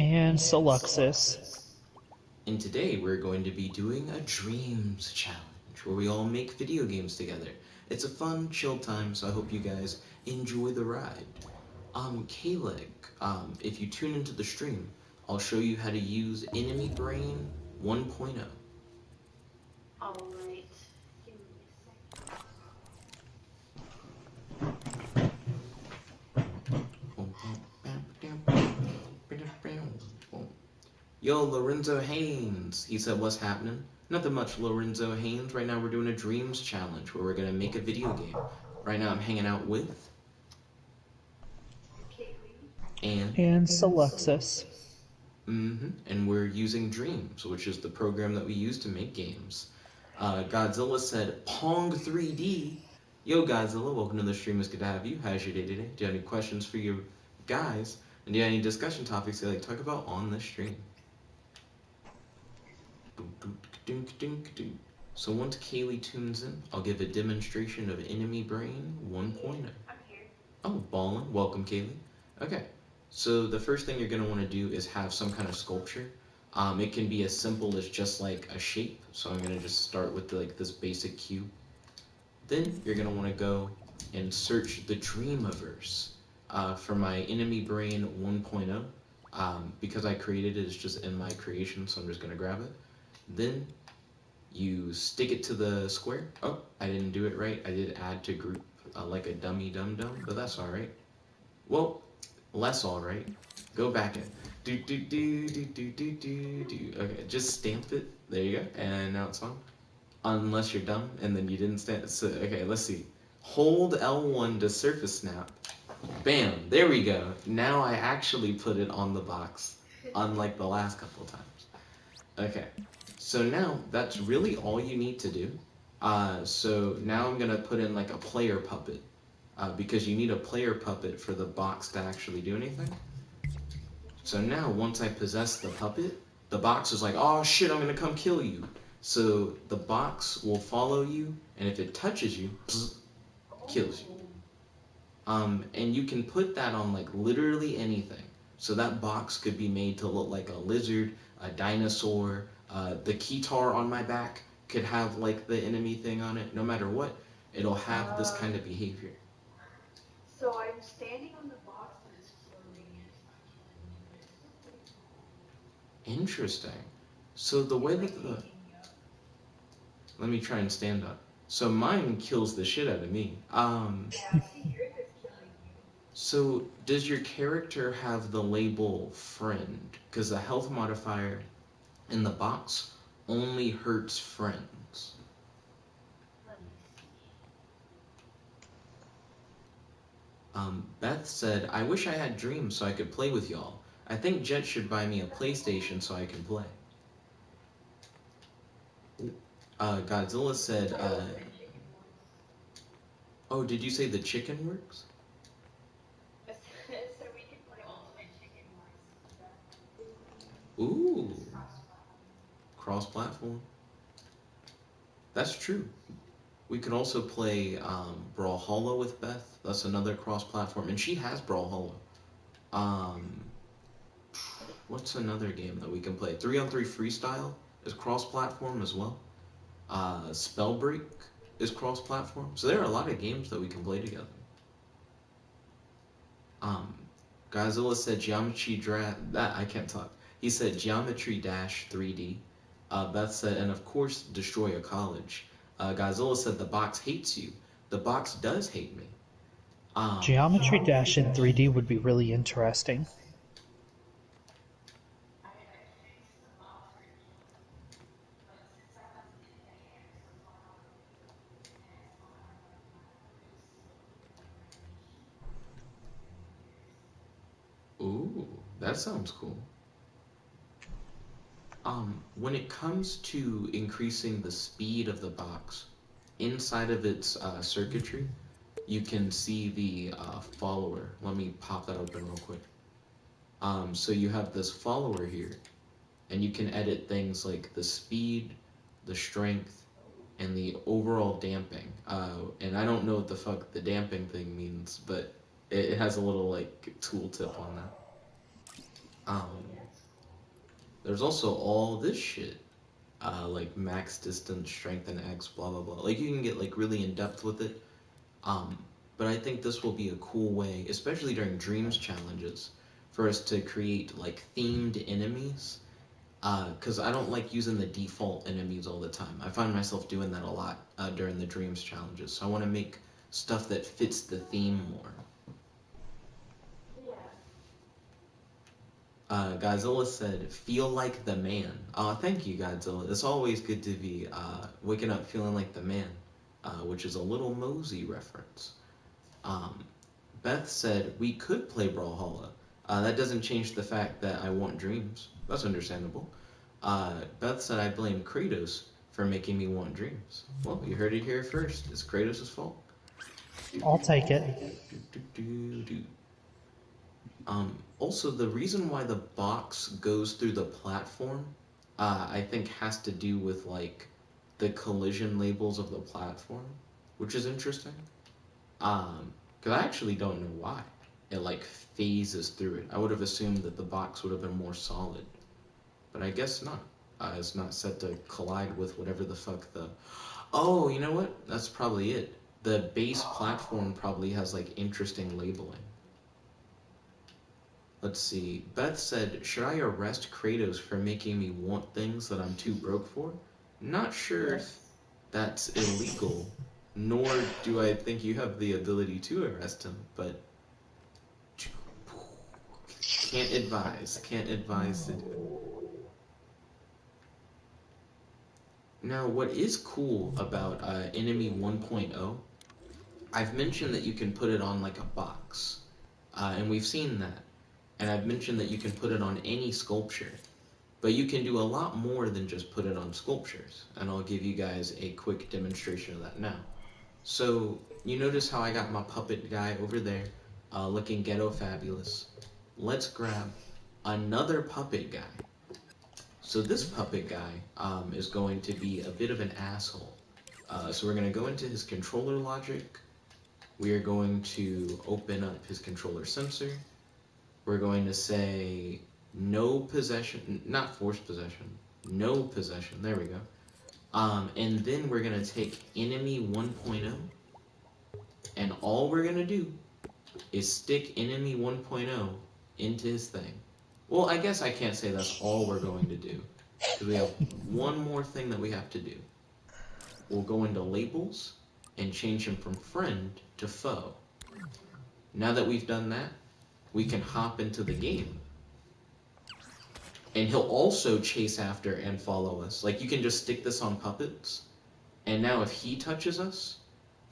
And Seluxus. And today we're going to be doing a dreams challenge where we all make video games together. It's a fun, chill time, so I hope you guys enjoy the ride. Kayleigh, if you tune into the stream, I'll show you how to use Enemy Brain 1.0. Alright, give me a second. Yo, Lorenzo Haynes, he said, what's happening? Nothing much, Lorenzo Haynes. Right now we're doing a dreams challenge where we're going to make a video game. Right now I'm hanging out with Kayleigh. And Seluxus. And we're using Dreams, which is the program that we use to make games. Godzilla said, Pong 3D. Yo, Godzilla, welcome to the stream. It's good to have you. How's your day today? Do you have any questions for you guys? And do you have any discussion topics you'd like to talk about on the stream? So once Kayleigh tunes in, I'll give a demonstration of Enemy Brain 1.0. I'm here. Oh, ballin'. Welcome, Kayleigh. Okay, so the first thing you're going to want to do is have some kind of sculpture. It can be as simple as just like a shape. So I'm going to just start with like this basic cube. Then you're going to want to go and search the Dreamiverse for my Enemy Brain 1.0. Because I created it, it's just in my creation, so I'm just going to grab it. Then you stick it to the square. Oh, I didn't do it right. I did add to group like a dummy dum-dum, but that's alright. Well, less alright. Go back in. Okay, just stamp it. There you go. And now it's on. Unless you're dumb and then you didn't stamp. So, okay, let's see. Hold L1 to surface snap. Bam. There we go. Now I actually put it on the box, unlike the last couple times. Okay. So now that's really all you need to do. So now I'm going to put in like a player puppet. Because you need a player puppet for the box to actually do anything. So now, once I possess the puppet, the box is like, oh shit, I'm gonna come kill you. So the box will follow you, and if it touches you, kills you. And you can put that on like literally anything. So that box could be made to look like a lizard, a dinosaur, the keytar on my back could have like the enemy thing on it. No matter what, it'll have this kind of behavior. So I'm standing on the box and it's floating and it's not killing me. Interesting. So the way that the... Let me try and stand up. So mine kills the shit out of me. Yeah, see, yours is killing you. So does your character have the label friend? Because the health modifier in the box only hurts friends. Let me see. Beth said, I wish I had dreams so I could play with y'all. I think Jet should buy me a PlayStation so I can play. Godzilla said, oh, did you say the chicken works? So we can play Ultimate Chicken Wars. Ooh. Cross-platform. That's true. We could also play Brawlhalla with Beth. That's another cross-platform. And she has Brawlhalla. What's another game that we can play? 3-on-3 Freestyle is cross-platform as well. Spellbreak is cross-platform. So there are a lot of games that we can play together. Godzilla said I can't talk. He said Geometry Dash 3D. Beth said, and of course, destroy a college. Godzilla said the box hates you. The box does hate me. Geometry Dash in 3D would be really interesting. Ooh, that sounds cool. When it comes to increasing the speed of the box, inside of its circuitry, you can see the follower. Let me pop that open real quick. So you have this follower here, and you can edit things like the speed, the strength, and the overall damping. And I don't know what the fuck the damping thing means, but it has a little like tooltip on that. There's also all this shit, like max distance, strength, and X, blah blah blah. Like you can get like really in depth with it. Um, but I think this will be a cool way, especially during dreams challenges, for us to create like themed enemies. Because I don't like using the default enemies all the time. I find myself doing that a lot during the dreams challenges. So I want to make stuff that fits the theme more. Yeah. Godzilla said, "Feel like the man." Thank you, Godzilla. It's always good to be waking up feeling like the man, which is a little Mosey reference. Um, Beth said, "We could play Brawlhalla. That doesn't change the fact that I want dreams. That's understandable." Beth said, "I blame Kratos for making me want dreams." Well, you heard it here first. It's Kratos' fault. I'll take it. Also, the reason why the box goes through the platform, I think, has to do with like the collision labels of the platform, which is interesting. Because I actually don't know why it like phases through it. I would have assumed that the box would have been more solid, but I guess not. It's not set to collide with whatever the fuck the. Oh, you know what? That's probably it. The base platform probably has like interesting labeling. Let's see. Beth said, "Should I arrest Kratos for making me want things that I'm too broke for?" Not sure if that's illegal, nor do I think you have the ability to arrest him, but can't advise. Can't advise to do it. Now, what is cool about Enemy 1.0, I've mentioned that you can put it on like a box, and we've seen that. And I've mentioned that you can put it on any sculpture. But you can do a lot more than just put it on sculptures, and I'll give you guys a quick demonstration of that now. So, you notice how I got my puppet guy over there, looking ghetto fabulous. Let's grab another puppet guy. So this puppet guy is going to be a bit of an asshole. So we're going to go into his controller logic. We are going to open up his controller sensor. We're going to say no possession, not forced possession, no possession, there we go. And then we're going to take enemy 1.0, and all we're going to do is stick enemy 1.0 into his thing. Well, I guess I can't say that's all we're going to do, because we have one more thing that we have to do. We'll go into labels and change him from friend to foe. Now that we've done that, we can hop into the game. And he'll also chase after and follow us. Like, you can just stick this on puppets, and now if he touches us,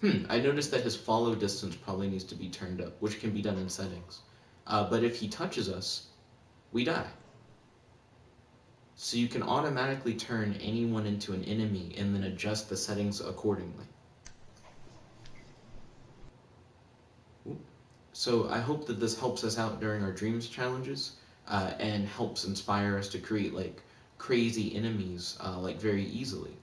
I noticed that his follow distance probably needs to be turned up, which can be done in settings. But if he touches us, we die. So you can automatically turn anyone into an enemy and then adjust the settings accordingly. So I hope that this helps us out during our dreams challenges, and helps inspire us to create like crazy enemies like very easily,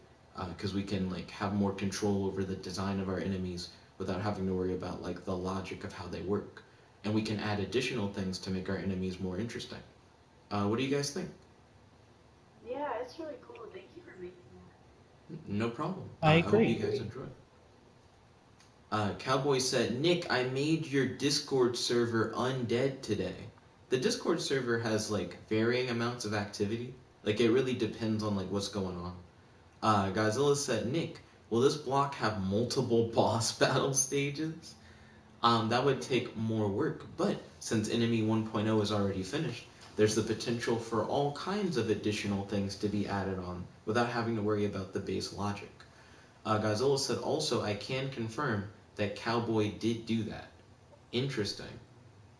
because we can like have more control over the design of our enemies without having to worry about like the logic of how they work, and we can add additional things to make our enemies more interesting. What do you guys think? Yeah, it's really cool. Thank you for making that. No problem. I I hope you agree. guys enjoy. Cowboy said, "Nick, I made your Discord server undead today." The Discord server has like varying amounts of activity. Like it really depends on like what's going on. Godzilla said, "Nick, will this block have multiple boss battle stages?" That would take more work, but since Enemy 1.0 is already finished, there's the potential for all kinds of additional things to be added on without having to worry about the base logic. Godzilla said, "Also, I can confirm that Cowboy did do that." Interesting.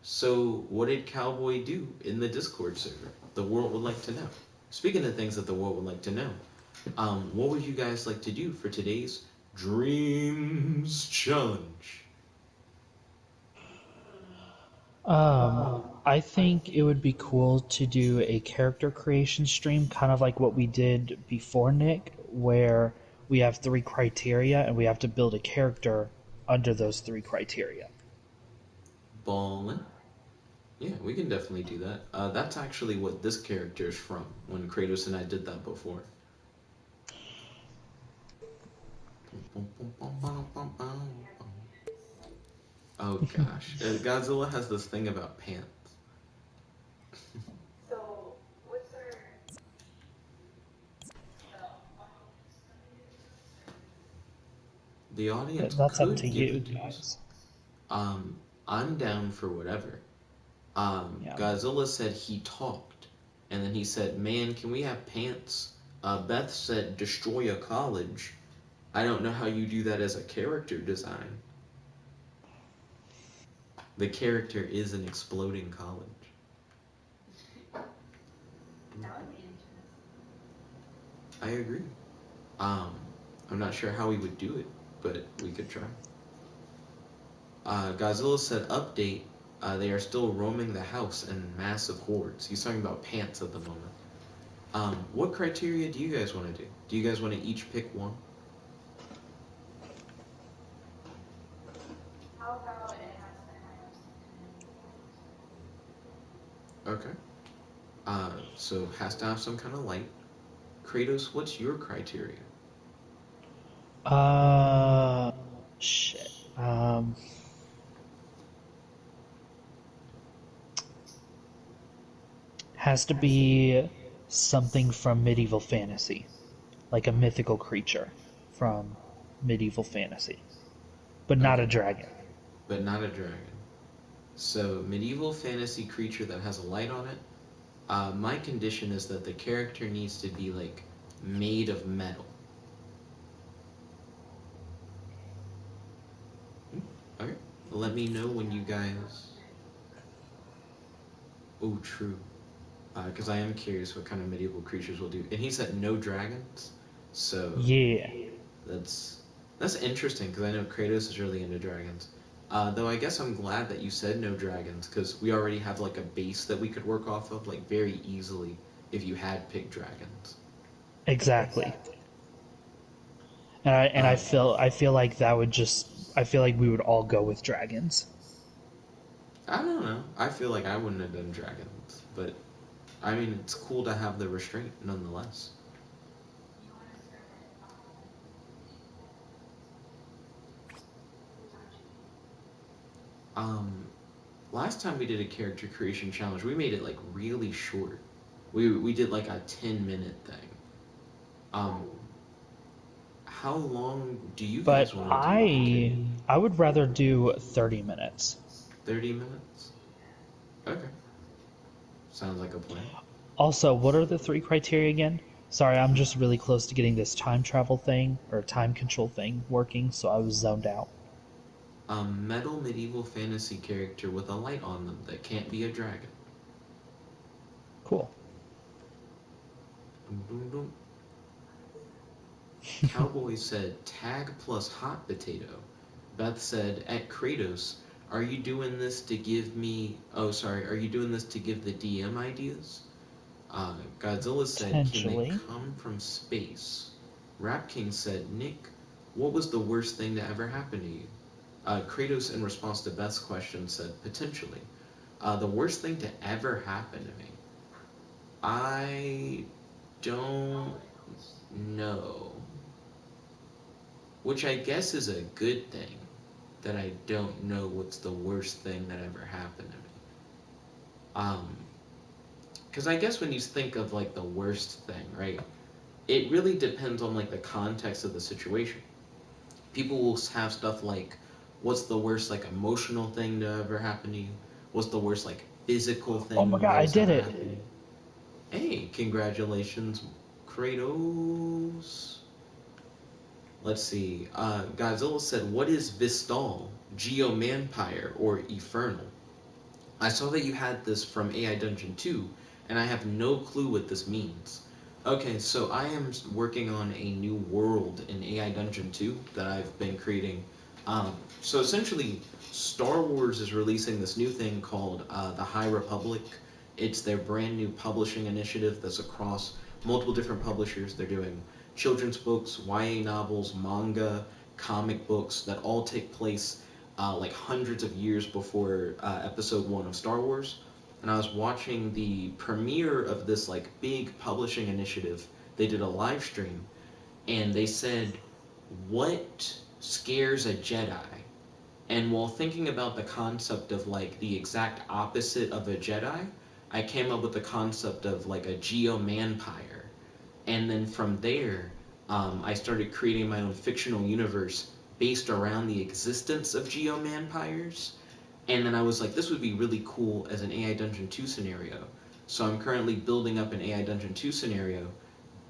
So, what did Cowboy do in the Discord server? The world would like to know. Speaking of things that the world would like to know, what would you guys like to do for today's Dreams Challenge? I think it would be cool to do a character creation stream, kind of like what we did before, Nick, where we have three criteria and we have to build a character under those three criteria. Ballin'. Yeah, we can definitely do that. That's actually what this character is from, when Kratos and I did that before. Oh gosh. Godzilla has this thing about pants. So, what's our audience coming to us? The audience That's up to could give you it to us. guys. Um, I'm down for whatever. Yeah. Godzilla said he talked, and then he said, "Man, can we have pants?" Beth said, "Destroy a college." I don't know how you do that as a character design. The character is an exploding college. That would be interesting. I agree. Um, I'm not sure how we would do it, but we could try. Godzilla said, "Update. They are still roaming the house in massive hordes." He's talking about pants at the moment. What criteria do you guys want to do? Do you guys want to each pick one? How about it has to have some kind Okay. So has to have some kind of light. Kratos, what's your criteria? Uh, shit. Has to be something from medieval fantasy, like a mythical creature from medieval fantasy, but not Okay, a dragon. but not a dragon. So medieval fantasy creature that has a light on it. My condition is that the character needs to be like made of metal. Hmm, okay. Let me know when you guys. Oh, true. Because I am curious what kind of medieval creatures we'll do. And he said no dragons, so Yeah. that's that's interesting because I know Kratos is really into dragons. Though I guess I'm glad that you said no dragons because we already have like a base that we could work off of like very easily if you had picked dragons. Exactly. And Uh, I feel like that would just I feel like we would all go with dragons. I don't know. I feel like I wouldn't have done dragons, but I mean it's cool to have the restraint nonetheless. you want to start at who's on G? Um, Last time we did a character creation challenge, we made it like really short. We did like a 10-minute thing. Um, Oh, how long do you But guys want to do? I would rather do 30 minutes. 30 minutes? yeah. Okay, Sounds good. sounds like a plan. Also, what are the three criteria again? Sorry, I'm just really close to getting this time travel thing or time control thing working, so I was zoned out. Metal medieval fantasy character with a light on them that can't be a dragon. Cool. Dum, dum, dum. Cowboy said tag plus hot potato. Beth said at Kratos, are you doing this to give me? Oh, sorry. Are you doing this to give the DM ideas? Godzilla said, can they Potentially. come from space? Rap King said, Nick, what was the worst thing to ever happen to you? Kratos, in response to Beth's question, said, potentially. The worst thing to ever happen to me? I don't know. Which I guess is a good thing that I don't know what's the worst thing that ever happened to me. Um, because I guess when you think of like the worst thing, right? It really depends on like the context of the situation. People will have stuff like, "What's the worst like emotional thing to ever happen to you? What's the worst like physical Oh my thing god, that I has did ever it! happened to you?" Hey, congratulations, Kratos. Let's see. Godzilla said, "What is Vistal, Geomanpire, or Infernal?" I saw that you had this from AI Dungeon 2, and I have no clue what this means. Okay, so I am working on a new world in AI Dungeon 2 that I've been creating. So essentially, Star Wars is releasing this new thing called the High Republic. It's their brand new publishing initiative that's across multiple different publishers. They're doing children's books, YA novels, manga, comic books that all take place like hundreds of years before Episode 1 of Star Wars. and I was watching the premiere of this like big publishing initiative. They did a live stream, and they said, "What scares a Jedi?" And while thinking about the concept of like the exact opposite of a Jedi, I came up with the concept of like a geomanpire. And then from there, I started creating my own fictional universe based around the existence of geomanpires. And then I was like, this would be really cool as an AI Dungeon 2 scenario. So I'm currently building up an AI Dungeon 2 scenario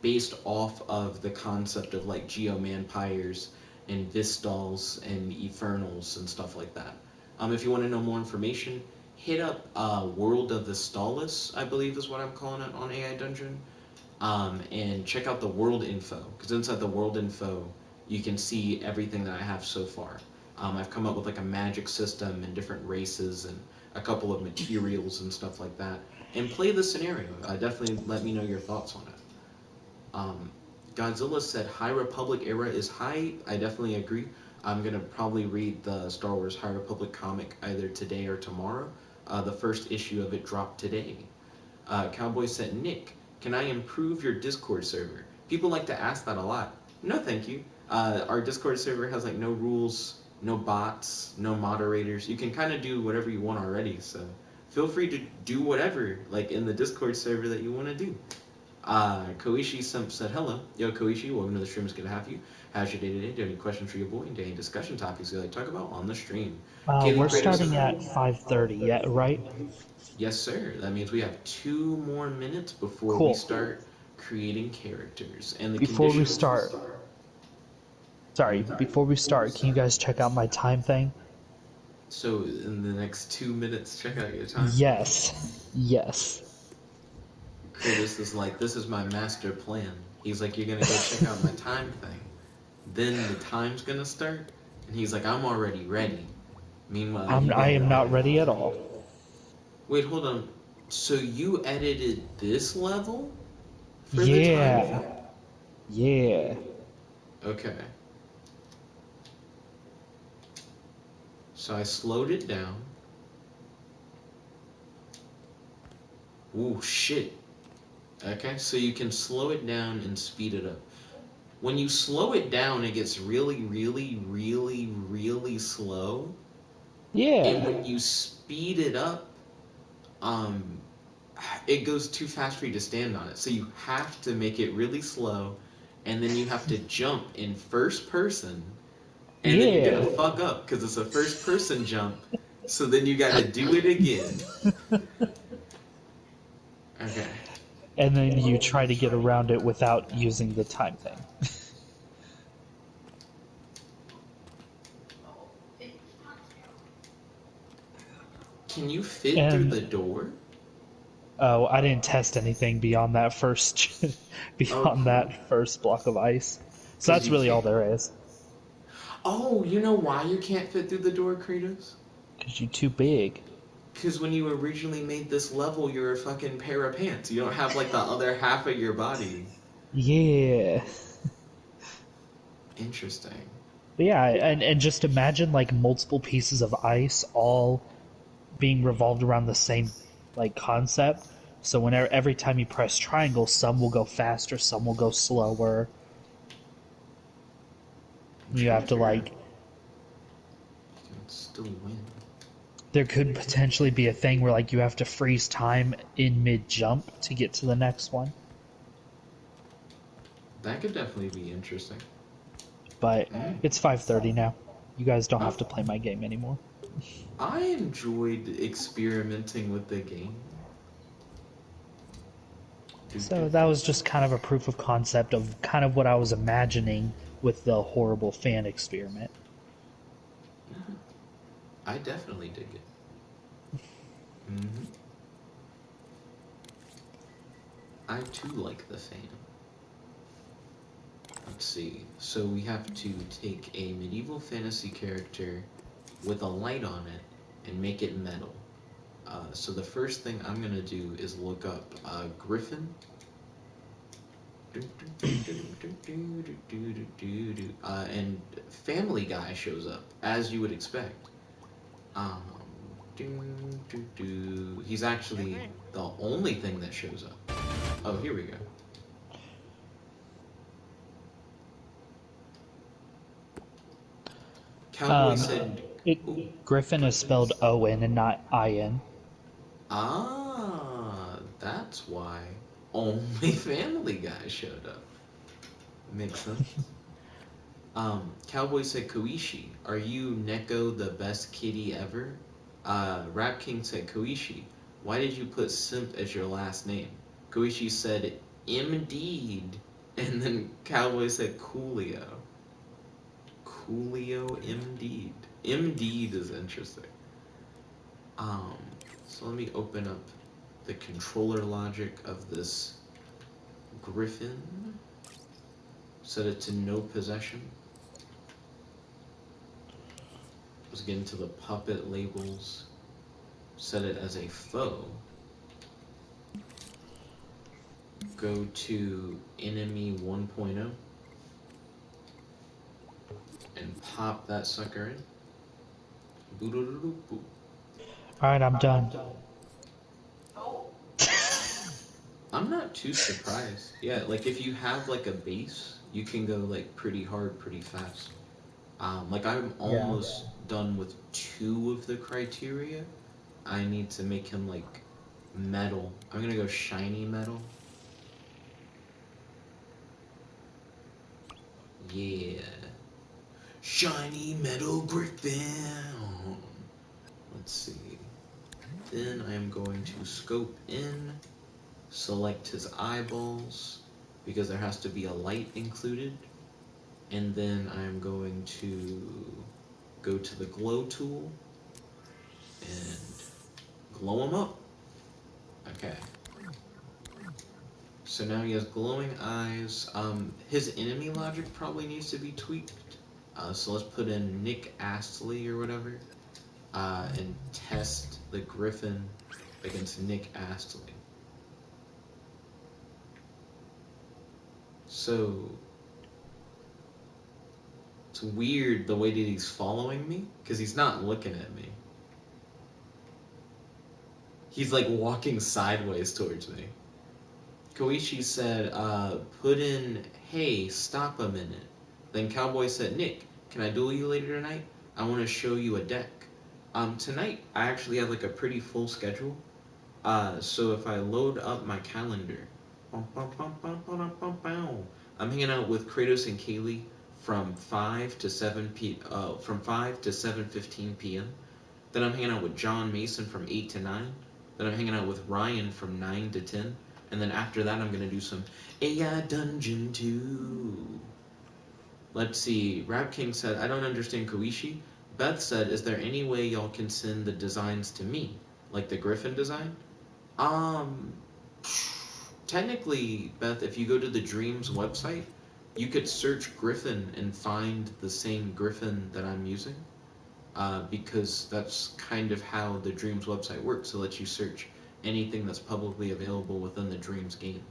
based off of the concept of like geomanpires and Vistals and Infernals and stuff like that. If you want to know more information, hit up World of Vistalis, I believe is what I'm calling it on AI Dungeon, and check out the world info, because inside the world info you can see everything that I have so far. I've come up with like a magic system and different races and a couple of materials and stuff like that. And play the scenario. Definitely let me know your thoughts on it. Um, Godzilla said High Republic era is hype. I definitely agree. I'm gonna probably read the Star Wars High Republic comic either today or tomorrow. The first issue of it dropped today. Cowboy said, Nick, can I improve your Discord server? People like to ask that a lot. No, thank you. Our Discord server has like no rules, no bots, no moderators. You can kind of do whatever you want already. So feel free to do whatever like in the Discord server that you want to do. Koishi said, hello. Yo, Koishi, welcome to the stream. It's good to have you. How's your day today? Do you have any questions for your boy? And any discussion topics you like to talk about on the stream? Kayleigh, We're Kratos, starting at 5:30, yeah, right? yes, sir. That means we have 2 more minutes before we Cool. start creating characters. And the Before we conditions. start, before we start, can you guys check out my time thing? So, in the next 2 minutes, check out your time. Yes. Yes. Kratos is like, this is my master plan. He's like, you're gonna go check out my time thing. Then the time's gonna start. And he's like, I'm already ready. Meanwhile, you I got. am not ready at all. Wait, hold on. So, you edited this level for the time Yeah. thing? Yeah. Okay. So I slowed it down. Ooh, shit. Okay, so you can slow it down and speed it up. When you slow it down, it gets really, really, really, really slow. And Yeah. when you speed it up, um, it goes too fast for you to stand on it. So you have to make it really slow, and then you have to jump in first person, and then you're gonna Yeah. fuck up because it's a first person jump. So then you gotta do it again. Okay. And then you try to get around it without using the time thing. Can you fit through the And door? oh, I didn't test anything beyond that first beyond Okay. that first block of ice. So Because that's you really all can't. there is. Oh, you know why you can't fit through the door, Kratos? Cause you're too big. Because when you originally made this level, you're a fucking pair of pants. You don't have like the other half of your body. Yeah. Interesting. But yeah, and just imagine like multiple pieces of ice all being revolved around the same like concept. So whenever every time you press triangle, some will go faster, some will go slower. I'm You trying to have to figure out like if you can still win. there could potentially be a thing where like you have to freeze time in mid jump to get to the next one. That could definitely be interesting. But Mm. it's 5:30 now. You guys don't have Oh, to play my game anymore. I enjoyed experimenting with the game. Do, do, So that do. was just kind of a proof of concept of kind of what I was imagining with the horrible fan experiment. Mhm. I definitely dig it. Hmm. I too like the fan. Let's see. So we have to take a medieval fantasy character with a light on it and make it metal. So the first thing I'm gonna do is look up Griffin. And Family Guy shows up, as you would expect. Um, He's actually the only thing that shows up. Oh, here we go. Cowboy said... Ooh, Griffin is spelled O-N and not I-N. Ah, that's why only Family Guy showed up. Makes sense. Cowboy said, Koishi, are you Neko the best kitty ever? Rap King said, Koishi, why did you put Simp as your last name? Koishi said, Indeed. And then Cowboy said, Coolio. Coolio, Indeed. Indeed is interesting. So let me open up the controller logic of this Griffin. Set it to no possession. Let's get into the puppet labels. Set it as a foe. Go to enemy 1.0 and pop that sucker in. Alright, I'm done. Oh, I'm not too surprised. Yeah, like if you have like a base, you can go like pretty hard, pretty fast. Like I'm almost done with 2 of the criteria. I need to make him like metal. I'm gonna go shiny metal. Yeah. Shiny metal Griffin. Let's see. Then I am going to scope in, select his eyeballs, because there has to be a light included. And then I'm going to go to the glow tool and glow him up. Okay. So now he has glowing eyes. His enemy logic probably needs to be tweaked. So let's put in Nick Astley or whatever, and test the Griffin against Nick Astley. So it's weird the way that he's following me, because he's not looking at me. He's like walking sideways towards me. Koichi said, put in, hey, stop a minute. Then Cowboy said, Nick, can I duel you later tonight? I want to show you a deck. Tonight, I actually have like a pretty full schedule. So if I load up my calendar, I'm hanging out with Kratos and Kayleigh from 5 to 7:15 p.m. Then I'm hanging out with John Mason from 8 to 9. Then I'm hanging out with Ryan from 9 to 10. And then after that, I'm going to do some AI Dungeon 2. Let's see. Rap King said, I don't understand Koishi. Beth said, is there any way y'all can send the designs to me? Like the Griffin design? Technically, Beth, if you go to the Dreams website, you could search Griffin and find the same Griffin that I'm using. Because that's kind of how the Dreams website works. It lets you search anything that's publicly available within the Dreams game.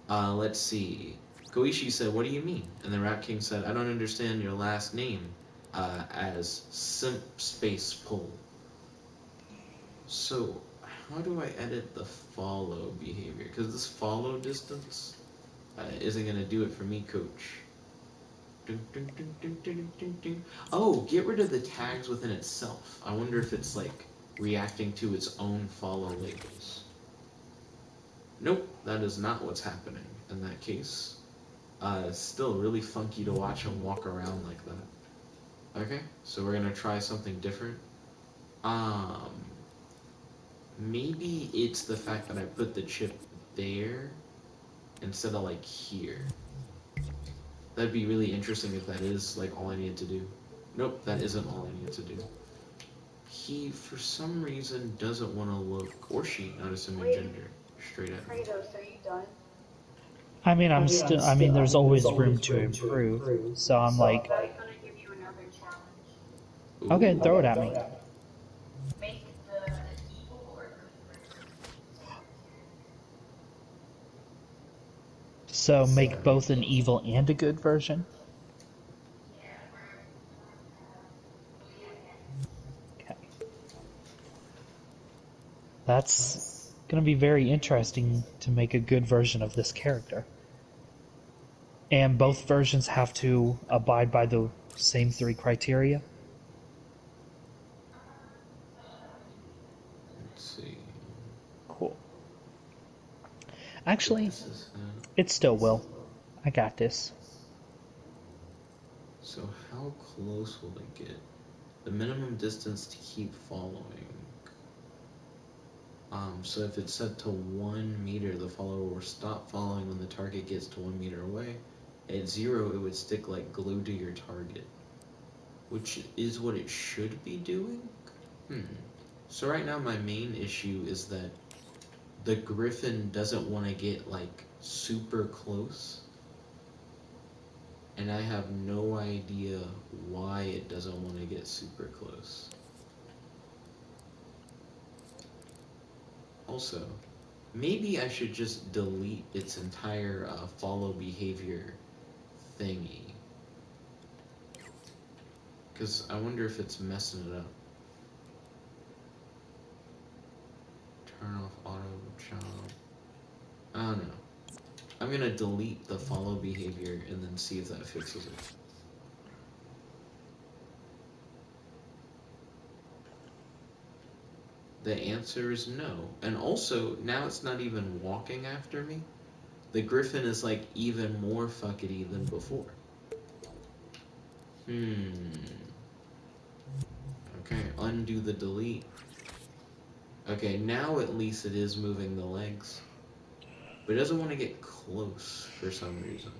Let's see. Koishi said, what do you mean? And then Rap King said, I don't understand your last name as Simp Space Pull. So, how do I edit the follow behavior? Because this follow distance isn't going to do it for me, coach. Oh, get rid of the tags within itself. I wonder if it's like reacting to its own follow labels. Nope, that is not what's happening in that case. It's still really funky to watch him walk around like that. Okay, so we're gonna try something different. Maybe it's the fact that I put the chip there instead of like here. That'd be really interesting if that is like all I needed to do. Nope, that isn't all I needed to do. He, for some reason, doesn't want to look, or she, not assuming gender, straight at me. Kratos, are you done? I mean, there's always room to improve. So I'm like, I'm gonna give you another challenge. Ooh. okay, throw it at me. Make the evil or good version. So make both an evil and a good version. Okay. that's going to be very interesting to make a good version of this character. And both versions have to abide by the same 3 criteria. Let's see. Cool. Actually, This is, it still will. I got this. so how close will it get? The minimum distance to keep following. So if it's set to 1 meter, the follower will stop following when the target gets to 1 meter away. At 0, it would stick like glue to your target, which is what it should be doing. So right now my main issue is that the griffin doesn't want to get like super close, and I have no idea why it doesn't want to get super close. Also, maybe I should just delete its entire follow behavior thingy, because I wonder if it's messing it up. Turn off auto jump. I don't know. I'm gonna delete the follow behavior and then see if that fixes it. The answer is no. And also, now it's not even walking after me. The griffin is like even more fuckety than before. Okay, undo the delete. Okay, now at least it is moving the legs. But it doesn't want to get close for some reason.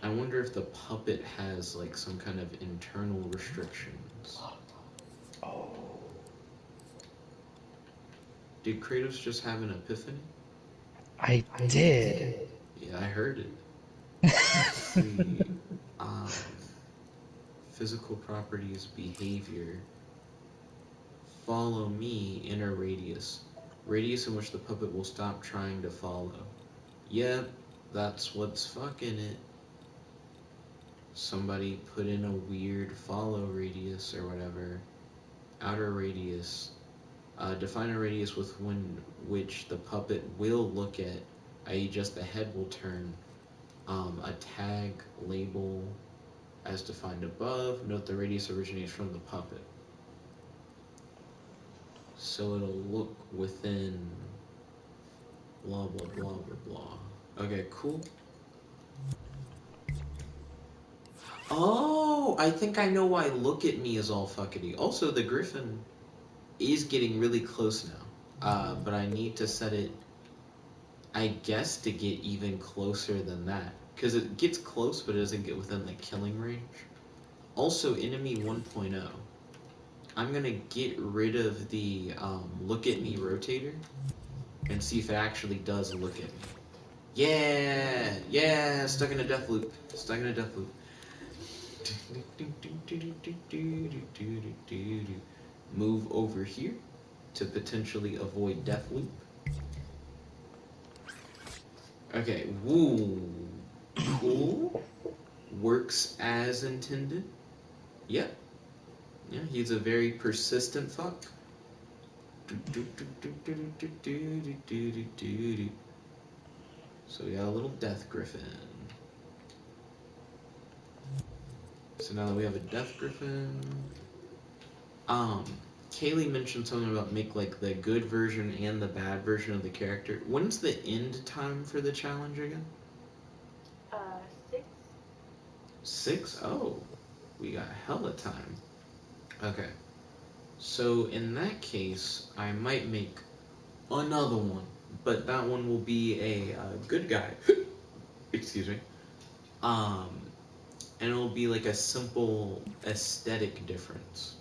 I wonder if the puppet has like some kind of internal restrictions. Oh. Did Kratos just have an epiphany? I did. Yeah, I heard it. Let's see. Physical properties, behavior. Follow me, inner radius. Radius in which the puppet will stop trying to follow. Yep, that's what's fucking it. Somebody put in a weird follow radius or whatever. Outer radius. Define a radius with which the puppet will look at, i.e. just the head will turn. A tag label as defined above. Note the radius originates from the puppet. So it'll look within blah blah blah blah blah. Okay, cool. Oh, I think I know why look at me is all fuckety. Also, the griffin is getting really close now. But I need to set it, I guess, to get even closer than that. Because it gets close, but it doesn't get within the killing range. Also, enemy 1.0. I'm gonna get rid of the look at me rotator and see if it actually does look at me. Yeah, stuck in a death loop. Move over here to potentially avoid death loop. Okay, woo, cool. Works as intended. Yep. Yeah, he's a very persistent fuck. So we got a little death griffin. So now that we have a death griffin, Kayleigh mentioned something about make like the good version and the bad version of the character. When's the end time for the challenge again? 6. 6? Oh, we got hella time. Okay. So in that case, I might make another one, but that one will be a good guy. Excuse me. And it'll be like a simple aesthetic difference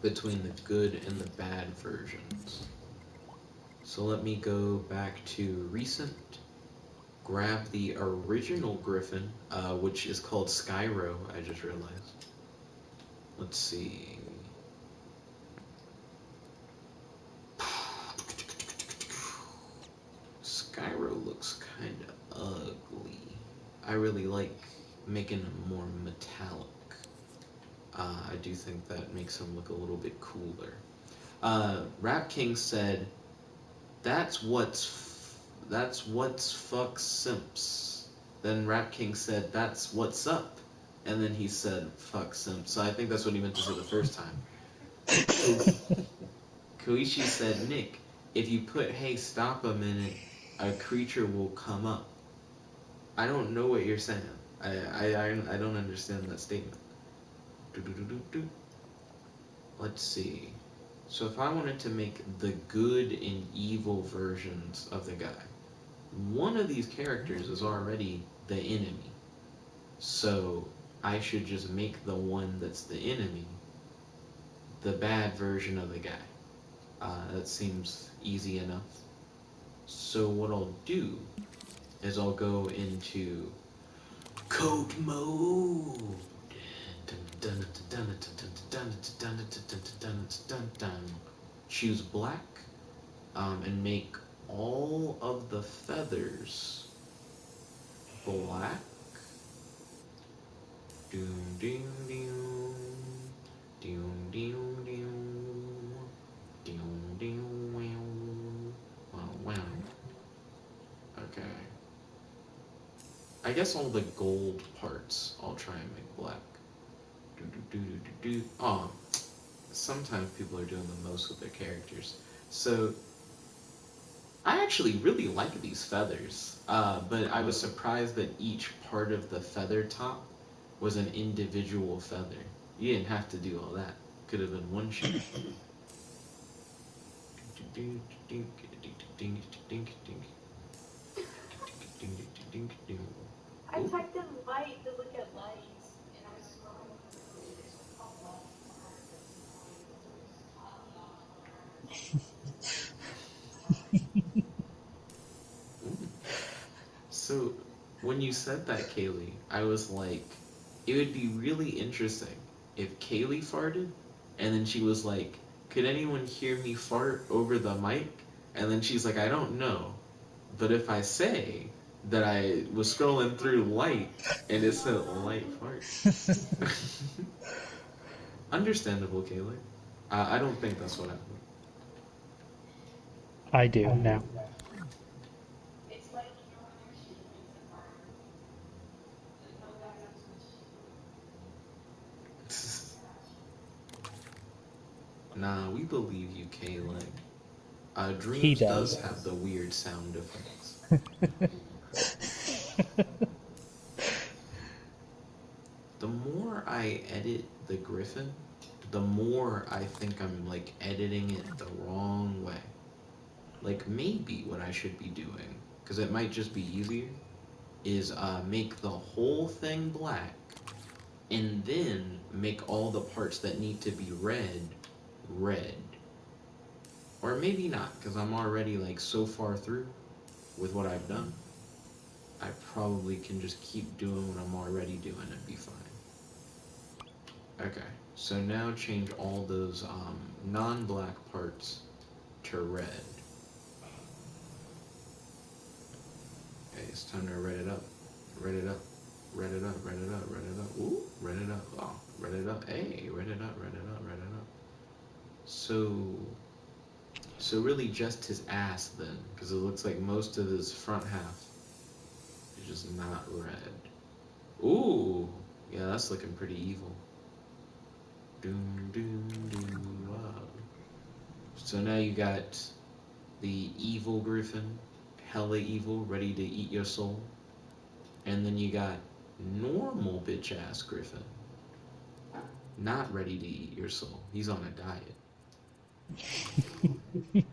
between the good and the bad versions. So let me go back to recent, grab the original Griffin, which is called Skyro, I just realized. Let's see. Skyro looks kind of ugly. I really like making him more metallic. I do think that makes him look a little bit cooler. Rap King said, that's what's fuck simps. Then Rap King said, that's what's up. And then he said, fuck simps. So I think that's what he meant to say the first time. Koichi said, Nick, if you put, hey, stop a minute, a creature will come up. I don't know what you're saying. I don't understand that statement. Do. Let's see. So if I wanted to make the good and evil versions of the guy, one of these characters is already the enemy. So I should just make the one that's the enemy the bad version of the guy. That seems easy enough. So what I'll do is I'll go into code mode. Choose black, and make all of the feathers black. Doom doom doom doom doom doom doom doom wow. Okay. I guess all the gold parts I'll try and make black. Oh, sometimes people are doing the most with their characters. So I actually really like these feathers, but I was surprised that each part of the feather top was an individual feather. You didn't have to do all that. Could have been one shape. I typed in light to look at lights, and I was scrolling through it. There's a So when you said that, Kayleigh, I was like, it would be really interesting if Kayleigh farted, and then she was like, could anyone hear me fart over the mic? And then she's like, I don't know. But if I say that I was scrolling through light and it said light fart. Understandable, Kayleigh. I don't think that's what happened. I do now. It's like no one actually thinks apart. Like no guys have switched Nah, we believe you, Kayleigh. He Dreams does does. have the weird sound effects. The more I edit the Griffin, the more I think I'm like editing it the wrong way. Like maybe what I should be doing, because it might just be easier, is make the whole thing black and then make all the parts that need to be red, red. Or maybe not, because I'm already like so far through with what I've done. I probably can just keep doing what I'm already doing and be fine. Okay, so now change all those non-black parts to red. Okay, it's time to red it up. Red it up. Red it up, red it up, red it up. Ooh, red it up. Oh, red it up. Hey, red it up, red it up, red it up. So really just his ass then, because it looks like most of his front half is just not red. Ooh, yeah, that's looking pretty evil. Doom, doom, doom, wow. So now you got the evil griffin, hella evil, ready to eat your soul. And then you got normal bitch ass griffin, not ready to eat your soul. He's on a diet.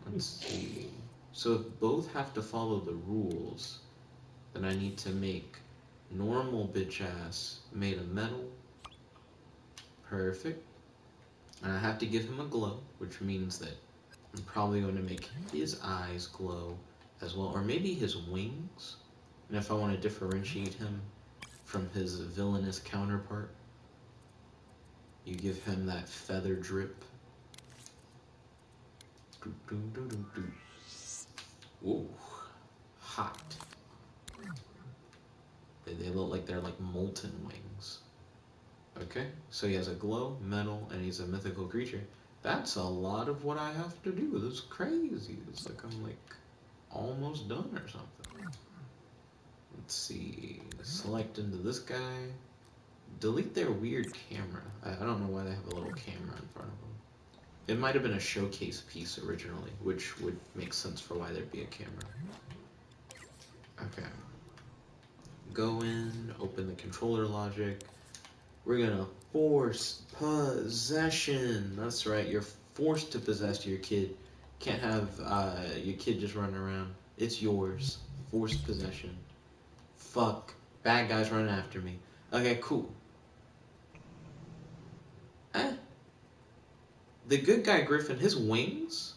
Let's see. So if both have to follow the rules, then I need to make normal bitch ass made of metal. Perfect. And I have to give him a glow, which means that I'm probably going to make his eyes glow as well, or maybe his wings. And if I want to differentiate him from his villainous counterpart, you give him that feather drip. Ooh, hot. They look like they're like molten wings. Okay, so he has a glow, metal, and he's a mythical creature. That's a lot of what I have to do. That's crazy. It's like I'm like almost done or something. Let's see. Select into this guy. Delete their weird camera. I don't know why they have a little camera in front of them. It might have been a showcase piece originally, which would make sense for why there'd be a camera. Okay. Go in, open the controller logic. We're gonna force possession. That's right, you're forced to possess your kid. Can't have your kid just running around. It's yours. Forced possession. Fuck. Bad guys running after me. Okay, cool. The good guy Griffin, his wings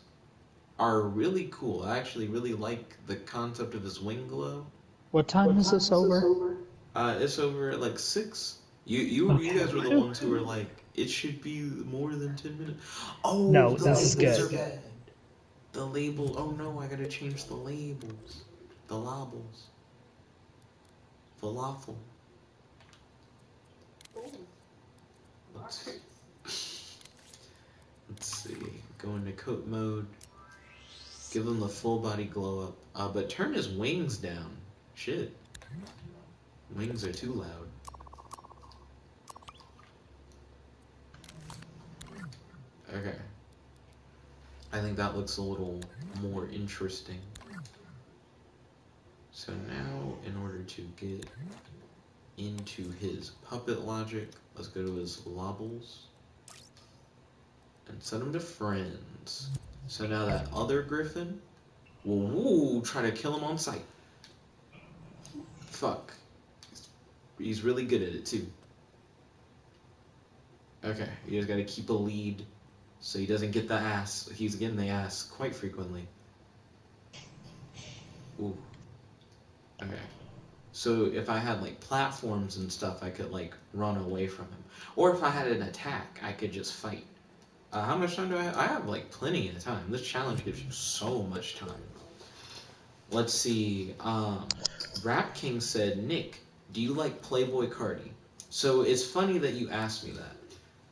are really cool. I actually really like the concept of his wing glow. What time is this over? It's over at like 6. You guys were the ones who were like, it should be more than 10 minutes. Oh, No, the this is labels good. are bad. The label. Oh no, I gotta change the labels. The labels. Falafel. Let's see. Go into coat mode. Give him the full body glow up. But turn his wings down. Shit. Wings are too loud. Okay. I think that looks a little more interesting. So now, in order to get into his puppet logic, let's go to his lobbles and set him to friends. So now that other Griffin will try to kill him on sight. Fuck. He's really good at it too. Okay, you guys gotta keep a lead so he doesn't get the ass. He's getting the ass quite frequently. Ooh. Okay. So if I had like platforms and stuff, I could like run away from him. Or if I had an attack, I could just fight. How much time do I have? I have like plenty of time. This challenge gives you so much time. Let's see. Rap King said, Nick, do you like Playboy Cardi? So it's funny that you asked me that.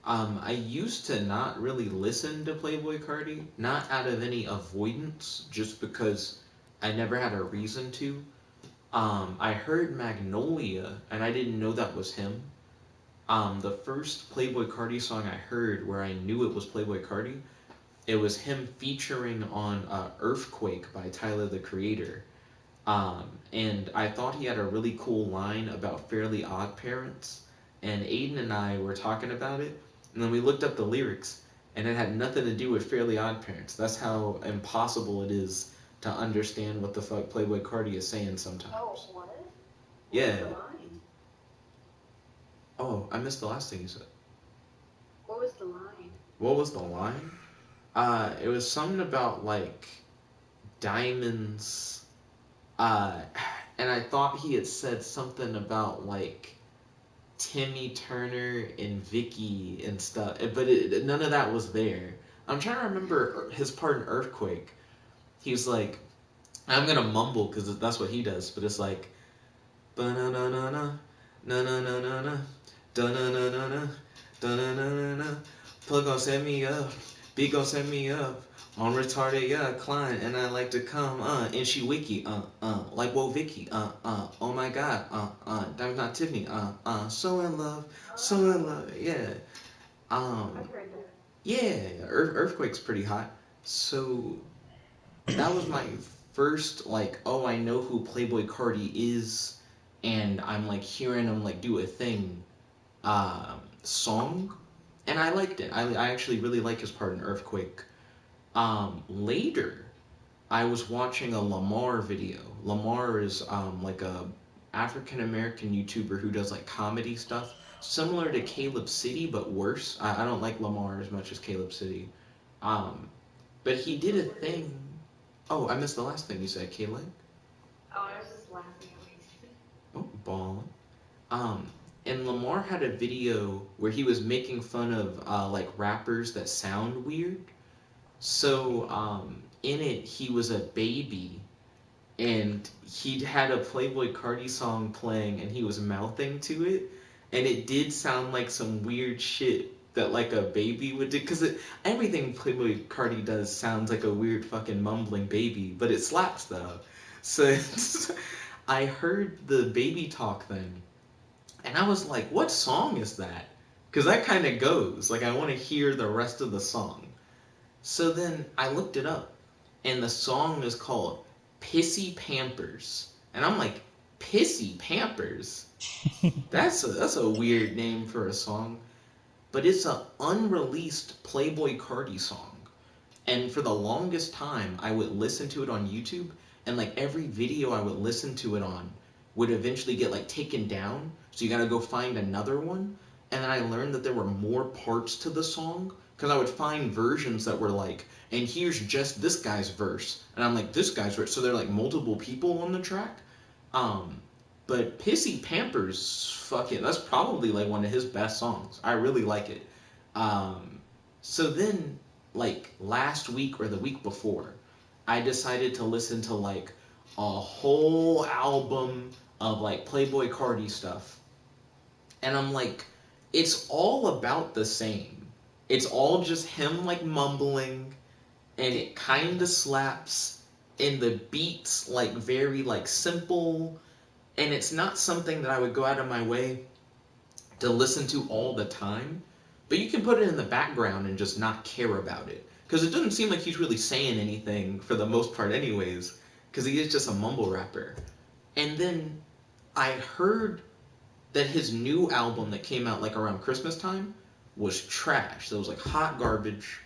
I used to not really listen to Playboy Cardi, not out of any avoidance, just because I never had a reason to. I heard Magnolia, and I didn't know that was him. The first Playboy Cardi song I heard where I knew it was Playboy Cardi, it was him featuring on Earthquake by Tyler, the Creator. And I thought he had a really cool line about Fairly Odd Parents, and Aiden and I were talking about it, and then we looked up the lyrics, and it had nothing to do with Fairly Odd Parents. That's how impossible it is to understand what the fuck Playboy Cardi is saying sometimes. Oh, what? Yeah. What was the line? Oh, I missed the last thing you said. What was the line? What was the line? It was something about like diamonds. And I thought he had said something about like Timmy Turner and Vicky and stuff, but none of that was there. I'm trying to remember his part in Earthquake. He was like, I'm gonna mumble because that's what he does, but it's like, ba-na-na-na-na, na-na-na-na-na, da-na-na-na-na, da-na-na-na-na, plug gon' set me up, beat gon' set me up, on retarded, yeah, Klein, and I like to come, and she wiki, like whoa Vicky, oh my god, that's not Tiffany, so in love, yeah, I've heard that. yeah, Earthquake's pretty hot, so that was my first like, oh, I know who Playboy Cardi is, and I'm like hearing him like do a thing, song, and I liked it. I actually really like his part in Earthquake. Later, I was watching a Lamar video. Lamar is like a African American YouTuber who does like comedy stuff, similar to Caleb City but worse. I don't like Lamar as much as Caleb City, but he did a thing. Oh, I missed the last thing you said, Kayleigh. Oh, I was just laughing at me. Oh, ballin'. Um, and Lamar had a video where he was making fun of like rappers that sound weird. So in it, he was a baby, and he had a Playboy Cardi song playing, and he was mouthing to it, and it did sound like some weird shit. that like a baby would do, because everything Playboy Cardi does sounds like a weird fucking mumbling baby, but it slaps though. So I heard the baby talk thing, and I was like, what song is that? Because that kind of goes. Like, I want to hear the rest of the song. So then I looked it up, and the song is called Pissy Pampers. And I'm like, Pissy Pampers? That's a weird name for a song. But it's an unreleased Playboy Cardi song. And for the longest time, I would listen to it on YouTube, and like every video I would listen to it on would eventually get like taken down. So you gotta go find another one. And then I learned that there were more parts to the song, because I would find versions that were like, and here's just this guy's verse, and I'm like, this guy's verse. So there are like multiple people on the track. But Pissy Pampers, fuck it, that's probably like one of his best songs. I really like it. So then, like last week or the week before, I decided to listen to like a whole album of like Playboy Cardi stuff. And I'm like, it's all about the same. It's all just him like mumbling, and it kind of slaps, and the beats like very like simple, and it's not something that I would go out of my way to listen to all the time, but you can put it in the background and just not care about it, because it doesn't seem like he's really saying anything for the most part anyways, because he is just a mumble rapper. And then I heard that his new album that came out like around Christmas time was trash. So it was like hot garbage.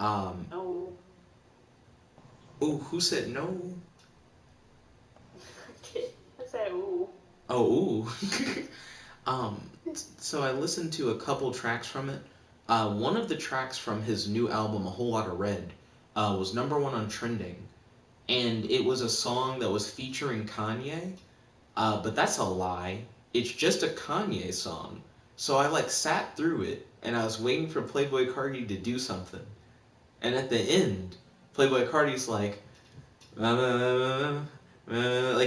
No. Oh, who said no? I said ooh. Oh, ooh. So I listened to a couple tracks from it. One of the tracks from his new album, A Whole Lot of Red, was #1 on trending, and it was a song that was featuring Kanye. But that's a lie. It's just a Kanye song. So I like sat through it, and I was waiting for Playboy Cardi to do something. And at the end, Playboy Cardi's like, like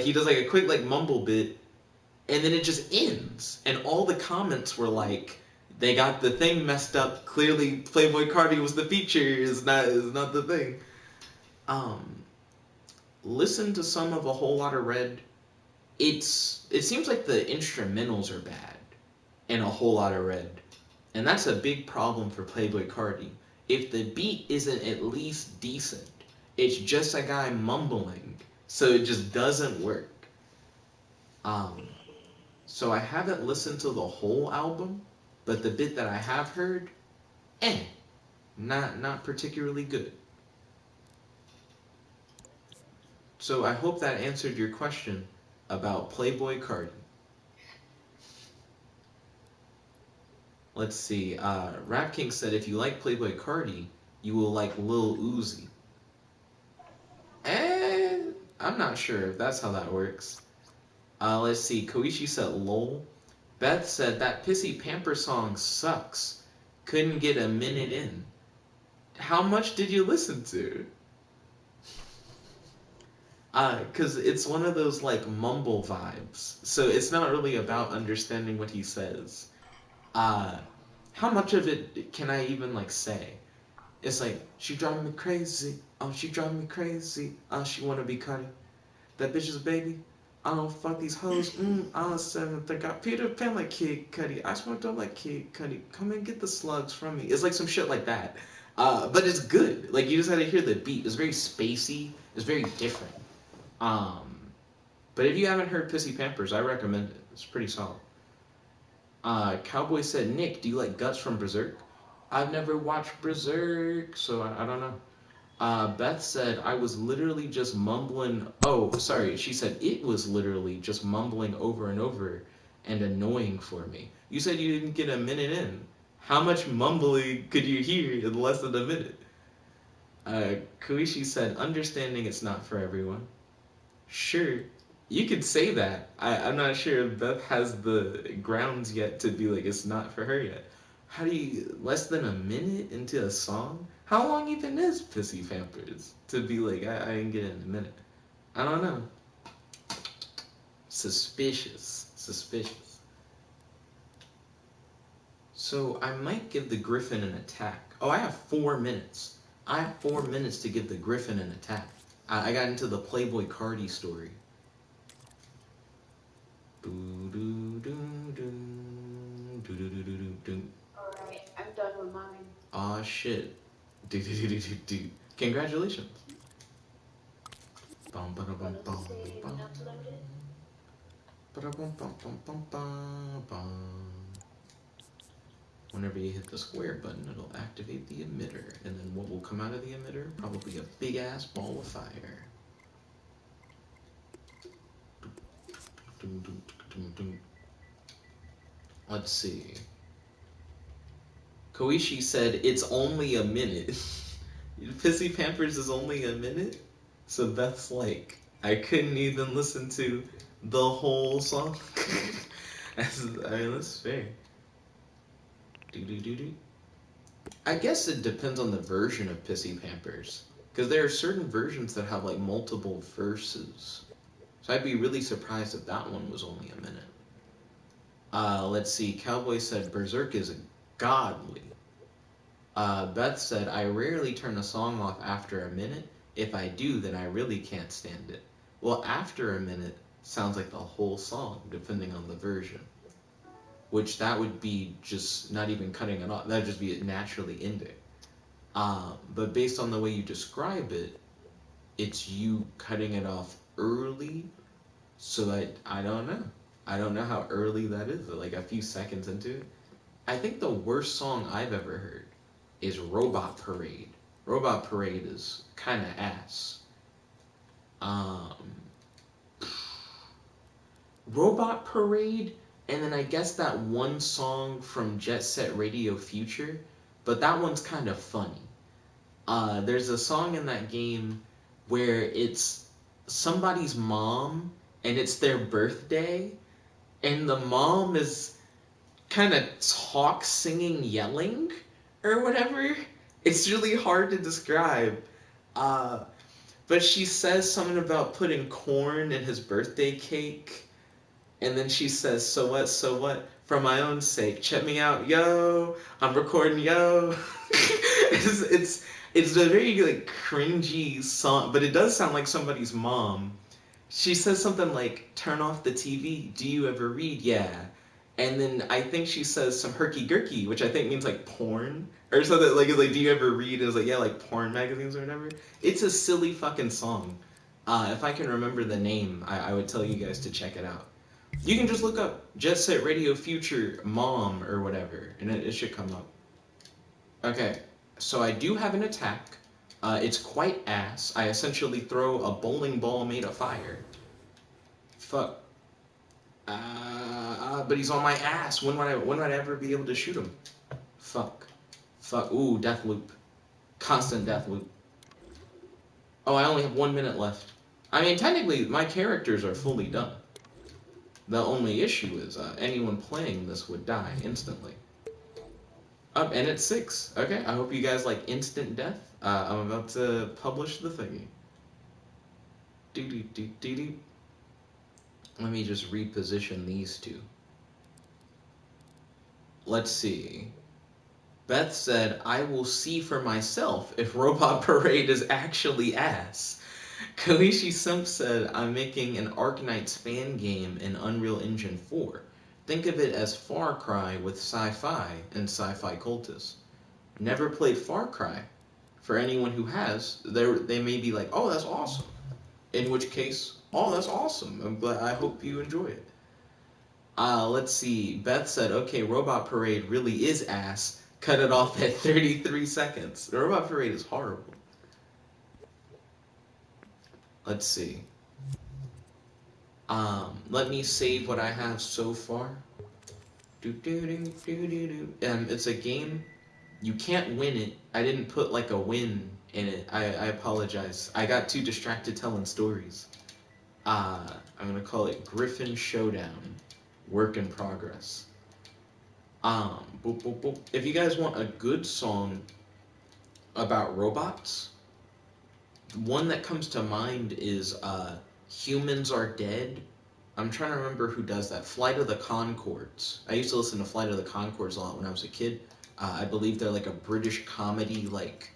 he does like a quick like mumble bit, and then it just ends. And all the comments were like, they got the thing messed up. Clearly, Playboy Cardi was the feature. Is not the thing. Listen to some of A Whole Lot of Red. It seems like the instrumentals are bad in A Whole Lot of Red, and that's a big problem for Playboy Cardi. If the beat isn't at least decent, it's just a guy mumbling, so it just doesn't work. So I haven't listened to the whole album, but the bit that I have heard, not particularly good. So I hope that answered your question about Playboy Cardi. Let's see. Rap King said, if you like Playboy Cardi, you will like Lil Uzi. I'm not sure if that's how that works. Let's see. Koichi said, lol. Beth said, that Pissy Pamper song sucks. Couldn't get a minute in. How much did you listen to? Because it's one of those, like, mumble vibes. So it's not really about understanding what he says. How much of it can I even, like, say? It's like, she driving me crazy. Oh, she driving me crazy. Oh, she wanna be Cardi. That bitch is a baby. I don't fuck these hoes. I'm a seventh. I got Peter Pan like Kid Cudi. I smoked up like Kid Cudi. Come and get the slugs from me. It's like some shit like that. But it's good. Like, you just had to hear the beat. It's very spacey. It's very different. But if you haven't heard Pissy Pampers, I recommend it. It's pretty solid. Cowboy said, Nick, do you like Guts from Berserk? I've never watched Berserk, so I don't know. Beth said, I was literally just mumbling. Oh, sorry. She said, it was literally just mumbling over and over and annoying for me. You said you didn't get a minute in. How much mumbling could you hear in less than a minute? Koichi said, understanding it's not for everyone. Sure. You could say that. I'm not sure if Beth has the grounds yet to be like, it's not for her yet. How do you, less than a minute into a song? How long even is Pissy Pampers to be like, I didn't get it in a minute? I don't know. Suspicious. So I might give the griffin an attack. Oh, I have 4 minutes. I have 4 minutes to give the griffin an attack. I got into the Playboy Cardi story. Alright, I'm done with mine. Aw, shit. Congratulations. Bum, ba, da, bum, What does bum, it say? bum. Uploaded? Ba, da, bum, bum, bum, bum, bum, bum. Whenever you hit the square button, it'll activate the emitter. And then what will come out of the emitter? Probably a big ass ball of fire. Let's see. Koishi said it's only a minute. Pissy Pampers is only a minute? So Beth's like, I couldn't even listen to the whole song. That's fair. I guess it depends on the version of Pissy Pampers. Because there are certain versions that have like multiple verses. So I'd be really surprised if that one was only a minute. Let's see. Cowboy said Berserk is godly. Beth said, I rarely turn a song off after a minute. If I do, then I really can't stand it. Well, after a minute sounds like the whole song, depending on the version. Which that would be just not even cutting it off. That would just be it naturally ending. But based on the way you describe it, it's you cutting it off early. So I don't know. I don't know how early that is. Like a few seconds into it. I think the worst song I've ever heard is Robot Parade. Robot Parade is kind of ass. Robot Parade, and then I guess that one song from Jet Set Radio Future, but that one's kind of funny. There's a song in that game where it's somebody's mom, and it's their birthday, and the mom is kind of talk, singing, yelling, or whatever. It's really hard to describe. But she says something about putting corn in his birthday cake. And then she says, so what? For my own sake, check me out, yo. I'm recording, yo. it's a very like cringy song, but it does sound like somebody's mom. She says something like, turn off the TV. Do you ever read? Yeah. And then I think she says some herky-gurky, which I think means like porn. Or something like, do you ever read? It was like, yeah, like porn magazines or whatever. It's a silly fucking song. If I can remember the name, I would tell you guys to check it out. You can just look up Jet Set Radio Future Mom or whatever, and it should come up. Okay, so I do have an attack. It's quite ass. I essentially throw a bowling ball made of fire. Fuck. But he's on my ass. When would I ever be able to shoot him? Fuck. Ooh, death loop. Constant death loop. Oh, I only have 1 minute left. I mean, technically, my characters are fully done. The only issue is anyone playing this would die instantly. And it's 6. Okay, I hope you guys like instant death. I'm about to publish the thingy. Do. Let me just reposition these two. Let's see. Beth said, I will see for myself if Robot Parade is actually ass. Koishi Simp said, I'm making an Arknights fan game in Unreal Engine 4. Think of it as Far Cry with sci-fi and sci-fi cultists. Never played Far Cry. For anyone who has, they may be like, oh, that's awesome. In which case, oh, that's awesome. I'm glad. I hope you enjoy it. Let's see. Beth said, okay, Robot Parade really is ass. Cut it off at 33 seconds. The Robot Parade is horrible. Let's see. Let me save what I have so far. It's a game. You can't win it. I didn't put like a win in it. I apologize. I got too distracted telling stories. I'm gonna call it Griffin Showdown. Work in progress. If you guys want a good song about robots, one that comes to mind is Humans Are Dead I'm trying to remember who does that. Flight of the Conchords. I used to listen to Flight of the Conchords a lot when I was a kid. I believe they're like a British comedy, like,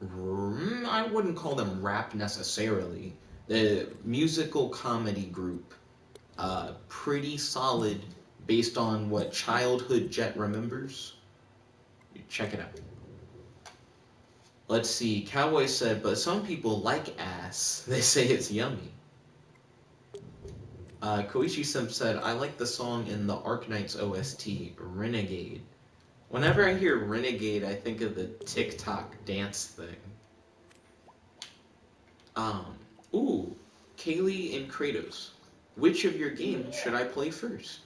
I wouldn't call them rap necessarily. The musical comedy group. Pretty solid based on what childhood Jet remembers. Check it out. Let's see. Cowboy said, but some people like ass. They say it's yummy. Koichi Simp said, I like the song in the Arknights OST, Renegade. Whenever I hear Renegade, I think of the TikTok dance thing. Ooh, Kayleigh and Kratos. Which of your games should I play first?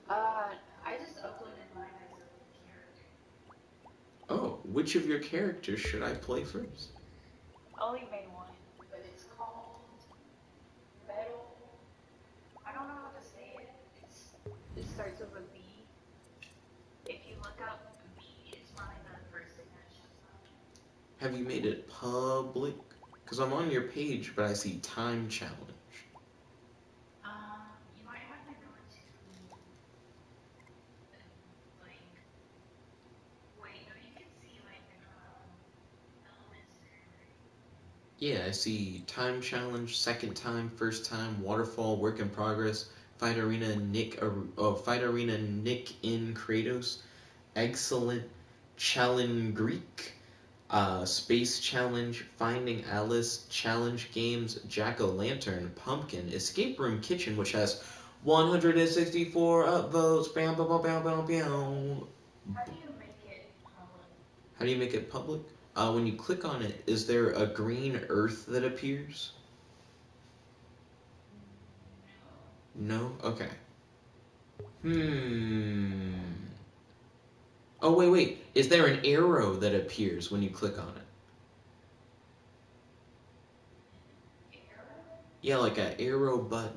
I just uploaded mine as a character. Oh, which of your characters should I play first? I only made one, but it's called Metal. I don't know how to say it. It starts with a B. If you look up B, it's probably the first thing that shows up. Have you made it public? Because I'm on your page, but I see time challenge. You might have to go into like, wait, no, you can see like elements there. Yeah, I see time challenge, second time, first time, waterfall, work in progress, fight arena, Nick in Kratos, excellent, challenge Greek, space challenge, finding Alice, challenge games, jack-o'-lantern, pumpkin, escape room kitchen, which has 164 upvotes. Bam, bam, bam, bam, bam, bam. How do you make it public? How do you make it public? When you click on it, is there a green earth that appears? No? Okay. Oh, wait. Is there an arrow that appears when you click on it? Arrow? Yeah, like an arrow button.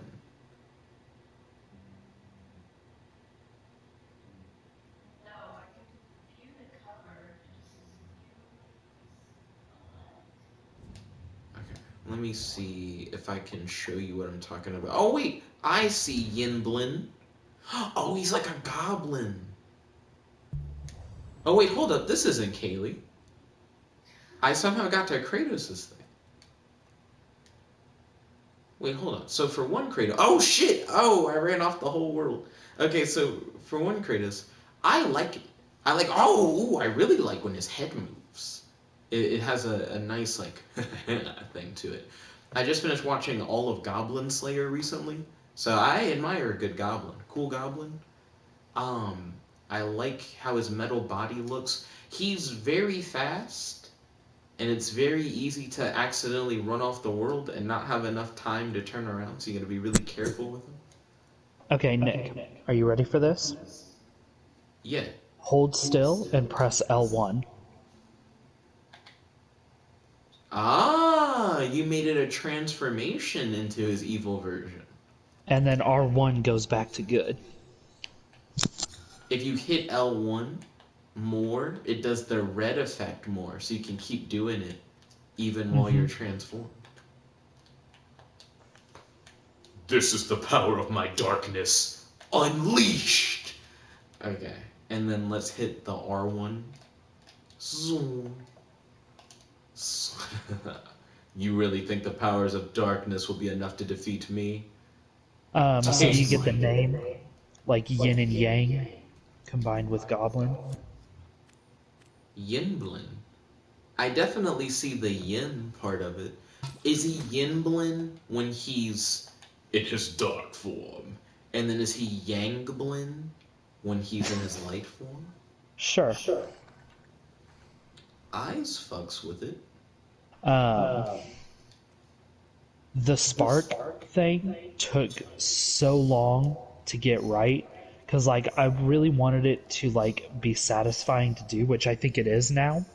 No, I can view the cover. Okay, let me see if I can show you what I'm talking about. Oh, wait. I see Yinblin. Oh, he's like a goblin. Oh, wait, hold up. This isn't Kayleigh. I somehow got to Kratos' thing. Wait, hold on. So for one Kratos... Oh, shit! Oh, I ran off the whole world. Okay, so for one Kratos, I like it. I really like when his head moves. It has a nice, like, thing to it. I just finished watching all of Goblin Slayer recently, so I admire a good goblin. Cool goblin. I like how his metal body looks. He's very fast, and it's very easy to accidentally run off the world and not have enough time to turn around, so you gotta be really careful with him. Okay, Nick, are you ready for this? Yeah. Hold still and press L1. Ah, you made it a transformation into his evil version. And then R1 goes back to good. If you hit L1 more, it does the red effect more, so you can keep doing it even while you're transformed. This is the power of my darkness, unleashed! Okay, and then let's hit the R1. Zoom. You really think the powers of darkness will be enough to defeat me? So you get the name, like yin and yang, combined with goblin. Yinblin? I definitely see the yin part of it. Is he Yinblin when he's in his dark form? And then is he Yangblin when he's in his light form? Sure. Eyes fucks with it. The spark thing took so long to get right, because like I really wanted it to like be satisfying to do, which I think it is now.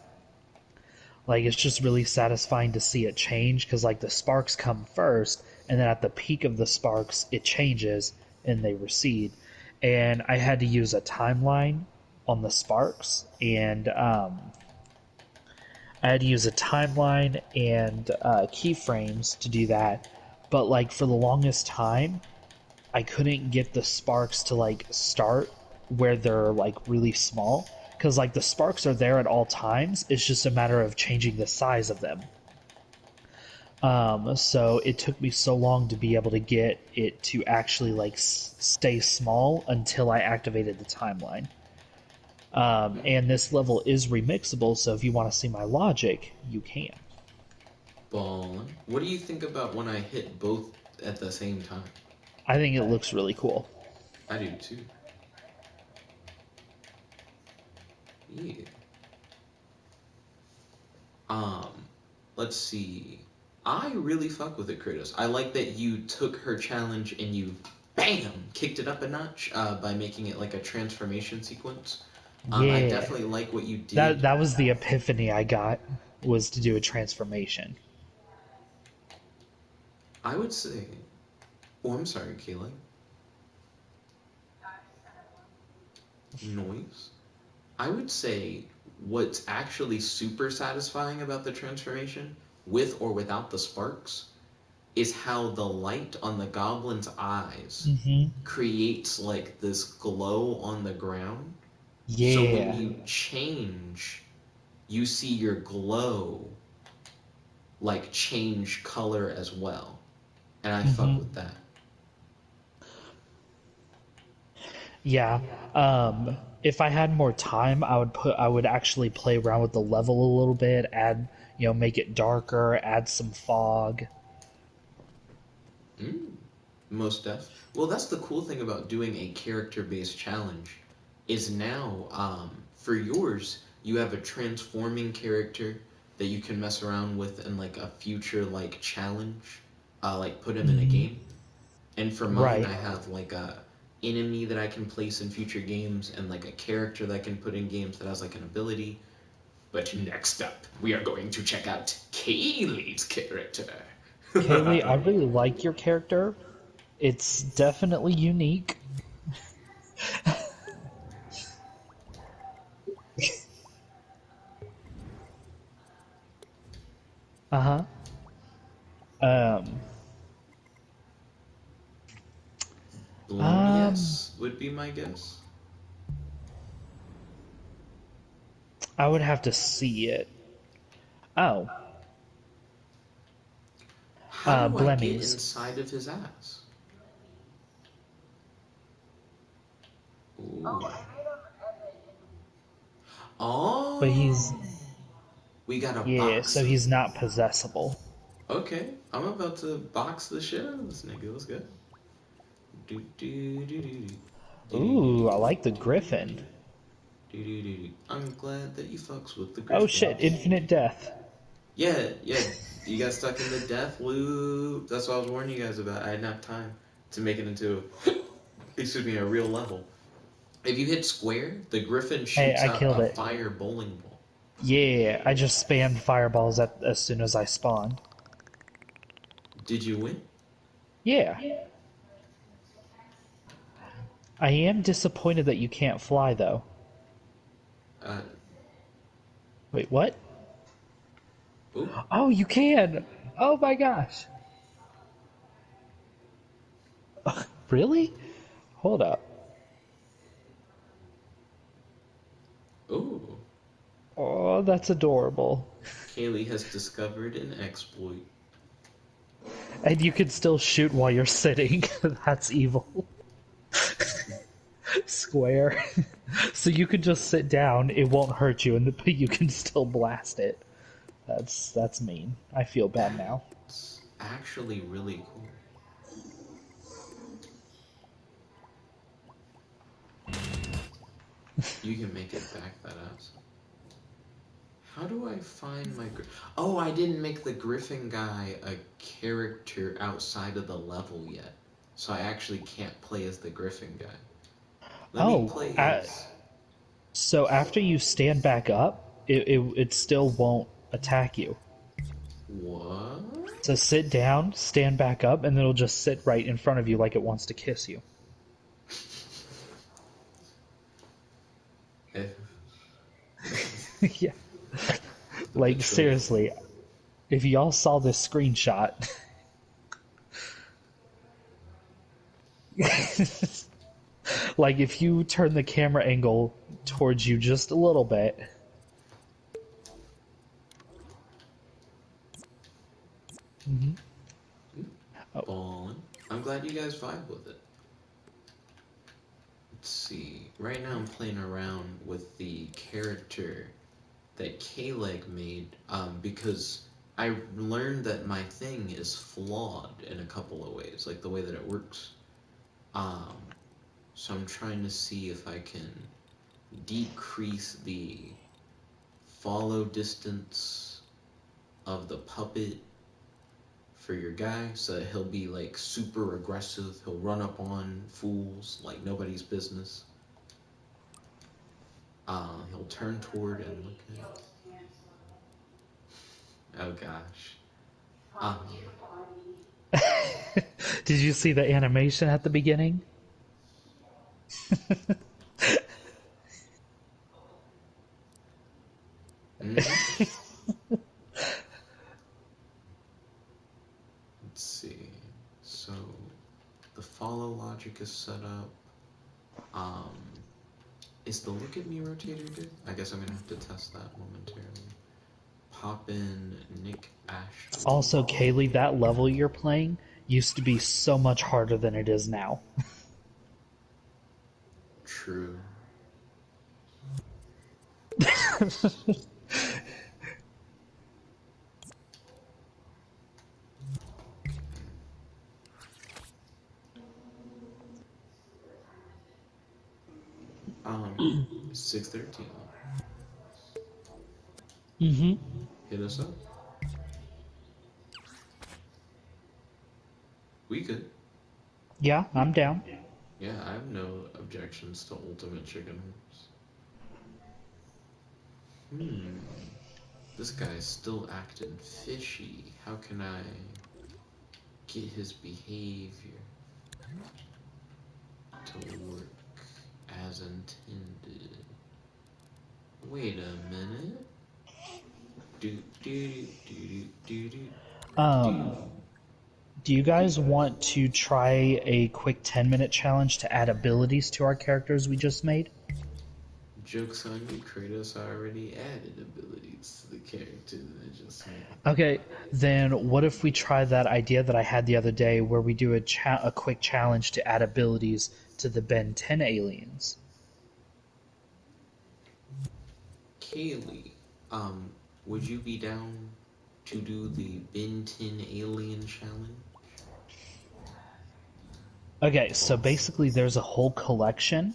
Like it's just really satisfying to see it change, because like the sparks come first, and then at the peak of the sparks it changes and they recede. And I had to use a timeline on the sparks, and I had to use a timeline and keyframes to do that. But like for the longest time, I couldn't get the sparks to like start where they're like really small, because like the sparks are there at all times. It's just a matter of changing the size of them. So it took me so long to be able to get it to actually like stay small until I activated the timeline. And this level is remixable, so if you want to see my logic, you can. Ballin'. What do you think about when I hit both at the same time? I think it looks really cool. I do too. Yeah. Let's see. I really fuck with it, Kratos. I like that you took her challenge and you, bam, kicked it up a notch by making it like a transformation sequence. Yeah, I definitely like what you that did. that was the epiphany I got, was to do a transformation. I would say. Oh, I'm sorry, Kayleigh. Noise. I would say what's actually super satisfying about the transformation, with or without the sparks, is how the light on the goblin's eyes creates like this glow on the ground. So when Yeah. you change, you see your glow like change color as well. And I fuck with that. Yeah. If I had more time, I would actually play around with the level a little bit, add, make it darker, add some fog. Most def. Well, that's the cool thing about doing a character-based challenge, is now, for yours, you have a transforming character that you can mess around with in like a future like challenge, like put him in a game. And for mine, Right. I have like a enemy that I can place in future games and like a character that I can put in games that has like an ability. But next up, we are going to check out Kayleigh's character. Kayleigh, I really like your character. It's definitely unique. Uh-huh. Um, Blown um, yes would be my guess. I would have to see it. Oh, How do I get Blemmings. inside of his ass? Oh, Ooh. I made him Evan. But Oh, he's, we got a yeah, box so of. he's not possessable. Okay, I'm about to box the shit out of this nigga. Let's go. Do do do do do do Ooh, I do like the do do Griffin. do. I'm glad that you fucks with the Oh shit, Griffins. infinite death. Yeah, yeah. You got stuck in the death loop. That's what I was warning you guys about. I didn't have time to make it into, excuse me, a real level. If you hit square, the Griffin Hey, shoots I out killed a it. fire bowling ball. Yeah, I just spammed fireballs as soon as I spawned. Did you win? Yeah. I am disappointed that you can't fly, though. Uh, Wait, what? oh, Oh, you can! Oh my gosh! Really? Hold up. oh. Oh, that's adorable. Kayleigh has discovered an exploit. And you can still shoot while you're sitting. That's evil. Square. So you can just sit down, it won't hurt you, but you can still blast it. That's mean. I feel bad now. That's actually really cool. You can make it back that ass. How do I find my... Oh, I didn't make the Griffin guy a character outside of the level yet. So I actually can't play as the Griffin guy. Let me Oh, play as... so after you stand back up, it still won't attack you. What? So sit down, stand back up, and then it'll just sit right in front of you like it wants to kiss you. Yeah. Like, Betrayal. seriously, if y'all saw this screenshot, Like if you turn the camera angle towards you just a little bit. Oh, Ballin'. I'm glad you guys vibe with it. Let's see. Right now I'm playing around with the character that Kayleigh made because I learned that my thing is flawed in a couple of ways, like the way that it works. Um, so I'm trying to see if I can decrease the follow distance of the puppet for your guy so that he'll be like super aggressive. He'll run up on fools like nobody's business. He'll turn toward and look at. Oh gosh. Um, did you see the animation at the beginning? mhm. Let's see. So the follow logic is set up. Um, is the look at me rotator good? I guess I'm gonna have to test that momentarily. Pop in Nick Ashley. Also, Kayleigh, that level you're playing used to be so much harder than it is now. True. Um, 613. Mm-hmm. Hit us up. We could. Yeah, I'm down. Yeah, I have no objections to Ultimate Chicken Horse. This guy's still acting fishy. How can I get his behavior to work as intended? Wait a minute. Do do do do do do Um, do. do you guys want to try a quick 10-minute challenge to add abilities to our characters we just made? Joke's on you, Kratos already added abilities to the character that I just made. Okay, then what if we try that idea that I had the other day where we do a quick challenge to add abilities to the Ben 10 aliens? Kayleigh, would you be down to do the Ben 10 Alien Challenge? Okay, so basically there's a whole collection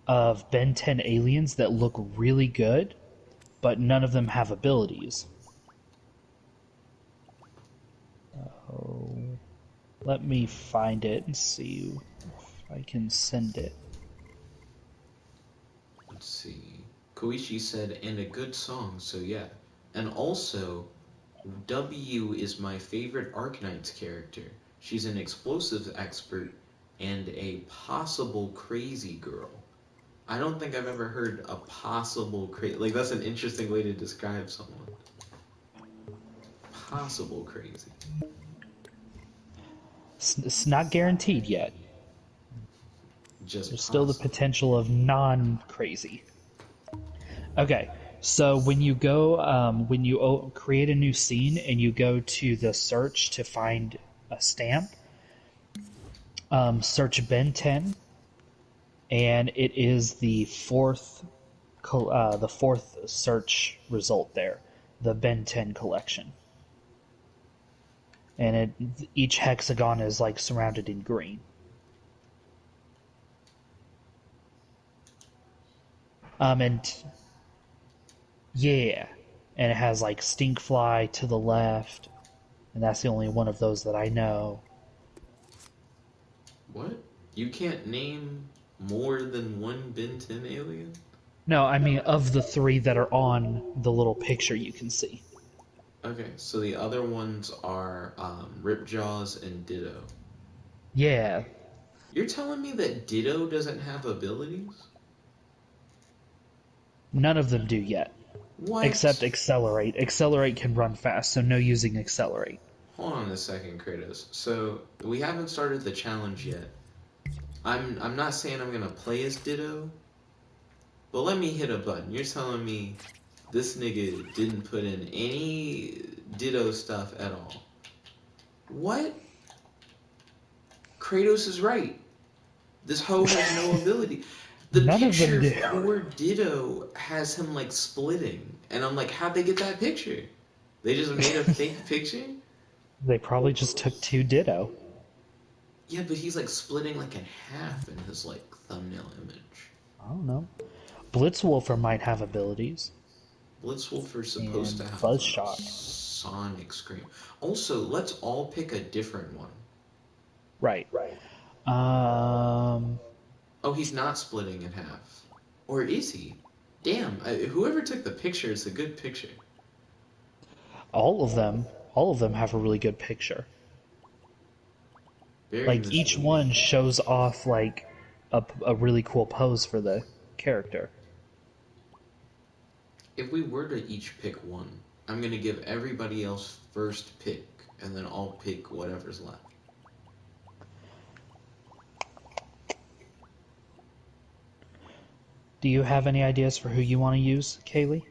of Ben 10 aliens that look really good, but none of them have abilities. Oh, let me find it and see if I can send it. Let's see. Koichi said, and a good song, so yeah. And also, W is my favorite Arknights character. She's an explosives expert and a possible crazy girl. I don't think I've ever heard a possible crazy. Like, that's an interesting way to describe someone. Possible crazy. It's not guaranteed yet. Just There's still the possible. potential of non-crazy. Okay, so when you go, when you create a new scene and you go to the search to find a stamp, search Ben 10, and it is the fourth search result there, the Ben 10 collection, and each hexagon is like surrounded in green. And yeah, and it has like Stinkfly to the left, and that's the only one of those that I know. What? You can't name more than one Ben 10 alien? No, I mean of the three that are on the little picture you can see. Okay, so the other ones are Ripjaws and Ditto. Yeah, You're telling me that Ditto doesn't have abilities? none of them do yet. Except What? Accelerate. Accelerate can run fast, so no using Accelerate. Hold on a second, Kratos. So, we haven't started the challenge yet, I'm not saying I'm gonna play as Ditto, but let me hit a button. You're telling me this nigga didn't put in any Ditto stuff at all. What? Kratos is right. This hoe has no ability. The None of them picture do. for Ditto has him like splitting, and I'm like, how'd they get that picture? They just made a fake picture? They probably just took 2 Ditto. Yeah, but he's like splitting like in half in his like thumbnail image. I don't know. Blitzwolfer might have abilities. Blitzwolfer's supposed And to have a Buzzshot. sonic scream. Also, let's all pick a different one. Right. Um, Oh, he's not splitting in half. Or is he? Damn, whoever took the picture, it's a good picture. all of them have a really good picture. Very Like each misleading. one shows off like a really cool pose for the character. If we were to each pick one, I'm gonna give everybody else first pick, and then I'll pick whatever's left. Do you have any ideas for who you want to use, Kayleigh?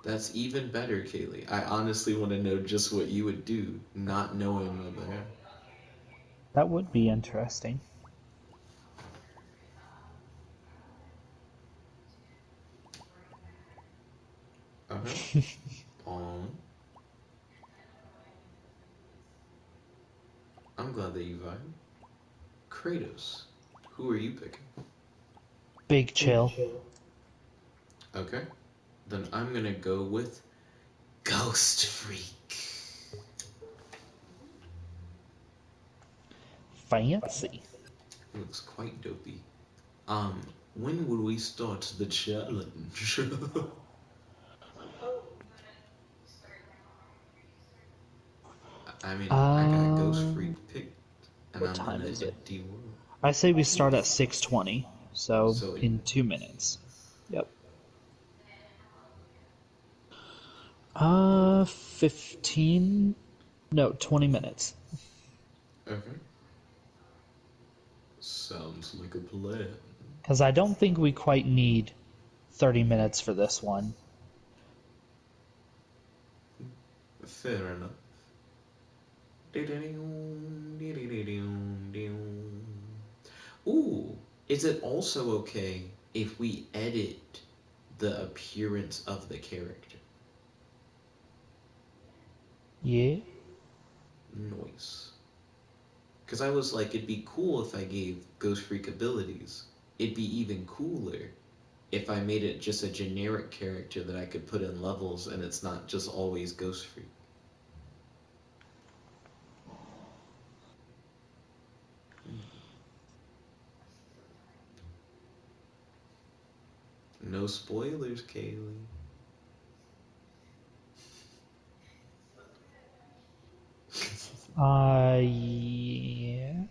That's even better, Kayleigh. I honestly want to know just what you would do, not knowing what they are. That would be interesting. Okay. On. I'm glad that you vibe. Kratos. Who are you picking? Big chill. Okay. Then I'm gonna go with Ghost Freak. Fancy. He looks quite dopey. Um, when would we start the challenge? I mean, I got Ghost Freak picked, and What I'm in time an is it? empty world. I say we start at 6:20, so So, in 2 minutes. Yep. 15? No, 20 minutes. okay. Sounds like a plan. Because I don't think we quite need 30 minutes for this one. Fair enough. Ooh, is it also okay if we edit the appearance of the character? Yeah? Noise. Because I was like, it'd be cool if I gave Ghost Freak abilities. It'd be even cooler if I made it just a generic character that I could put in levels and it's not just always Ghost Freak. No spoilers, Kayleigh. Yeah.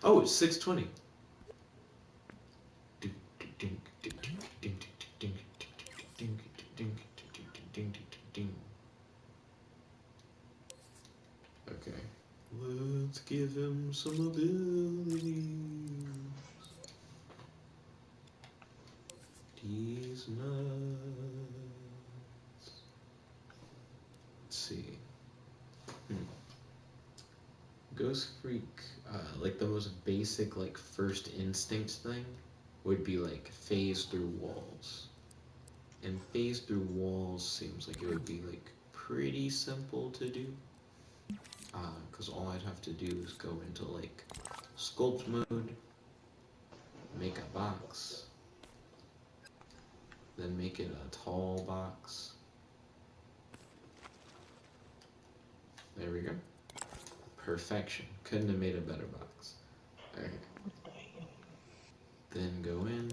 Oh, it's 6:20. Okay. Let's give him some abilities. These nuts. Let's see. Ghost Freak, like the most basic, like first instinct thing would be like phase through walls. And phase through walls seems like it would be like pretty simple to do. Because all I'd have to do is go into like sculpt mode, make a box, then make it a tall box. There we go. Perfection. Couldn't have made a better box. Okay. Then go in.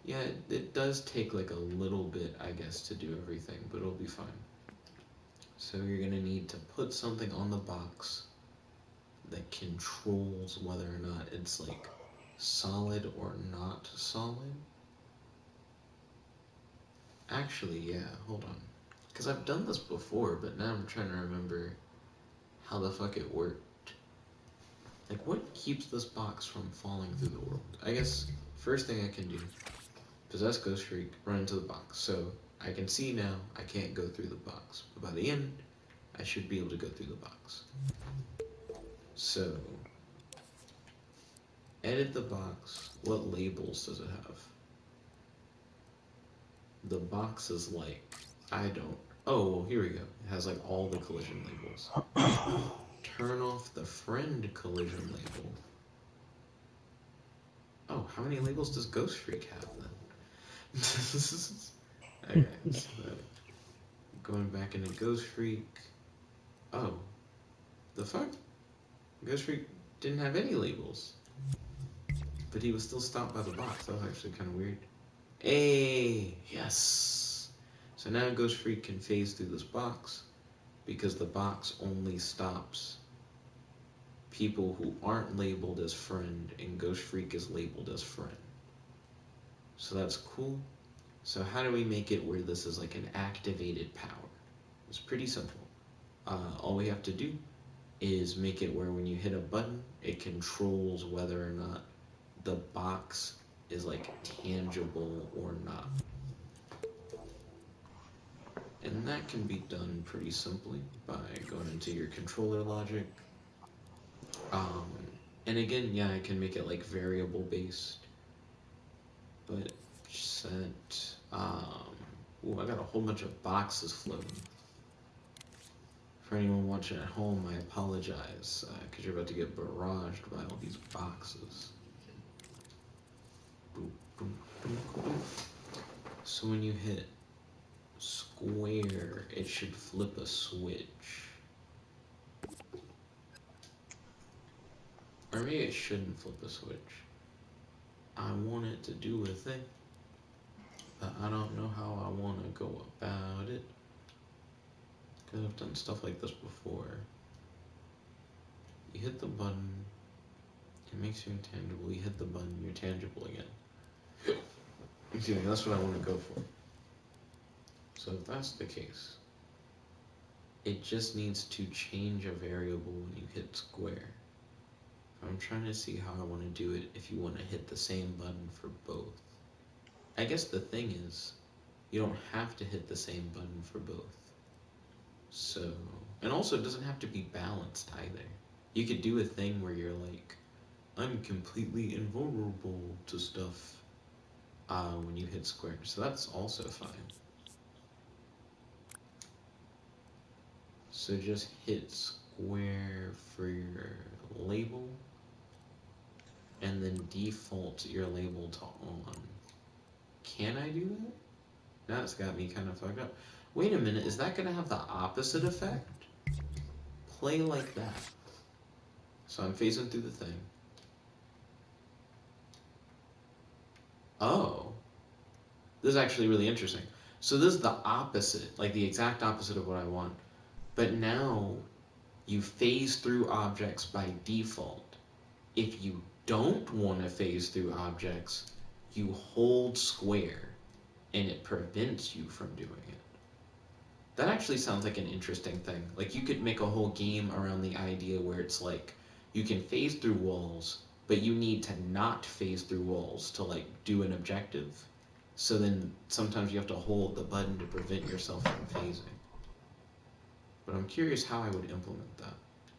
Yeah, it does take like a little bit, I guess, to do everything, but it'll be fine. So you're gonna need to put something on the box, that controls whether or not it's like solid or not solid. Actually, yeah, hold on. Because I've done this before, but now I'm trying to remember how the fuck it worked. Like, what keeps this box from falling through the world? I guess, first thing I can do, possess Ghost Freak, run into the box. So, I can see now I can't go through the box. But by the end, I should be able to go through the box. So, edit the box. What labels does it have? The box is like, I don't. Oh, well, here we go. It has like all the collision labels. Turn off the friend collision label. Oh, how many labels does Ghost Freak have then? Okay, so going back into Ghost Freak. Oh, the fuck? Ghost Freak didn't have any labels. But he was still stopped by the box. That was actually kind of weird. Hey, yes. So now Ghost Freak can phase through this box because the box only stops people who aren't labeled as friend, and Ghost Freak is labeled as friend. So that's cool. So how do we make it where this is like an activated power? It's pretty simple. All we have to do is make it where when you hit a button, it controls whether or not the box is like tangible or not. And that can be done pretty simply by going into your controller logic. And again, yeah, I can make it like variable based. But set, ooh, I got a whole bunch of boxes floating. For anyone watching at home, I apologize, because you're about to get barraged by all these boxes. Boop, boop, boop, boop. So when you hit square, it should flip a switch. Or maybe it shouldn't flip a switch. I want it to do a thing, but I don't know how I want to go about it. Because I've done stuff like this before. You hit the button, it makes you intangible. You hit the button, you're tangible again. Excuse me, that's what I want to go for. So if that's the case, it just needs to change a variable when you hit square. I'm trying to see how I want to do it if you want to hit the same button for both. I guess the thing is, you don't have to hit the same button for both. So, and also it doesn't have to be balanced either. You could do a thing where you're like, I'm completely invulnerable to stuff when you hit square. So that's also fine. So just hit square for your label, and then default your label to on. Can I do that? Now it's got me kind of fucked up. Wait a minute, is that going to have the opposite effect? Play like that. So I'm phasing through the thing. Oh. This is actually really interesting. So this is the opposite, like the exact opposite of what I want. But now you phase through objects by default. If you don't want to phase through objects, you hold square and it prevents you from doing it. That actually sounds like an interesting thing. Like you could make a whole game around the idea where it's like you can phase through walls, but you need to not phase through walls to like do an objective. So then sometimes you have to hold the button to prevent yourself from phasing. But I'm curious how I would implement that.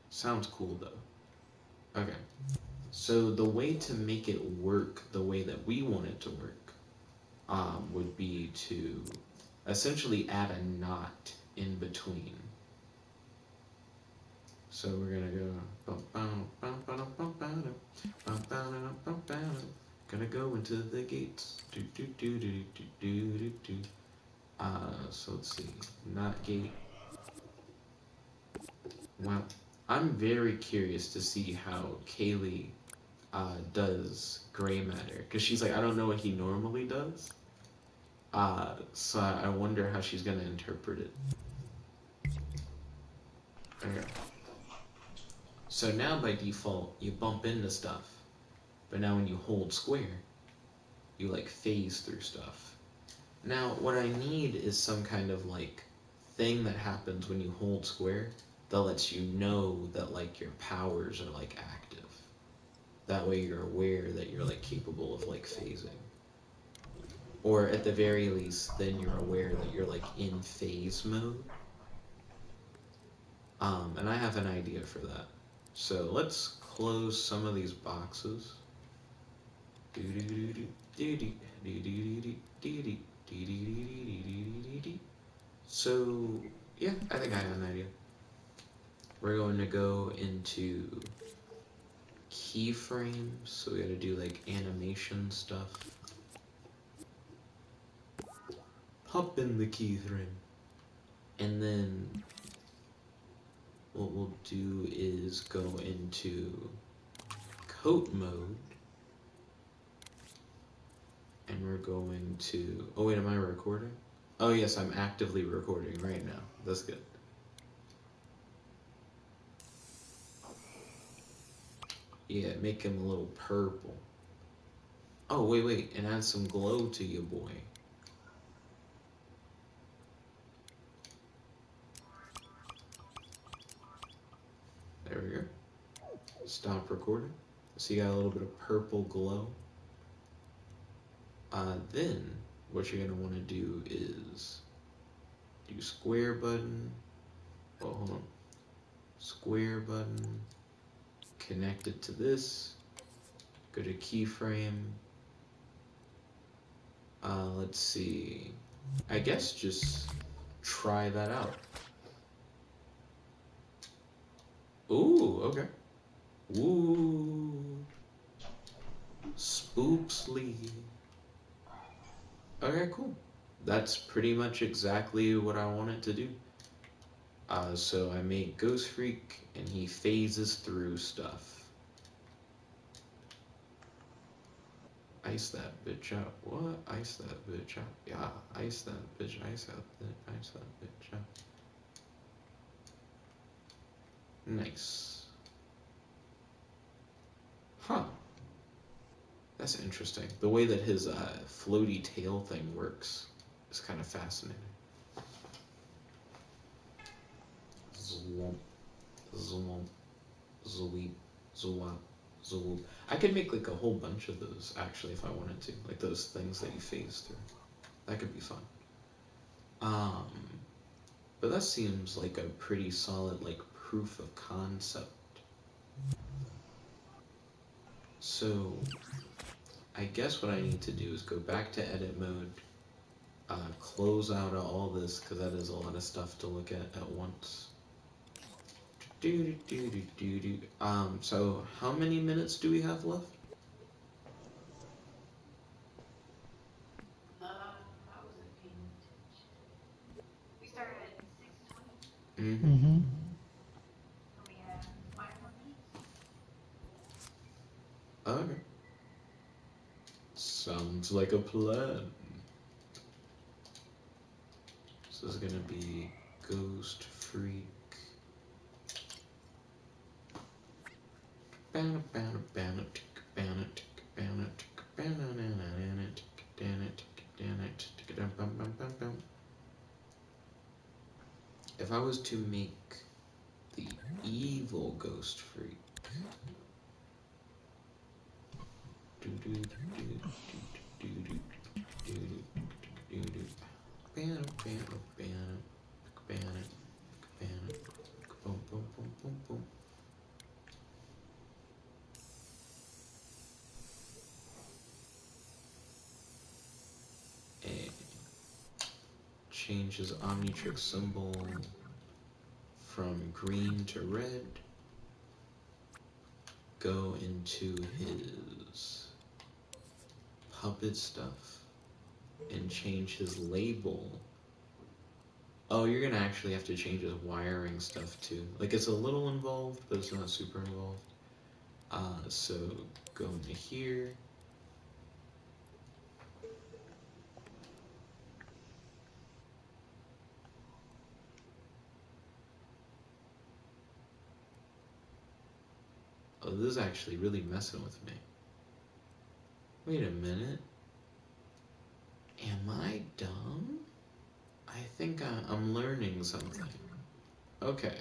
Sounds cool though. Okay. So the way to make it work the way that we want it to work would be to essentially add a knot in between. So we're gonna go into the gates. So let's see, not gate. Well, I'm very curious to see how Kayleigh does gray matter, because she's like, I don't know what he normally does. So I wonder how she's gonna interpret it. Okay. So now by default, you bump into stuff. But now when you hold square, you like phase through stuff. Now what I need is some kind of like thing that happens when you hold square that lets you know that like your powers are like active. That way you're aware that you're like capable of like phasing. Or at the very least, then you're aware that you're like in phase mode. And I have an idea for that. So let's close some of these boxes. So yeah, I think I have an idea. We're going to go into keyframes, so we gotta do like animation stuff. Pop in the keyframe. And then what we'll do is go into coat mode. And we're going to... Oh wait, am I recording? Oh yes, I'm actively recording right now. That's good. Yeah, make him a little purple. Oh wait, and add some glow to your boy. There we go. Stop recording. So you got a little bit of purple glow. Then what you're gonna want to do is do square button. Oh, hold on. Square button. Connect it to this. Go to keyframe. Let's see. I guess just try that out. Ooh, okay. Ooh. Spoopsly. Okay, cool. That's pretty much exactly what I wanted to do. So I made Ghost Freak, and he phases through stuff. Ice that bitch out. What? Ice that bitch out. Yeah, ice that bitch. Ice that bitch out. Nice. Huh. That's interesting. The way that his floaty tail thing works is kind of fascinating. Zwomp, zwomp, zweep, zwop, zwoop. I could make like a whole bunch of those actually if I wanted to. Like those things that you phase through. That could be fun. But that seems like a pretty solid like proof of concept. So I guess what I need to do is go back to edit mode, close out all this because that is a lot of stuff to look at once. So how many minutes do we have left? I wasn't paying attention. We started at 6:20, Mm-hmm. and we have 5 more minutes. Okay. Sounds like a plan. This is gonna be Ghost Freak. If I was to make the evil Ghost Freak, and change his Omnitrix symbol from green to red. Go into his puppet stuff and change his label. Oh, you're gonna actually have to change his wiring stuff too. Like it's a little involved, but it's not super involved. So go into here. Oh, this is actually really messing with me. Wait a minute. Am I dumb? I think I'm learning something. Okay.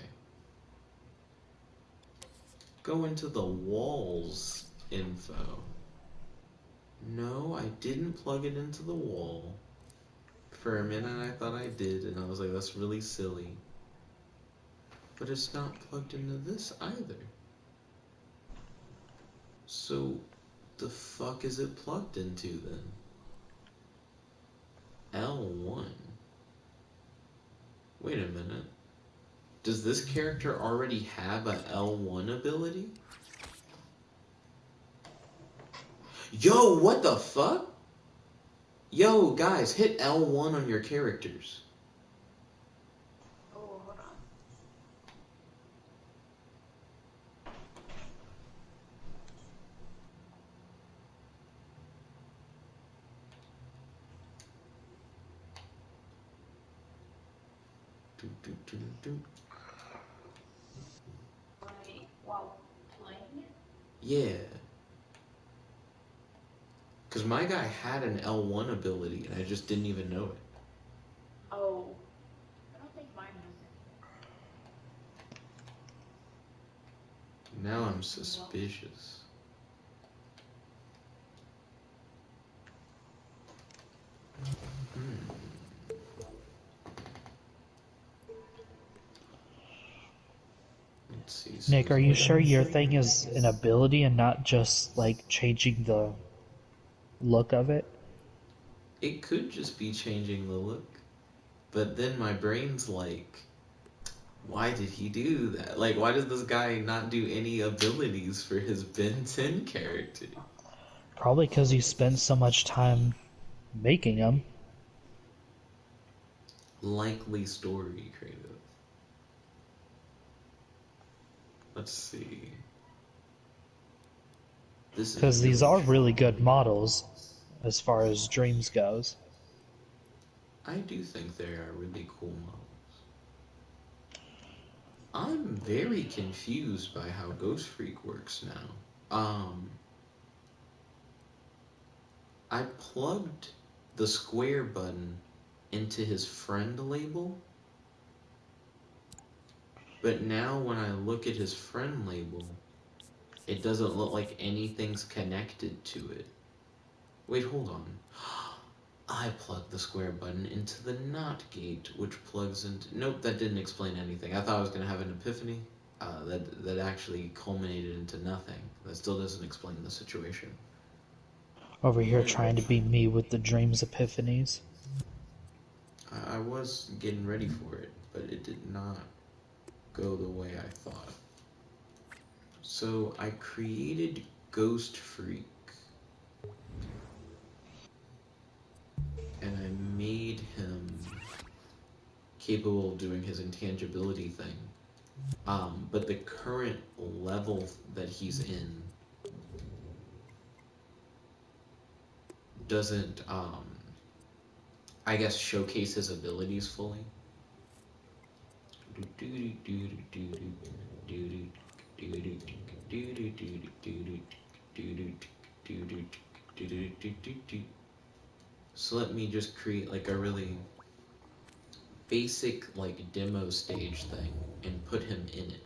Go into the walls info. No, I didn't plug it into the wall. For a minute I thought I did, and I was like, that's really silly. But it's not plugged into this either. So, the fuck is it plugged into then? L1? Wait a minute. Does this character already have a L1 ability? Yo, what the fuck? Yo, guys, hit L1 on your characters. Oh, hold on. Do, do, do, do. Like, while playing it? Yeah. Because my guy had an L1 ability, and I just didn't even know it. Oh. I don't think mine does it. Now I'm suspicious. Hmm. Let's see. So Nick, are you sure your thing is an ability and not just like changing the look of it? it could just be changing the look, but then my brain's like, why did he do that? Like, why does this guy not do any abilities for his Ben 10 character? Probably because you spent so much time making them. Likely story, Kratos. Let's see. This is Because these really are really tricky. good models as far as Dreams goes. I do think they are really cool models. I'm very confused by how Ghost Freak works now. I plugged the square button into his friend label, but now when I look at his friend label, it doesn't look like anything's connected to it. Wait, hold on. I plugged the square button into the NOT gate, which plugs into... Nope, that didn't explain anything. I thought I was going to have an epiphany. That actually culminated into nothing. That still doesn't explain the situation. Over here trying to be me with the Dreams epiphanies. I was getting ready for it, but it did not go the way I thought. So I created Ghost Freak, and I made him capable of doing his intangibility thing. But the current level that he's in doesn't, I guess, showcase his abilities fully. So let me just create like a really basic like demo stage thing and put him in it.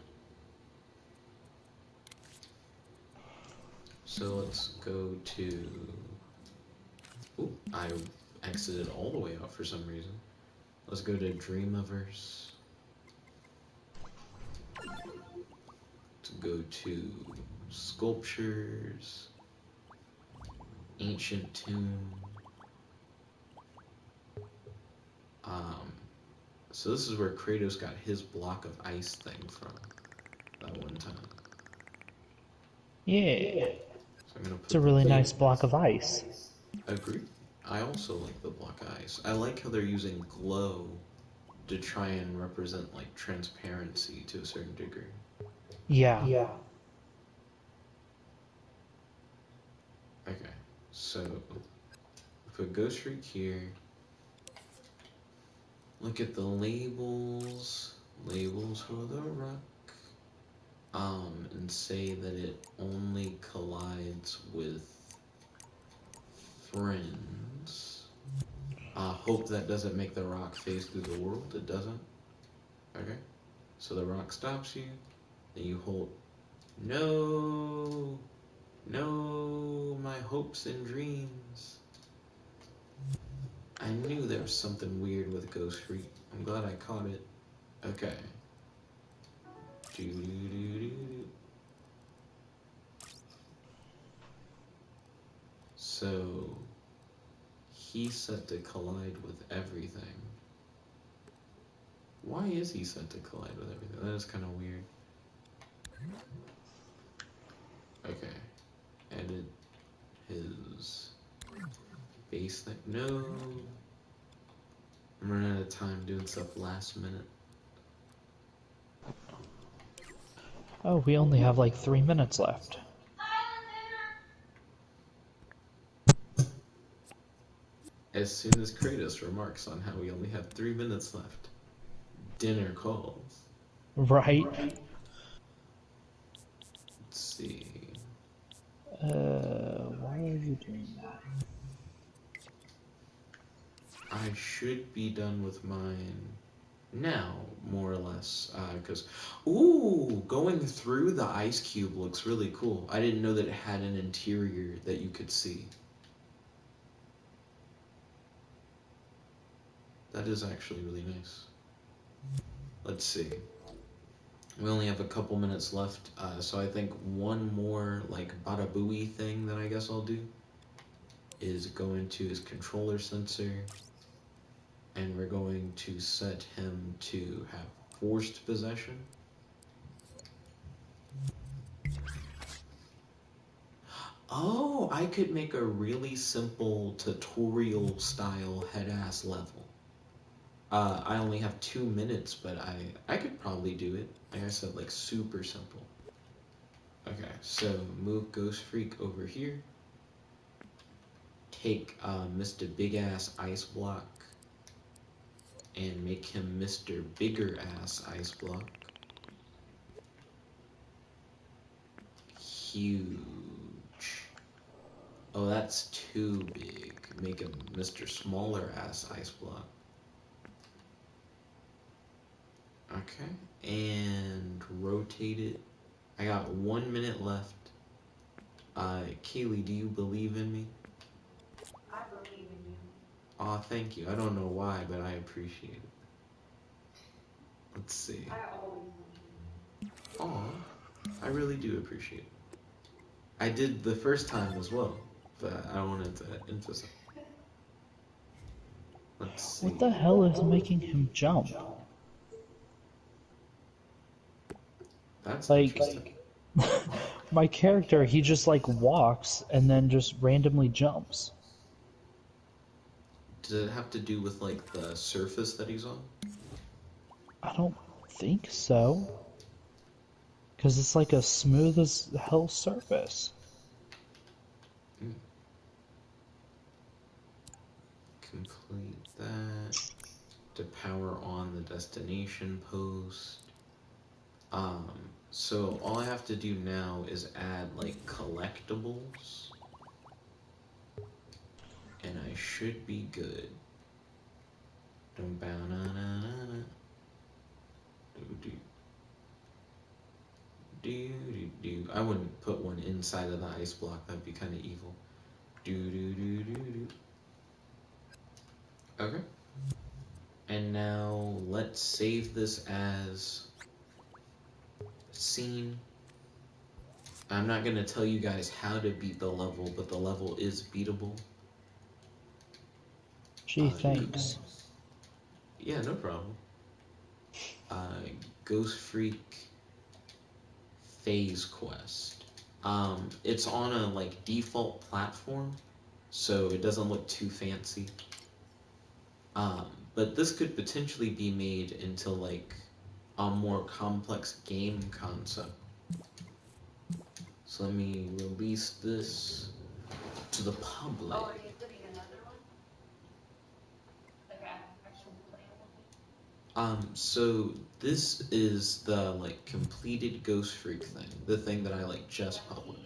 So let's go to... Ooh, I exited all the way out for some reason. Let's go to Dreamiverse. To go to Sculptures, Ancient Tomb. So this is where Kratos got his block of ice thing from that one time. Yeah, So I'm gonna it's a put really the... nice block of ice. Agree. I also like the block of ice. I like how they're using glow to try and represent like transparency to a certain degree. Yeah. Okay, so put Ghost Freak here. Look at the labels. Labels for the rock. And and say that it only collides with friends. Hope that doesn't make the rock phase through the world. It doesn't. Okay. So the rock stops you. Then you hold. No. No, my hopes and dreams. I knew there was something weird with Ghost Freak. I'm glad I caught it. Okay. Doo-doo-doo-doo. So he's set to collide with everything. Why is he set to collide with everything? That is kind of weird. Okay. Edit his base thing. No. I'm running out of time doing stuff last minute. Oh, we only have like 3 minutes left. As soon as Kratos remarks on how we only have 3 minutes left, dinner calls. Right? Let's see. Why are you doing that? I should be done with mine now, more or less, because, ooh, going through the ice cube looks really cool. I didn't know that it had an interior that you could see. That is actually really nice. Let's see. We only have a couple minutes left, so I think one more, like, bada booey thing that I guess I'll do is go into his controller sensor, and we're going to set him to have forced possession. Oh, I could make a really simple tutorial style head-ass level. I only have 2 minutes, but I could probably do it. Like I said, like super simple. Okay, so move Ghost Freak over here. Take Mr. Big Ass Ice Block and make him Mr. Bigger Ass Ice Block. Huge. Oh, that's too big. Make him Mr. Smaller Ass Ice Block. Okay, and rotate it. I got 1 minute left. Kayleigh, do you believe in me? I believe in you. Aw, thank you. I don't know why, but I appreciate it. Let's see. I always believe in you. Aw, I really do appreciate it. I did the first time as well, but I wanted to emphasize. Let's see. What the hell is making him jump? That's Like, interesting. my character, he just like walks and then just randomly jumps. Does it have to do with like the surface that he's on? I don't think so. Because it's like a smooth as hell surface. Mm. Complete that. To power on the destination post. So all I have to do now is add like collectibles, and I should be good. I wouldn't put one inside of the ice block. That'd be kind of evil. Okay. And now let's save this as scene. I'm not gonna tell you guys how to beat the level, but the level is beatable. Gee, thanks. Yeah, no problem. Ghost Freak Phase Quest. It's on a like default platform, so it doesn't look too fancy. But this could potentially be made into like a more complex game concept. So let me release this to the public. Oh, are you putting another one? Like an actual playable So this is the like completed Ghost Freak thing, the thing that I like just published.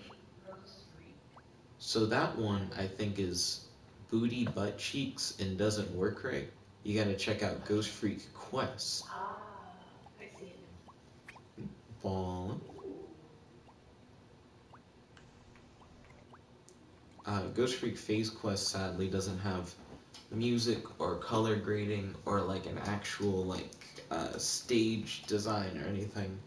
So that one I think is booty butt cheeks and doesn't work right. You gotta check out Ghost Freak Quest. I see it. Ballin'. Ghost Freak Phase Quest sadly doesn't have music or color grading or like an actual like stage design or anything.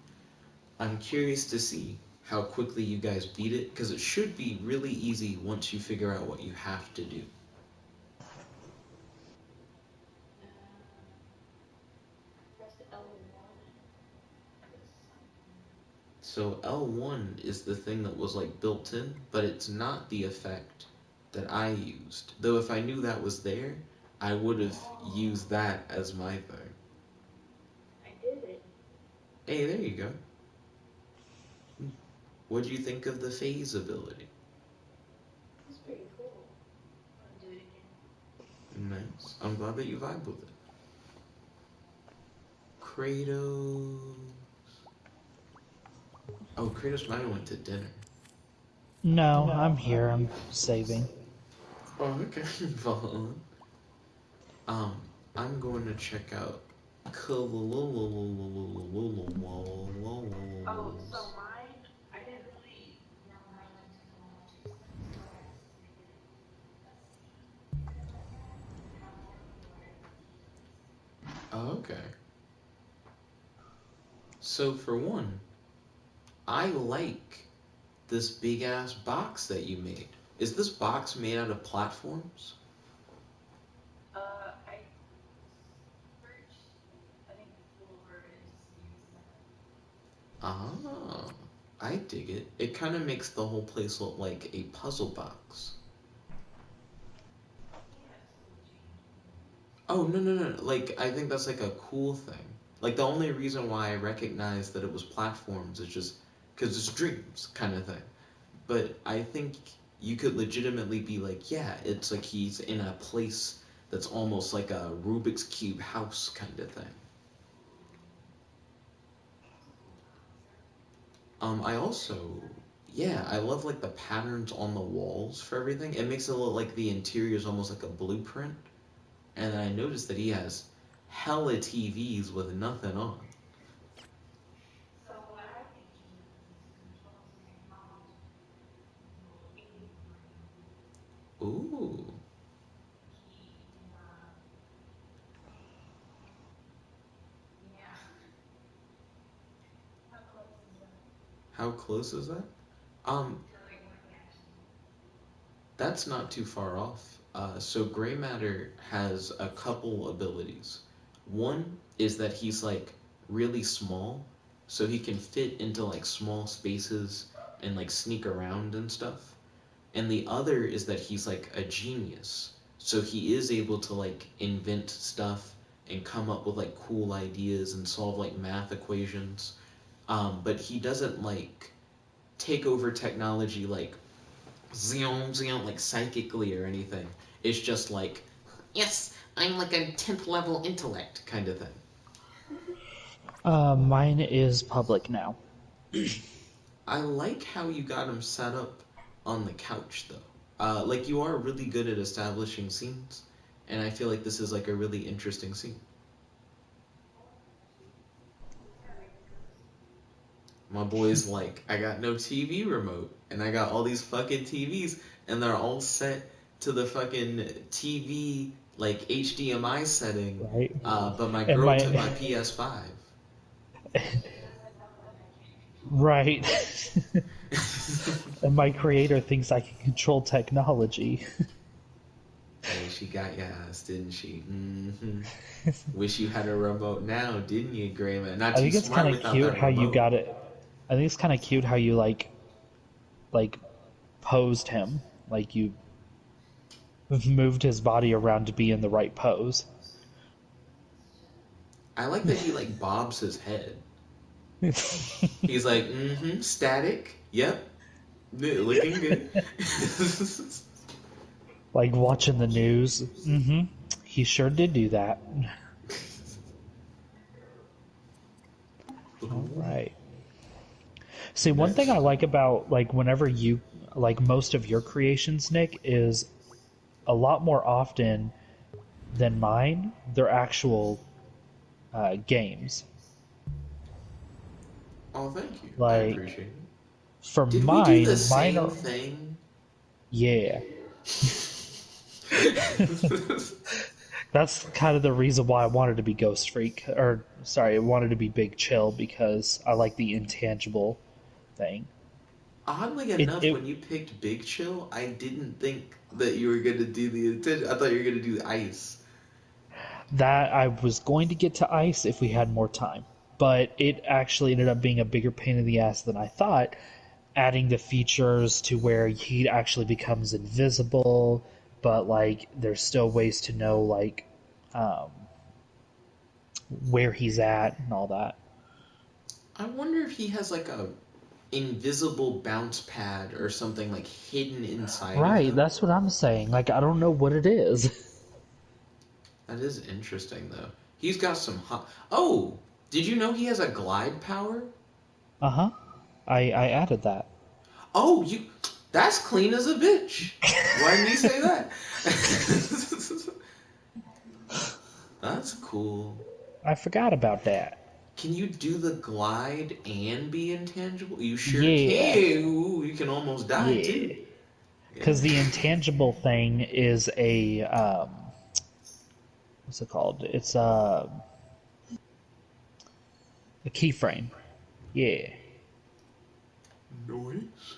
I'm curious to see how quickly you guys beat it because it should be really easy once you figure out what you have to do. Press L1. So L1 is the thing that was like built in, but it's not the effect that I used. Though if I knew that was there, I would have used that as my thing. I did it. Hey, there you go. What do you think of the phase ability? It's pretty cool. I'll do it again. Nice. I'm glad that you vibe with it. Kratos. Oh, Kratos might have went to dinner. No, I'm here. I'm saving. Oh, okay. Follow. Um, I'm going to check out. Oh, so mine, I didn't really know how to do Oh, okay. So for one, I like this big ass box that you made. Is this box made out of platforms? I searched, I think floor Ah, I dig it. It kind of makes the whole place look like a puzzle box. Oh, no, no, no. Like, I think that's like a cool thing. Like, the only reason why I recognized that it was platforms is just because it's dreams kind of thing. But I think you could legitimately be like, yeah, it's like he's in a place that's almost like a Rubik's Cube house kind of thing. I also, yeah, I love like the patterns on the walls for everything. It makes it look like the interior is almost like a blueprint. And then I noticed that he has hella TVs with nothing on. So what I think he controls technology. Ooh, He, yeah. How close is that how close is that? Um, to like what he actually that's not too far off. So gray matter has a couple abilities. One is that he's like really small, so he can fit into like small spaces and like sneak around and stuff. And the other is that he's like a genius, so he is able to like invent stuff and come up with like cool ideas and solve like math equations. But he doesn't like take over technology like zion, zion, like psychically or anything. It's just like, yes, I'm like a 10th level intellect kind of thing. Mine is public now. I like how you got him set up on the couch though. Like you are really good at establishing scenes, and I feel like this is like a really interesting scene. My boy's like, I got no TV remote, and I got all these fucking TVs, and they're all set to the fucking TV like HDMI setting. Right? But my And girl took my my PS5. right. And my creator thinks I can control technology. Hey, she got your ass, didn't she? Mm-hmm. Wish you had a remote now, didn't you, Grayman? Not I too think it's smart kind of without cute that how you remote. got it. I think it's kind of cute how you like posed him, like you moved his body around to be in the right pose. I like that he like bobs his head. He's like, mm-hmm, static. Yep, looking good. Like watching the news. Mm-hmm. He sure did do that. All Cool. right. See, one thing I Next. like about like whenever you like most of your creations, Nick, is a lot more often than mine. They're actual games. Oh, thank you. I Like appreciate it. for Did we do the mine same are thing? yeah. That's kind of the reason why I wanted to be Ghost Freak, or sorry, I wanted to be Big Chill because I like the intangible thing. Oddly It enough, it when you picked Big Chill, I didn't think that you were gonna do the attention. I thought you were gonna do ice. that I was going to get to ice if we had more time, but it actually ended up being a bigger pain in the ass than I thought. Adding the features to where he actually becomes invisible, but like there's still ways to know like um, where he's at and all that. I wonder if he has like a invisible bounce pad or something like hidden inside of Right, him. that's what I'm saying. Like I don't know what it is. That is interesting though. He's got some hot. Oh, did you know he has a glide power? Uh huh. I added that. Oh, you. That's clean as a bitch. Why didn't you say that? That's cool. I forgot about that. Can you do the glide and be intangible? You sure Yeah, can. Ooh, you can almost die yeah. too. Yeah. Because the intangible thing is a what's it called? It's a keyframe. Yeah. Noise.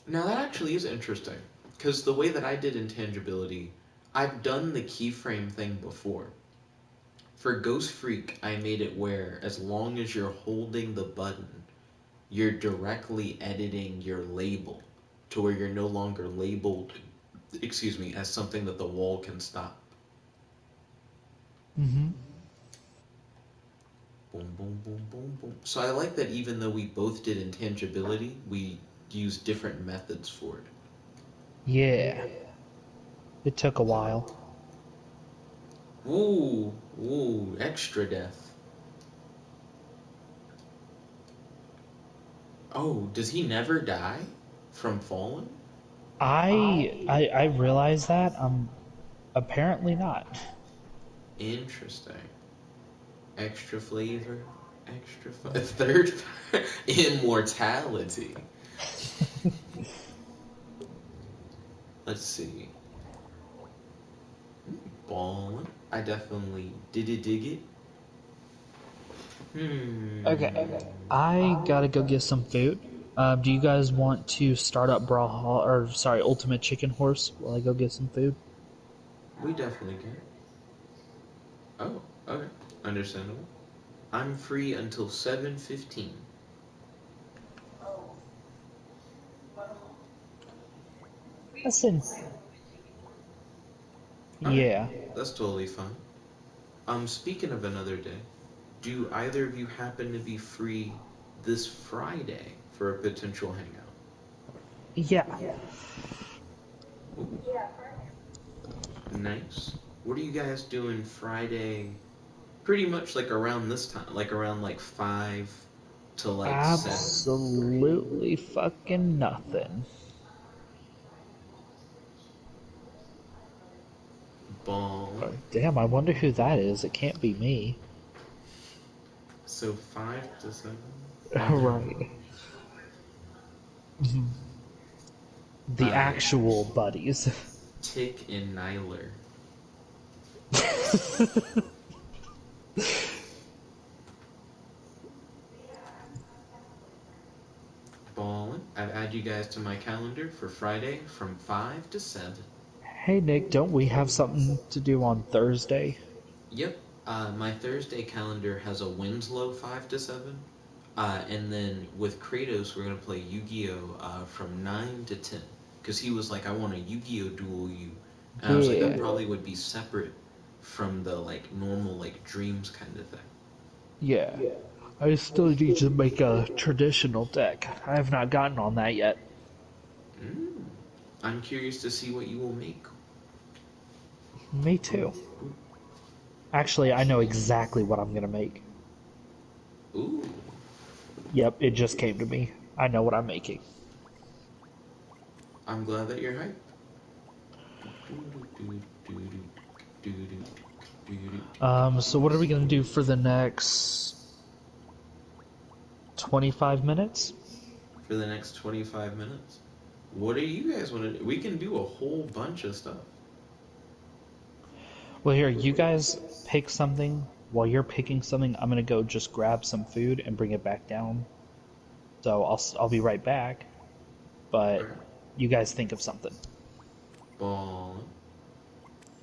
Now that actually is interesting, because the way that I did intangibility, I've done the keyframe thing before. For Ghost Freak, I made it where as long as you're holding the button, you're directly editing your label to where you're no longer labeled, excuse me, as something that the wall can stop. Mm-hmm. Boom, boom, boom, boom, boom. So I like that even though we both did intangibility, we used different methods for it. Yeah. It took a while. Ooh, ooh, extra death. Oh, does he never die from falling? I realize that. Apparently not. Interesting. Extra flavor, third immortality. Let's see. Ballin'. I definitely did it dig it. Okay. Hmm. I gotta go get some food. Do you guys want to start up Brawlhalla, or sorry, Ultimate Chicken Horse while I go get some food? We definitely can. Oh, okay. Understandable. I'm free until 7:15. Oh, well, we can Listen. play Ultimate Chicken Horse. Alright, Yeah. that's totally fine. Speaking of another day, do either of you happen to be free this Friday for a potential hangout? Yeah. Ooh, Yeah, Friday. nice. What are you guys doing Friday? Pretty much like around this time, like around like 5 to like 7. Absolutely fucking nothing. Ballin'. Damn, I wonder who that is. It can't be me. So 5 to 7. Why not? Right. The Uh, actual buddies. Tick and Nyler. Ballin'. I've added you guys to my calendar for Friday from 5 to 7. Hey Nick, don't we have something to do on Thursday? Yep. My Thursday calendar has a Winslow 5 to 7. And then with Kratos, we're going to play Yu Gi Oh! From 9 to 10. Because he was like, I want a Yu Gi Oh! Duel you. And I was like, that Yeah. probably would be separate from the like normal like dreams kind of thing. Yeah. I still need to make a traditional deck. I have not gotten on that yet. Mm. I'm curious to see what you will make. Me too. Actually, I know exactly what I'm gonna make. Ooh, Yep, it just came to me. I know what I'm making. I'm glad that you're hyped. So what are we gonna do for the next 25 minutes? For the next 25 minutes. What do you guys want to do? We can do a whole bunch of stuff. Well, here, you guys pick something. While you're picking something, I'm gonna go just grab some food and bring it back down. So I'll be right back. But Alright. you guys think of something. Ball.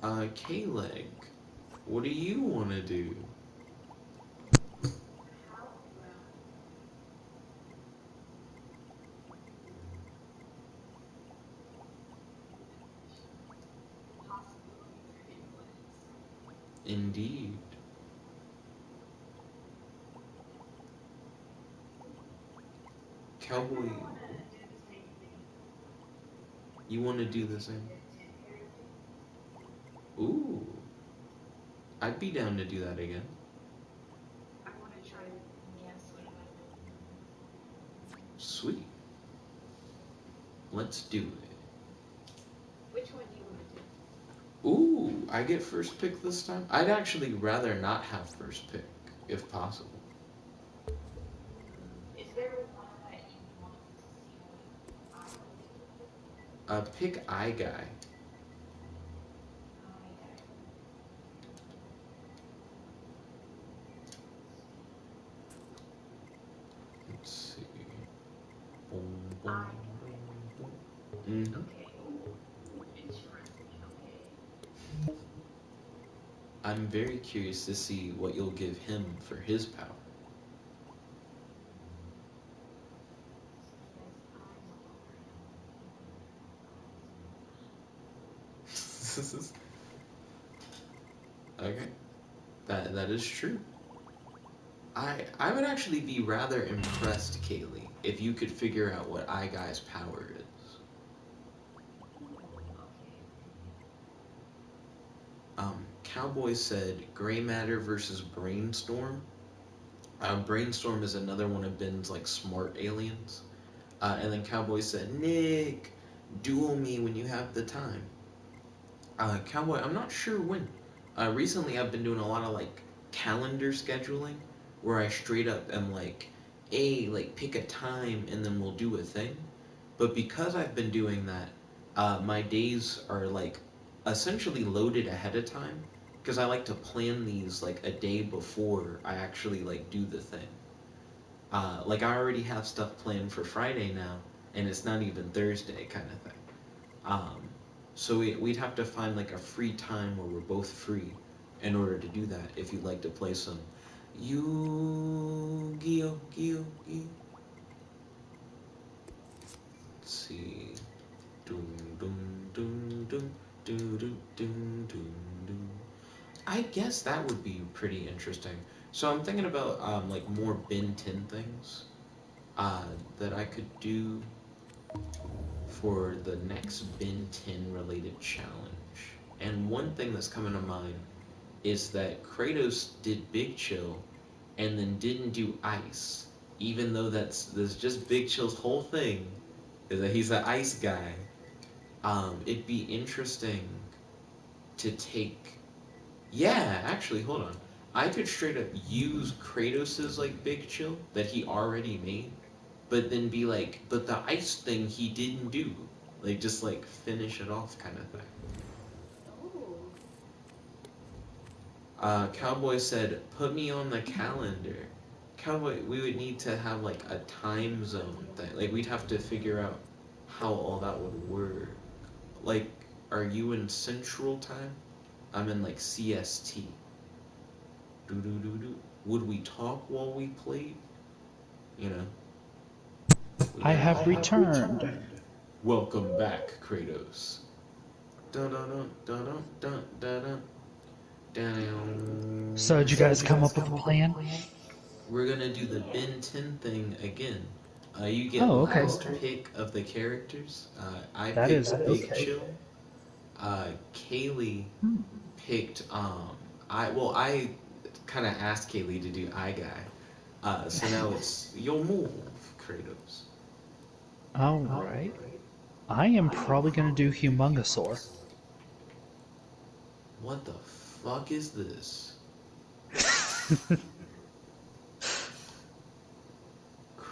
Kayleigh, what do you want to do? How about possibilities are endless. Indeed. I kind Cowboy, of want to do the same thing. you want to Like do the take a same? Ben 10 character. Ooh, I'd be down to do that again. I want to try to guess what it is. Sweet. Let's do it. Which one do you want to do? Ooh, I get first pick this time? I'd actually rather not have first pick, if possible. Is there one that you want to see what I would do? Pick I guy. Oh, yeah. Let's see. Boom, boom, I boom, boom. Mm-hmm. Okay. Interesting. Okay. I'm very curious to see what you'll give him for his power. He has eyes all over him. Okay, that is true. I would actually be rather impressed, Kayleigh, if you could figure out what I guy's power is. Okay. Cowboy said gray matter versus brainstorm. Brainstorm is another one of Ben's like smart aliens. And then Cowboy said, Nick, duel me when you have the time. Cowboy, I'm not sure when. Recently, I've been doing a lot of like calendar scheduling where I straight up am like, hey, like pick a time and then we'll do a thing. But because I've been doing that, my days are like essentially loaded ahead of time because I like to plan these like a day before I actually like do the thing. Like I already have stuff planned for Friday now, and it's not even Thursday kind of thing. Um, so we'd have to find like a free time where we're both free in order to do that. If you'd like to play some Yu-Gi-Oh, Gi-Oh, Gi-Oh. Let's see. Doom, doom, doom, doom, doom, doom, doom, doom, doom. I guess that would be pretty interesting. So I'm thinking about like more Ben 10 things uh, that I could do for the next Ben 10 related challenge. And one thing that's coming to mind is that Kratos did Big Chill and then didn't do Ice, even though that's just Big Chill's whole thing is that he's an ice guy. It'd be interesting to take. Yeah, actually, hold on. I could straight up use Kratos's like Big Chill that he already made, but then be like, but the ice thing he didn't do. Like just like finish it off kind of thing. Oh. Cowboy said, put me on the calendar. Cowboy, we would need to have like a time zone thing. Like we'd have to figure out how all that would work. Like, are you in Central Time? I'm in like CST. Do do do do. Would we talk while we played? You know, we I got. have returned. Welcome back, Kratos. Dun dun dun dun dun dun dun So did you dun. guys come up with a plan? We're gonna do the Ben 10 thing again. You get Oh, okay. last pick of the characters. I That is picked Big okay. Chill. Kayleigh Hmm. picked I kind of asked Kayleigh to do I Guy. So now it's your move, Kratos. Alright. I am probably gonna do Humongosaur. What the fuck is this?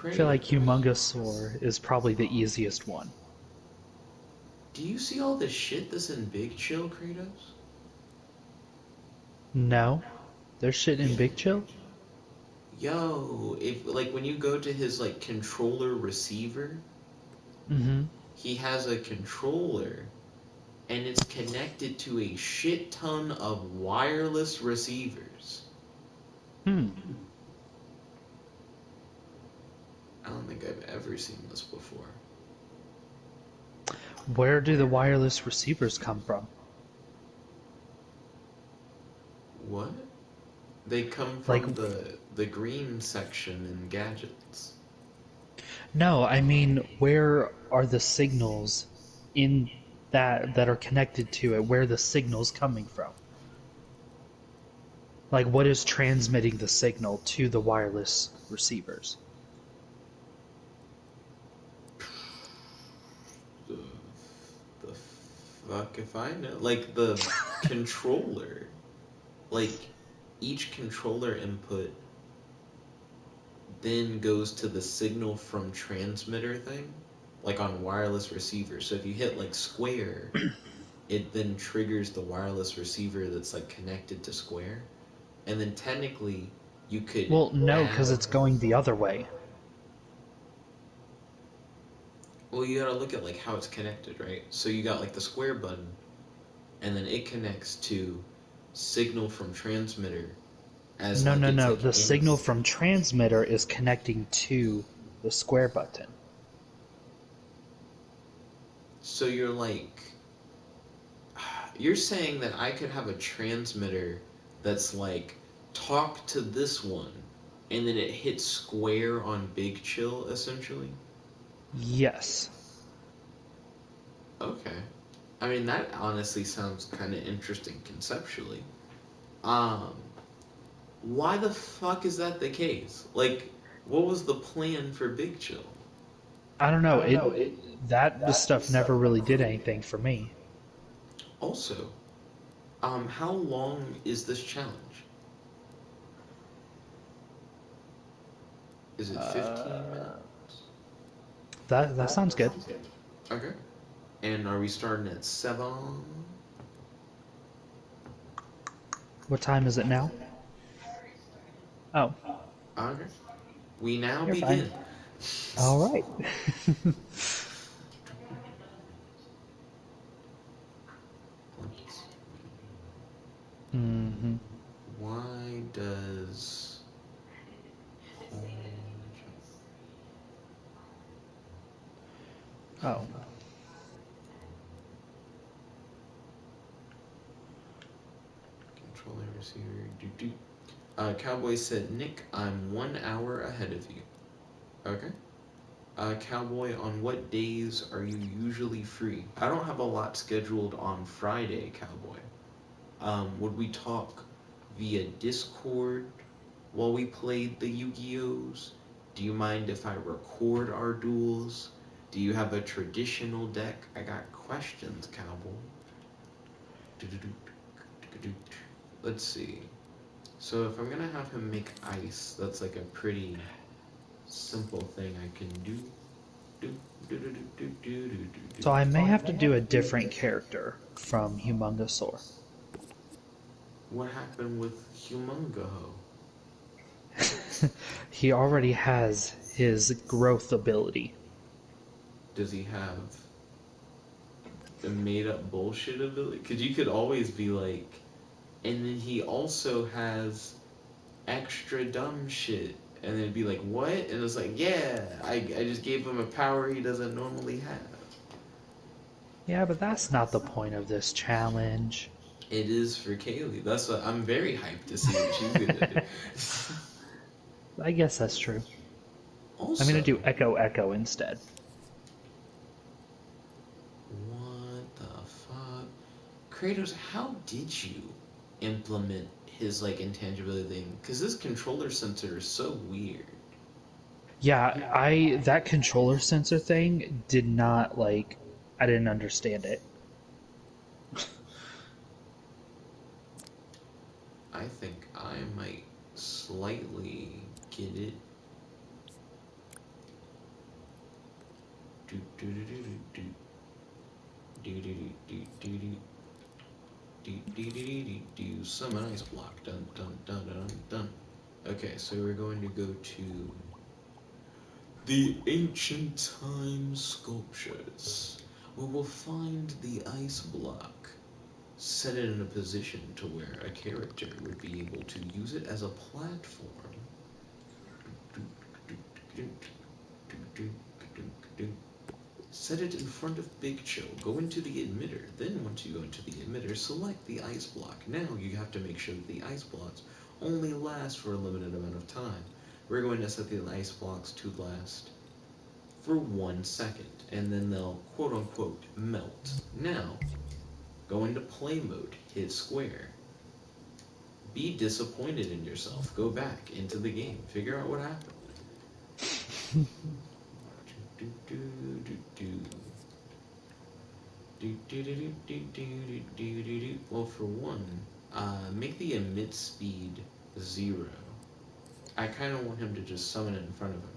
I feel like Kratos. Humongosaur is probably the easiest one. Do you see all the shit that's in Big Chill, Kratos? No? There's shit in Big Chill? Yo, if like when you go to his like controller receiver, Mm-hmm. he has a controller and it's connected to a shit ton of wireless receivers. Hmm. I don't think I've ever seen this before. Where do the wireless receivers come from? What? They come Like, from the green section in gadgets. no, I mean, where are the signals in that are connected to it? Where are the signals coming from? Like, what is transmitting the signal to the wireless receivers? The, the fuck if I know? Like the controller. Like each controller input then goes to the signal from transmitter thing, like on wireless receiver. So if you hit like square, it then triggers the wireless receiver that's like connected to square. And then technically you could Well, no, because add. it's going the other way. Well, you gotta look at like how it's connected, right? So you got like the square button, and then it connects to signal from transmitter as No, like no, it's no. like The in. signal from transmitter is connecting to the square button. So you're like, you're saying that I could have a transmitter that's like talk to this one, and then it hits square on Big Chill essentially. Yes. Okay. I mean that honestly sounds kind of interesting conceptually. Um, why the fuck is that the case? Like, what was the plan for Big Chill? I don't know. That stuff never really did anything for me. Also, how long is this challenge? Is it 15 Uh, minutes? that sounds good. Okay. And are we starting at 7? What time is it now? Oh, Okay. We now you're fine. begin. All right. hmm Why does Oh, controller receiver do. Cowboy said, Nick, I'm 1 hour ahead of you. Okay. Cowboy, on what days are you usually free? I don't have a lot scheduled on Friday, Cowboy. Would we talk via Discord while we played the Yu-Gi-Ohs? Do you mind if I record our duels? Do you have a traditional deck? I got questions, Cowboy. Let's see. So if I'm gonna have him make ice, that's like a pretty simple thing I can do. so I may have to do a different character from Humongosaur. What happened with Humongo? He already has his growth ability. Does he have a made up bullshit ability? Because you could always be like, and then he also has extra dumb shit. And then it'd be like, what? And it's like, yeah, I just gave him a power he doesn't normally have. Yeah, but that's not the point of this challenge. It is for Kayleigh. That's what I'm very hyped to see what she's gonna do. I guess that's true. I'm gonna Also, do Echo Echo instead. what the fuck? Kratos, how did you implement his like intangibility thing, because this controller sensor is so weird. Yeah, that controller sensor thing did not like. I didn't understand it. I think I might slightly get it. Do do do do do do do do do do do summon ice block. Dun dun dun dun dun. Okay, so we're going to go to the ancient time sculptures. We will find the ice block, set it in a position to where a character would be able to use it as a platform. Set it in front of Big Chill. Go into the emitter. Then once you go into the emitter, select the ice block. Now you have to make sure that the ice blocks only last for a limited amount of time. We're going to set the ice blocks to last for 1 second, and then they'll quote unquote melt. Now, go into play mode, hit square. Be disappointed in yourself. Go back into the game. Figure out what happened. Well, for one, make the emit speed 0. I kind of want him to just summon it in front of him.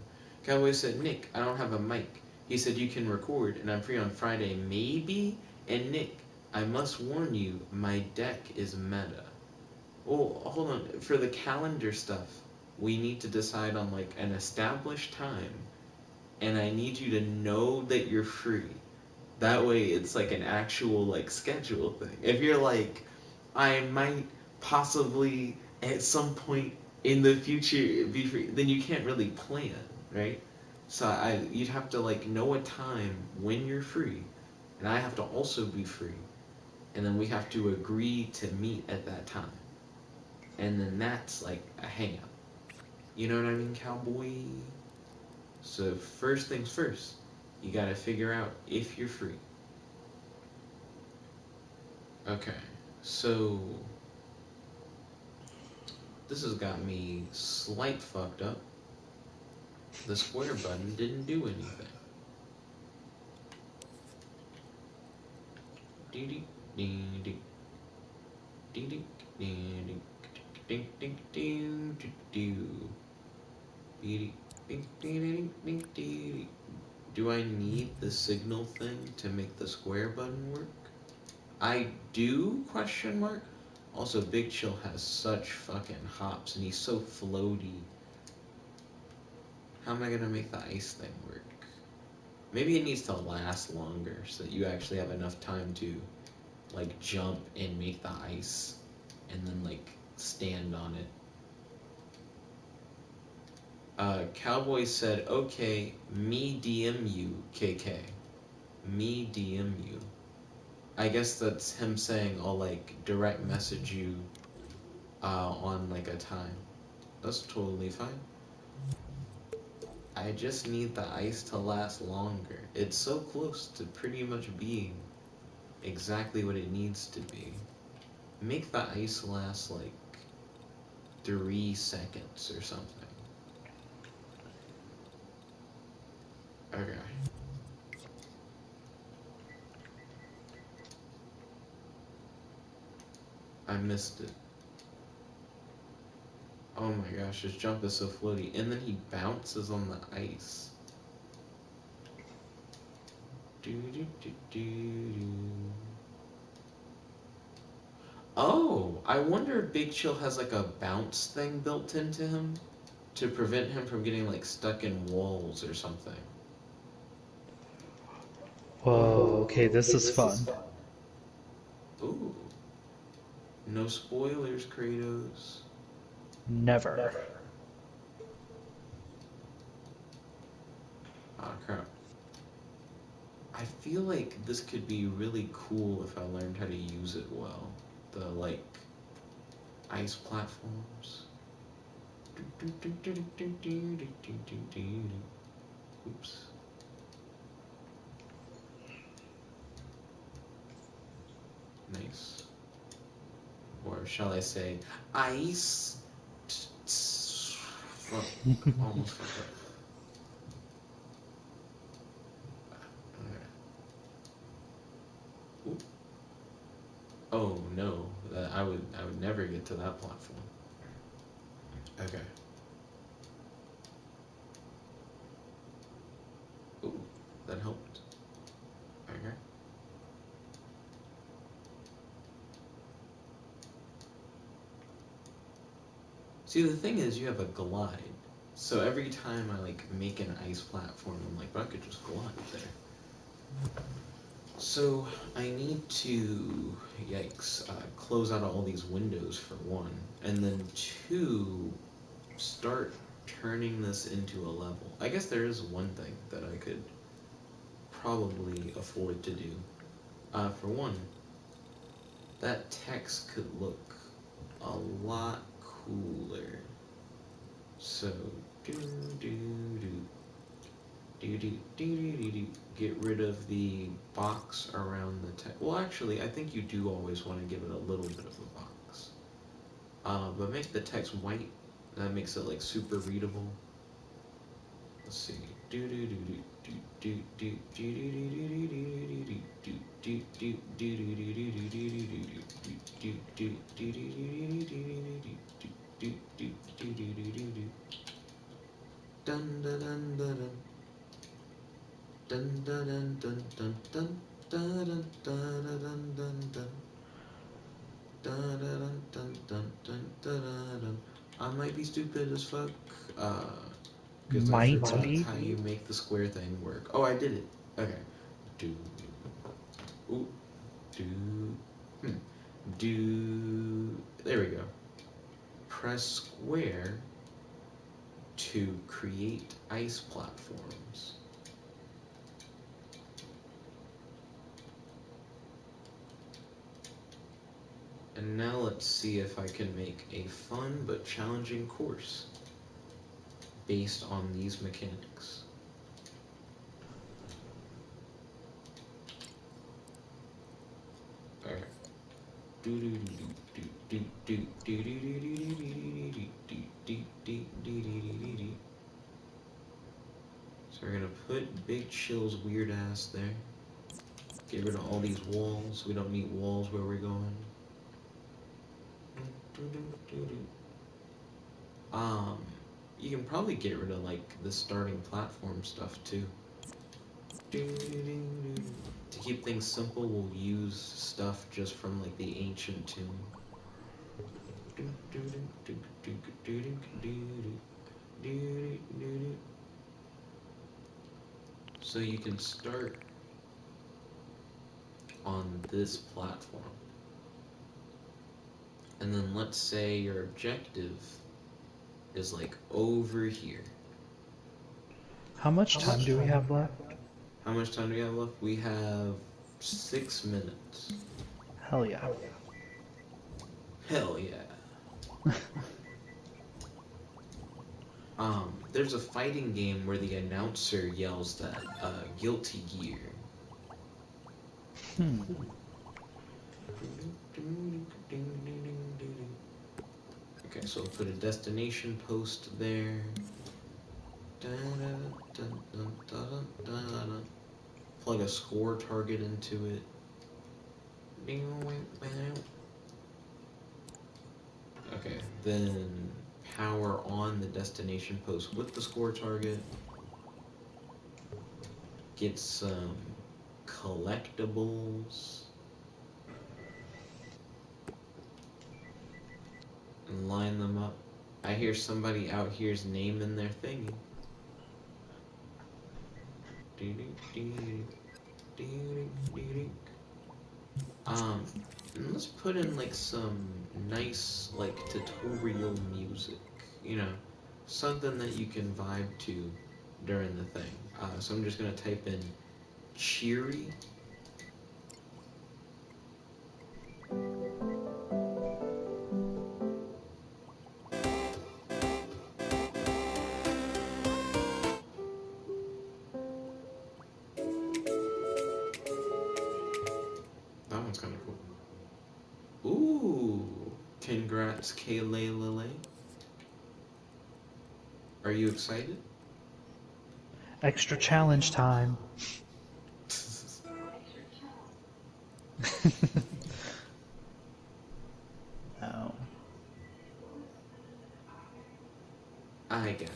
Cowboy said, Nick, I don't have a mic. He said you can record, and I'm free on Friday, maybe? And Nick, I must warn you, my deck is meta. Oh, hold on. For the calendar stuff, we need to decide on like an established time, and I need you to know that you're free. That way it's like an actual like schedule thing. If you're like, I might possibly at some point in the future be free, then you can't really plan, right? So you'd have to like know a time when you're free, and I have to also be free, and then we have to agree to meet at that time, and then that's like a hangout. You know what I mean, cowboy? So first things first, you gotta figure out if you're free. Okay, so this has got me slight fucked up. The square button didn't do anything. Ding ding ding ding ding ding ding ding ding ding ding. Do I need the signal thing to make the square button work? I do, question mark. Also, Big Chill has such fucking hops and he's so floaty. How am I gonna make the ice thing work? Maybe it needs to last longer so that you actually have enough time to like jump and make the ice and then like stand on it. Cowboy said, okay, me DM you, KK. Me DM you. I guess that's him saying I'll like direct message you on like a time. That's totally fine. I just need the ice to last longer. It's so close to pretty much being exactly what it needs to be. Make the ice last like 3 seconds or something. Okay. I missed it. Oh my gosh, his jump is so floaty. And then he bounces on the ice. Oh, I wonder if Big Chill has like a bounce thing built into him to prevent him from getting like stuck in walls or something. Whoa, okay, this is fun. Ooh. No spoilers, Kratos. Never. Ah, crap. I feel like this could be really cool if I learned how to use it well. The, like, ice platforms. Oops. Nice. Or shall I say, ice. Fuck, almost fucked up. Okay. Ooh. Oh no, I would never get to that platform. Okay. Ooh, that helped. Okay. See, the thing is, you have a glide. So every time I like make an ice platform, I'm like, but I could just glide there. So I need to, yikes, close out all these windows for one, and then two, start turning this into a level. I guess there is one thing that I could probably afford to do. For one, that text could look a lot cooler. So, do do do do do do do do. Get rid of the box around the text. Well, actually, I think you do always want to give it a little bit of a box. But make the text white. That makes it like super readable. Let's see. Do do do do do do do do. Dun dun dun dun dun dun dun dun dun dun dun dun dun dun dun. Dun dun dun dun dun dun dun. I might be stupid as fuck, because I Might forgot be. how you make the square thing work. Oh, I did it. Okay. Do. Ooh. Do. Do. There we go. Press square to create ice platforms. And now let's see if I can make a fun but challenging course based on these mechanics. Alright. So we're gonna put Big Chill's weird ass there. Get rid of all these walls. We don't need walls where we're going. You can probably get rid of like the starting platform stuff too. To keep things simple, we'll use stuff just from like the ancient tomb. So you can start on this platform. And then let's say your objective is like over here. How much time do we have left? How much time do we have left? We have 6 minutes. Hell yeah. Hell yeah. There's a fighting game where the announcer yells that, Guilty Gear. Okay, so we'll put a destination post there. Plug a score target into it. Okay, then power on the destination post with the score target. Get some collectibles. And line them up. I hear somebody out here's naming their thingy. And let's put in like some nice like tutorial music, you know, something that you can vibe to during the thing. So I'm just gonna type in cheery. That one's kind of cool. Ooh, Congrats, Kayleigh. Are you excited? Extra challenge time. Extra challenge. Oh. I got it.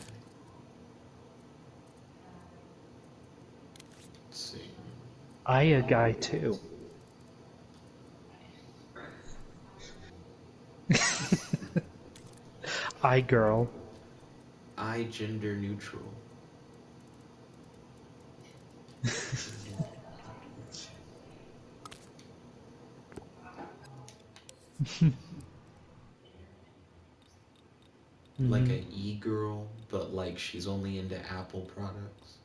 Let's see. I a guy too. I girl. I gender neutral. Like a e-girl, but like she's only into Apple products.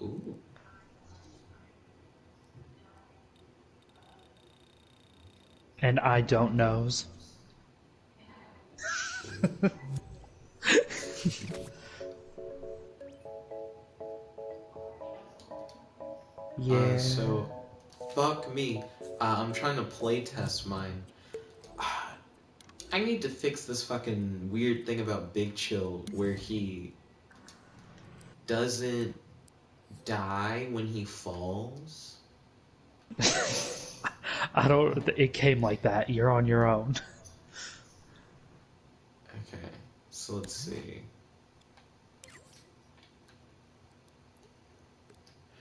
Ooh. And I don't knows. Yeah. So fuck me. I'm trying to play test mine. I need to fix this fucking weird thing about Big Chill where he doesn't die when he falls. I don't. It came like that. You're on your own. Okay, so let's see.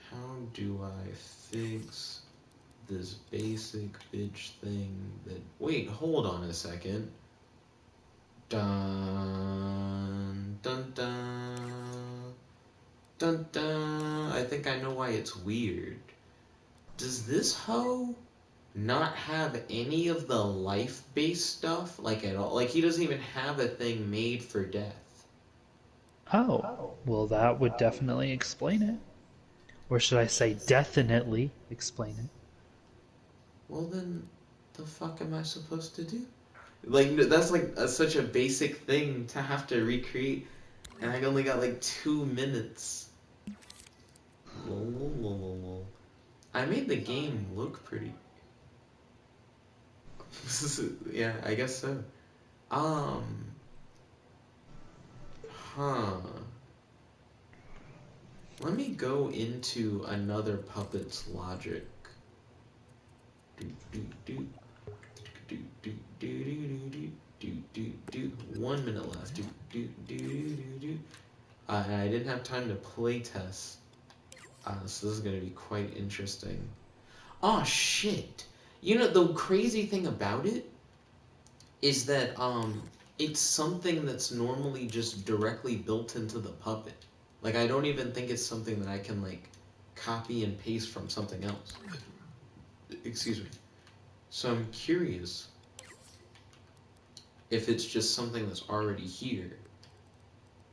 How do I fix this basic bitch thing that... Wait, hold on a second. Dun, dun, dun, dun, dun. I think I know why it's weird. Does this hoe not have any of the life-based stuff, like, at all? Like, he doesn't even have a thing made for death. Oh, well, that would definitely explain it. Or should I say, definitely explain it? Well, then, the fuck am I supposed to do? Like, that's like such a basic thing to have to recreate, and I only got like 2 minutes. Lol, lol, lol, lol, lol. I made the game look pretty. Yeah, I guess so. Um, huh. Let me go into another puppet's logic. Do, do, do, do, do, do, do, do, do, do. 1 minute left. Do, do, do, do, do, do. I didn't have time to play test. So this is going to be quite interesting. Oh, shit. You know, the crazy thing about it is that it's something that's normally just directly built into the puppet. Like, I don't even think it's something that I can, like, copy and paste from something else. Excuse me. So I'm curious if it's just something that's already here.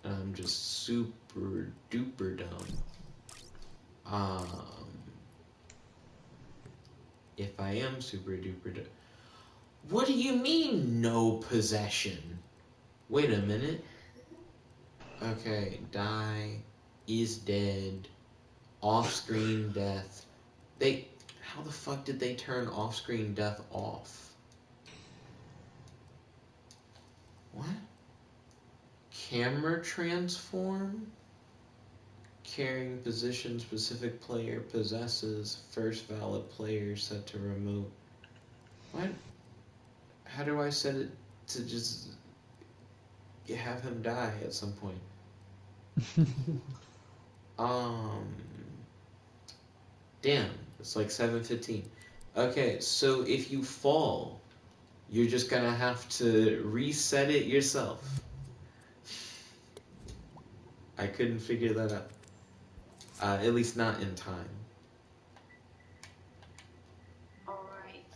And I'm just super duper dumb. If I am super duper dumb. What do you mean, no possession? Wait a minute. Okay, die, is dead, off-screen death. How the fuck did they turn off-screen death off? What? Camera transform? Carrying position specific player possesses, first valid player set to remote. What? How do I set it to just have him die at some point? Damn, it's like 7:15. Okay, so if you fall, you're just gonna have to reset it yourself. I couldn't figure that out. At least not in time. Alright.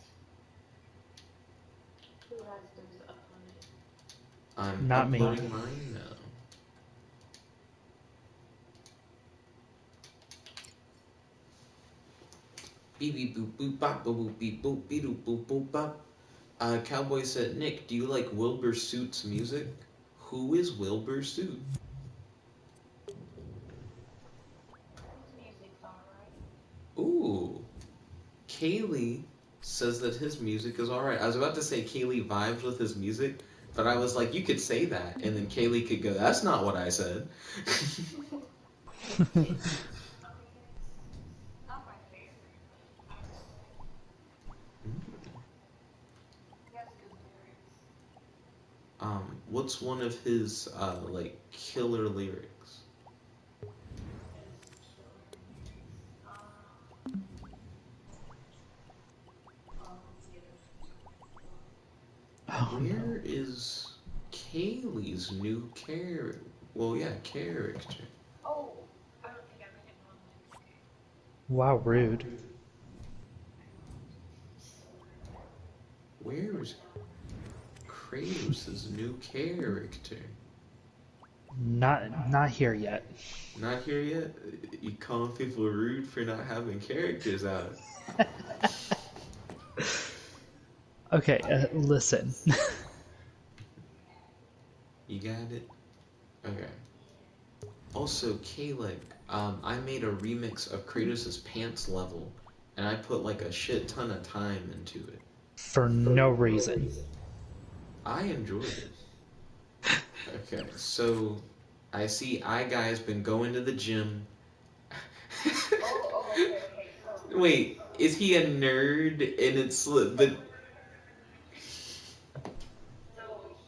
Who has those uploaded? I'm Not me. uploading mine now. Beep beep boop boop bop boop boop beep boop beep doop boop boop bop. Cowboy said, Nick, do you like Wilbur Soot's music? Who is Wilbur Soot? His music's alright. Ooh. Kayleigh says that his music is alright. I was about to say Kayleigh vibes with his music, but I was like, you could say that, and then Kayleigh could go, that's not what I said. Not my favorite. He has good lyrics. What's one of his, like, killer lyrics? Oh no. Where is Kayleigh's new character? Well, yeah, character. Oh, I don't think I read it wrong. Wow, rude. Where is Kratos' new character? Not here yet. Not here yet? You calling people rude for not having characters out? Okay, listen. You got it? Okay. Also, Kayleigh, I made a remix of Kratos' pants level, and I put like a shit ton of time into it. For no reason. I enjoyed it. Okay, so I see iGuy's been going to the gym. Oh, okay. So, Wait, is he a nerd? And it's the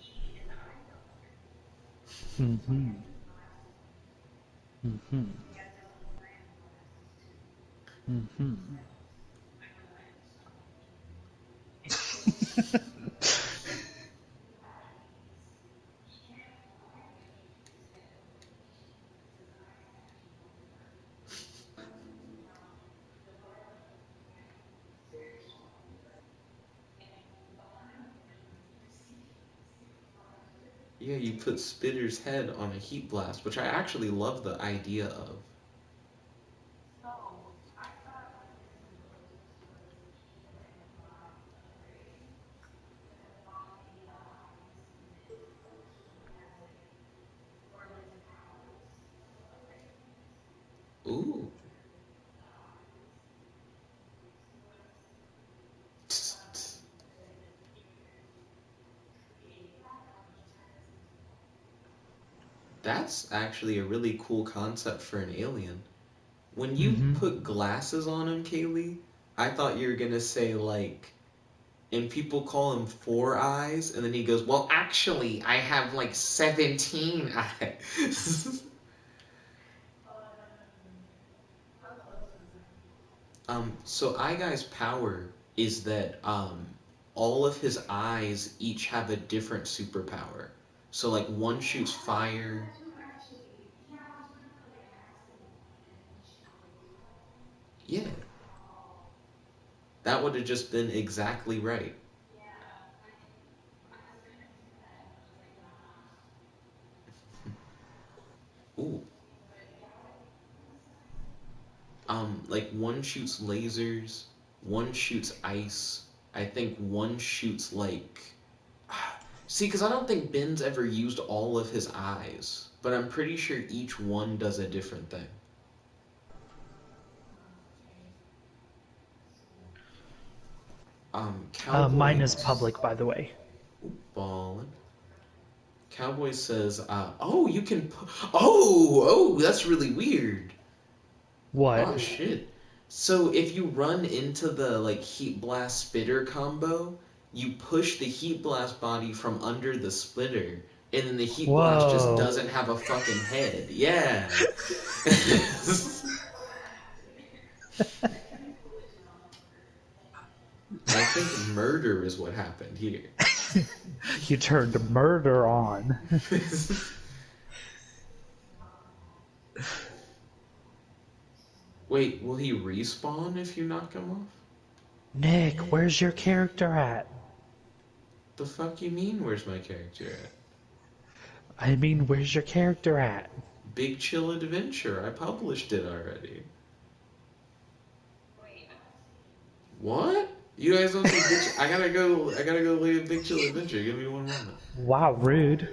he is an idol. Mm-hmm. Mm-hmm. He has his own brand glasses too. Mm-hmm. Yeah, you put Spitter's head on a heat blast, which I actually love the idea of. So, I thought Ooh. That's actually a really cool concept for an alien. When you Mm-hmm. put glasses on him, Kayleigh, I thought you were gonna say like, and people call him Four Eyes, and then he goes, well, actually, I have like 17 eyes. So iGuy's power is that all of his eyes each have a different superpower. So like one shoots fire. Yeah, that would have just been exactly right. Ooh. Like one shoots lasers, one shoots ice. I think one shoots like. See, because I don't think Ben's ever used all of his eyes, but I'm pretty sure each one does a different thing. Mine Cowboy is public, by the way. ballin'. Cowboy says, "Oh, you can. Oh, that's really weird. What? Oh shit. So if you run into the like heat blast spitter combo, you push the heat blast body from under the splitter, and then the heat blast just Whoa. doesn't have a fucking head. Yeah. I think murder is what happened here. You turned murder on. Wait, will he respawn if you knock him off? Nick, where's your character at? The fuck you mean? Where's my character at? I mean, where's your character at? Big Chill Adventure. I published it already. wait, What? You guys don't think Big I gotta go. I gotta go play Big Chill Adventure. Give me one moment. Wow, rude.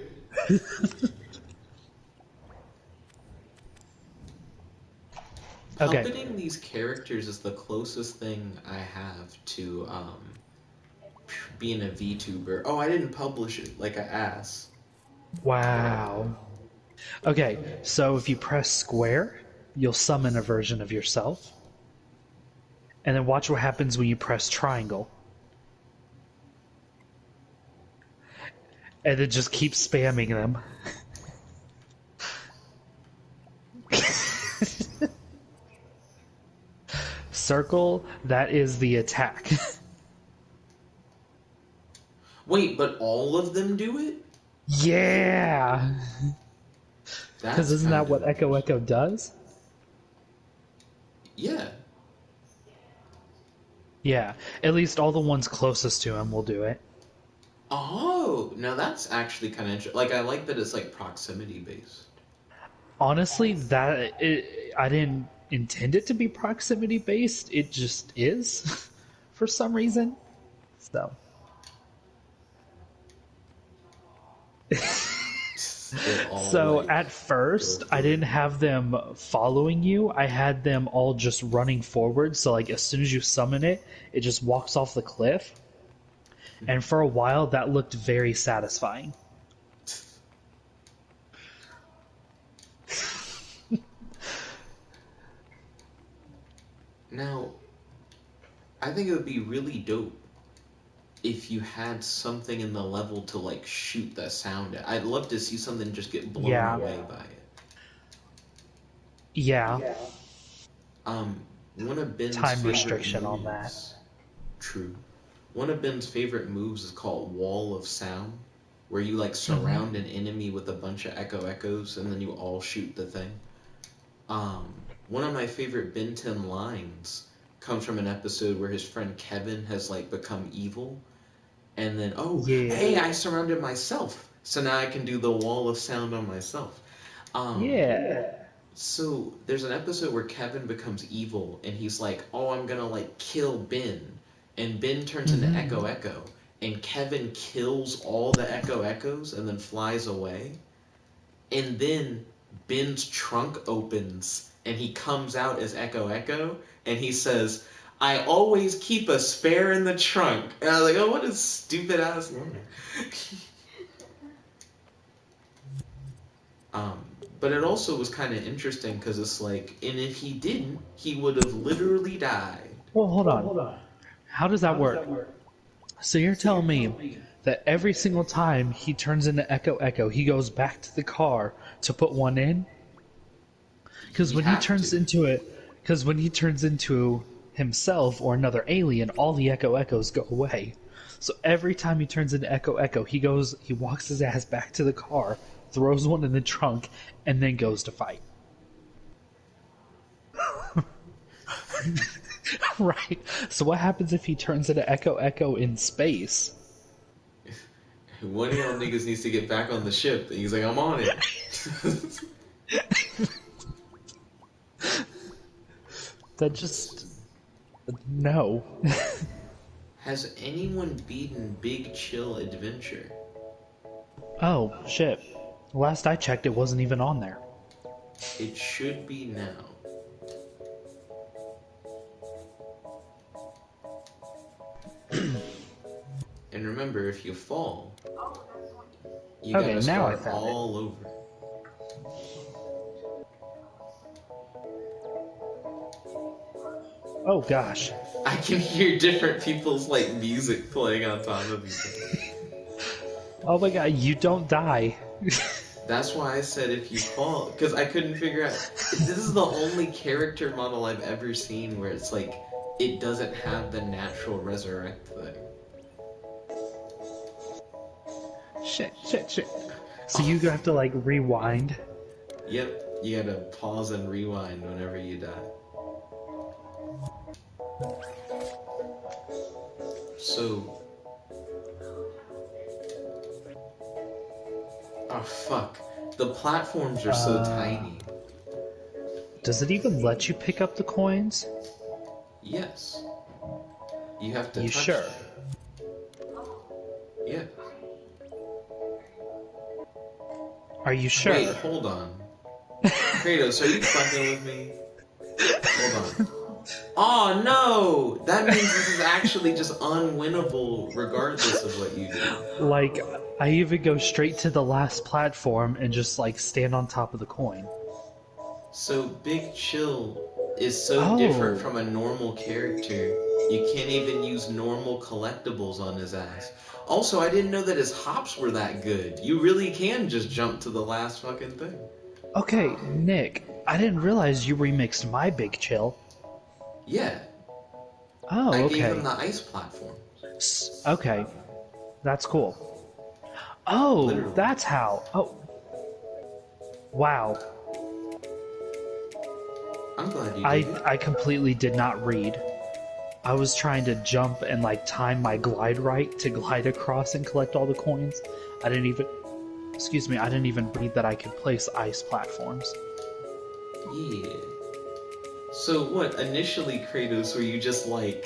Okay. Puppeting these characters is the closest thing I have to being a VTuber. Oh, I didn't publish it like an ass. Wow. Okay, so if you press square, you'll summon a version of yourself. And then watch what happens when you press triangle. And then just keep spamming them. Circle, that is the attack. Wait, but all of them do it? Yeah! Because That's isn't that kind what of Echo interesting. Echo does? Yeah. Yeah, at least all the ones closest to him will do it. Oh, now that's actually kind of interesting. Like, I like that it's like proximity based. Honestly, I didn't intend it to be proximity based. It just is, for some reason. So. They all So like at go first, I for didn't it. have them following you. I had them all just running forward. So like as soon as you summon it, it just walks off the cliff. And for a while, that looked very satisfying. Now, I think it would be really dope if you had something in the level to like shoot that sound at. I'd love to see something just get blown Yeah, away by it. yeah. Um, one of Ben's Time favorite restriction on that. moves, true. One of Ben's favorite moves is called Wall of Sound, where you like Hmm. surround an enemy with a bunch of echoes and then you all shoot the thing. One of my favorite Ben 10 lines comes from an episode where his friend Kevin has like become evil, and then hey, Yeah, I surrounded myself, so now I can do the Wall of Sound on myself. Um, yeah. so there's an episode where Kevin becomes evil and he's like, "Oh, I'm gonna like kill Ben," and Ben turns into Hmm. Echo, and Kevin kills all the echoes and then flies away, and then Ben's trunk opens and he comes out as Echo, and he says, "I always keep a spare in the trunk." And I was like, "Oh, what a stupid ass line." Um, but it also was kind of interesting because it's like, and if he didn't, he would have literally died. Well, hold on. How does that work? So you're telling me that every single time he turns into Echo, he goes back to the car to put one in? Because He'd when he have turns to. into it, because when he turns into himself or another alien, all the Echoes go away. So every time he turns into Echo, he walks his ass back to the car, throws one in the trunk, and then goes to fight. Right. So what happens if he turns into Echo in space? One of y'all niggas needs to get back on the ship. And he's like, I'm on it. That just no. Has anyone beaten Big Chill Adventure? Oh shit. Last I checked, it wasn't even on there. It should be now. And remember, if you fall, you Okay, gotta now I start found it. all over. Oh gosh. I can hear different people's like music playing on top of each other. Oh my god, you don't die. That's why I said if you fall, because I couldn't figure out. This is the only character model I've ever seen where it's like it doesn't have the natural resurrect thing. Shit. So Oh, you have to like rewind. yep, you gotta pause and rewind whenever you die. So, oh fuck, the platforms are so tiny. Does it even let you pick up the coins? Yes, you have to You touch sure? them. Yeah. Are you Wait, sure? hold on. Kratos, are you fucking with me? Hold on. Oh no! That means this is actually just unwinnable regardless of what you do. Like, I even go straight to the last platform and just, like, stand on top of the coin. So Big Chill is so different Oh. from a normal character, you can't even use normal collectibles on his ass. Also, I didn't know that his hops were that good. You really can just jump to the last fucking thing. Okay, Nick, I didn't realize you remixed my Big Chill. Yeah, Oh, I gave him okay. the ice platform. Okay, that's cool. Oh, Literally. that's how. Oh, wow. I'm glad you did it. I completely did not read. I was trying to jump and like time my glide right to glide across and collect all the coins. I didn't even, excuse me, I didn't even read that I could place ice platforms. Yeah. So what, initially, Kratos, were you just like,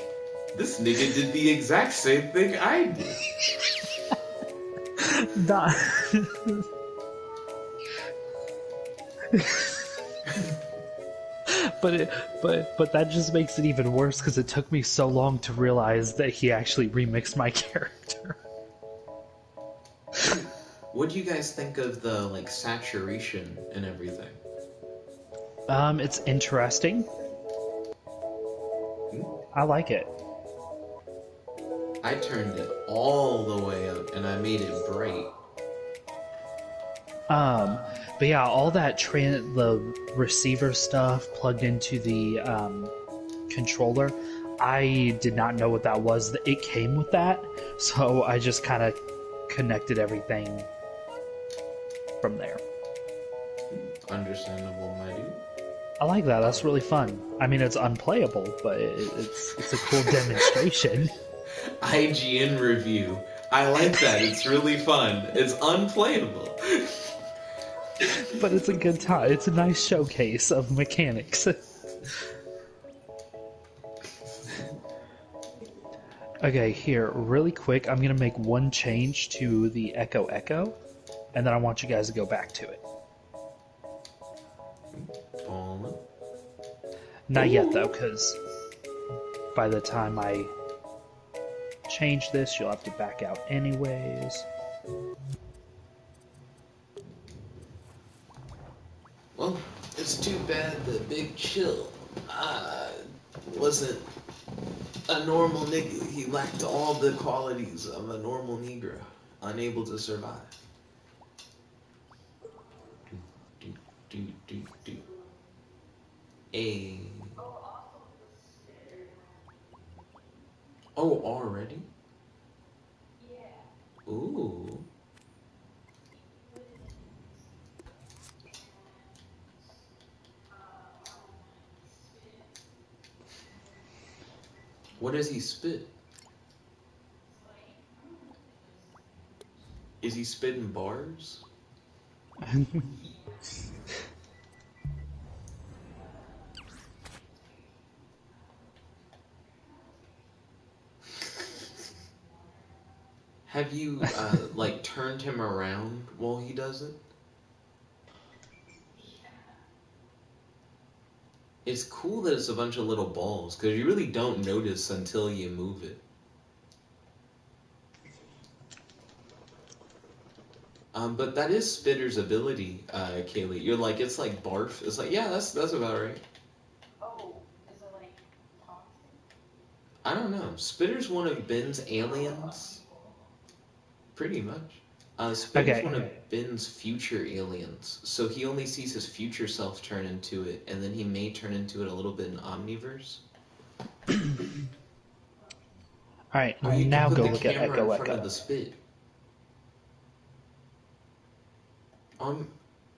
this nigga did the exact same thing I did? Not. but that just makes it even worse because it took me so long to realize that he actually remixed my character. What do you guys think of the, like, saturation and everything? It's interesting. I like it. I turned it all the way up and I made it bright. But yeah, all that the receiver stuff plugged into the controller, I did not know what that was. It came with that, so I just kind of connected everything from there. Understandable, my dude. I like that. That's really fun. I mean, it's unplayable, but it's a cool demonstration. IGN review. I like that. It's really fun. It's unplayable. But it's a good time. It's a nice showcase of mechanics. Okay, here, really quick, I'm gonna make one change to the Echo Echo, and then I want you guys to go back to it. Not yet, though, because by the time I change this, you'll have to back out anyways. Well, it's too bad the Big Chill wasn't a normal nigga. He lacked all the qualities of a normal Negro, unable to survive. Do, do, do, do. A. Oh, already? Ooh. What does he spit? Is he spitting bars? Have you, like, turned him around while he does it? It's cool that it's a bunch of little balls, because you really don't notice until you move it. But that is Spitter's ability, Kayleigh. You're like, it's like barf. It's like, yeah, that's about right. Oh, is it like toxic? I don't know. Spitter's one of Ben's aliens. Pretty much. Spitter's one Okay. of Ben's future aliens. So he only sees his future self turn into it, and then he may turn into it a little bit in Omniverse. Alright, Oh, you can now put go the look at camera Echo in front of Echo. the spit.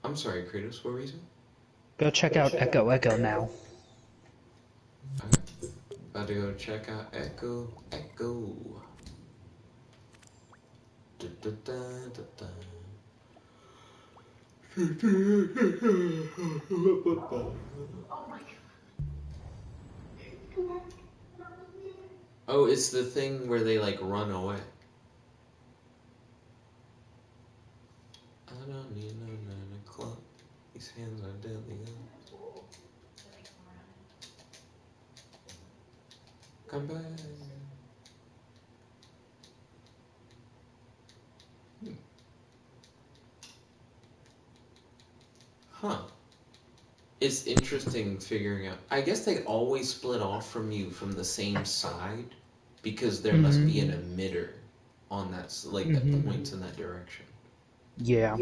I'm sorry, Kratos, what were you saying? Go check out Echo Echo now. Okay. About to go check out Echo Echo. Da, da, da, da, da. Oh, it's the thing where they like run away. I don't need no 9 o'clock. These hands are deadly. Come back. Hmm. Huh. It's interesting figuring out. I guess they always split off from you from the same side because there must be an emitter on that points in that direction. Yeah.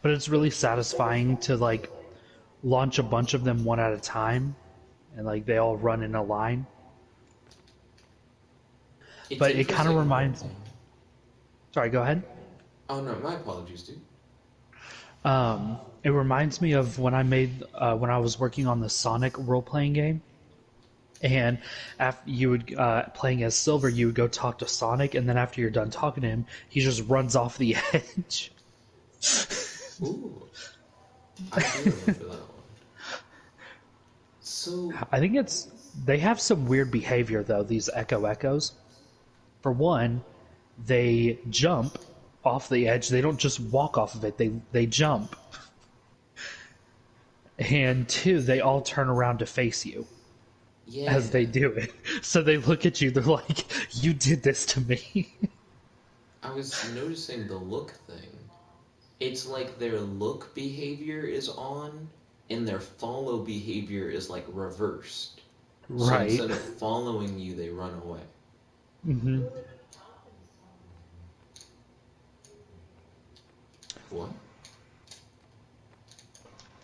But it's really satisfying to like launch a bunch of them one at a time and like they all run in a line. It's But it kind of interesting. reminds. Sorry, go ahead. Oh no, my apologies, dude. It reminds me of when when I was working on the Sonic role playing game, and after you would playing as Silver, you would go talk to Sonic, and then after you're done talking to him, he just runs off the edge. Ooh, I do remember that one. So, I think they have some weird behavior though. These Echoes. For one, they jump off the edge. They don't just walk off of it. They jump. And two, they all turn around to face you yeah, as they do it. So they look at you, they're like, "You did this to me." I was noticing the look thing. It's like their look behavior is on, and their follow behavior is like reversed. So Right. instead of following you, they run away. Hmm. What?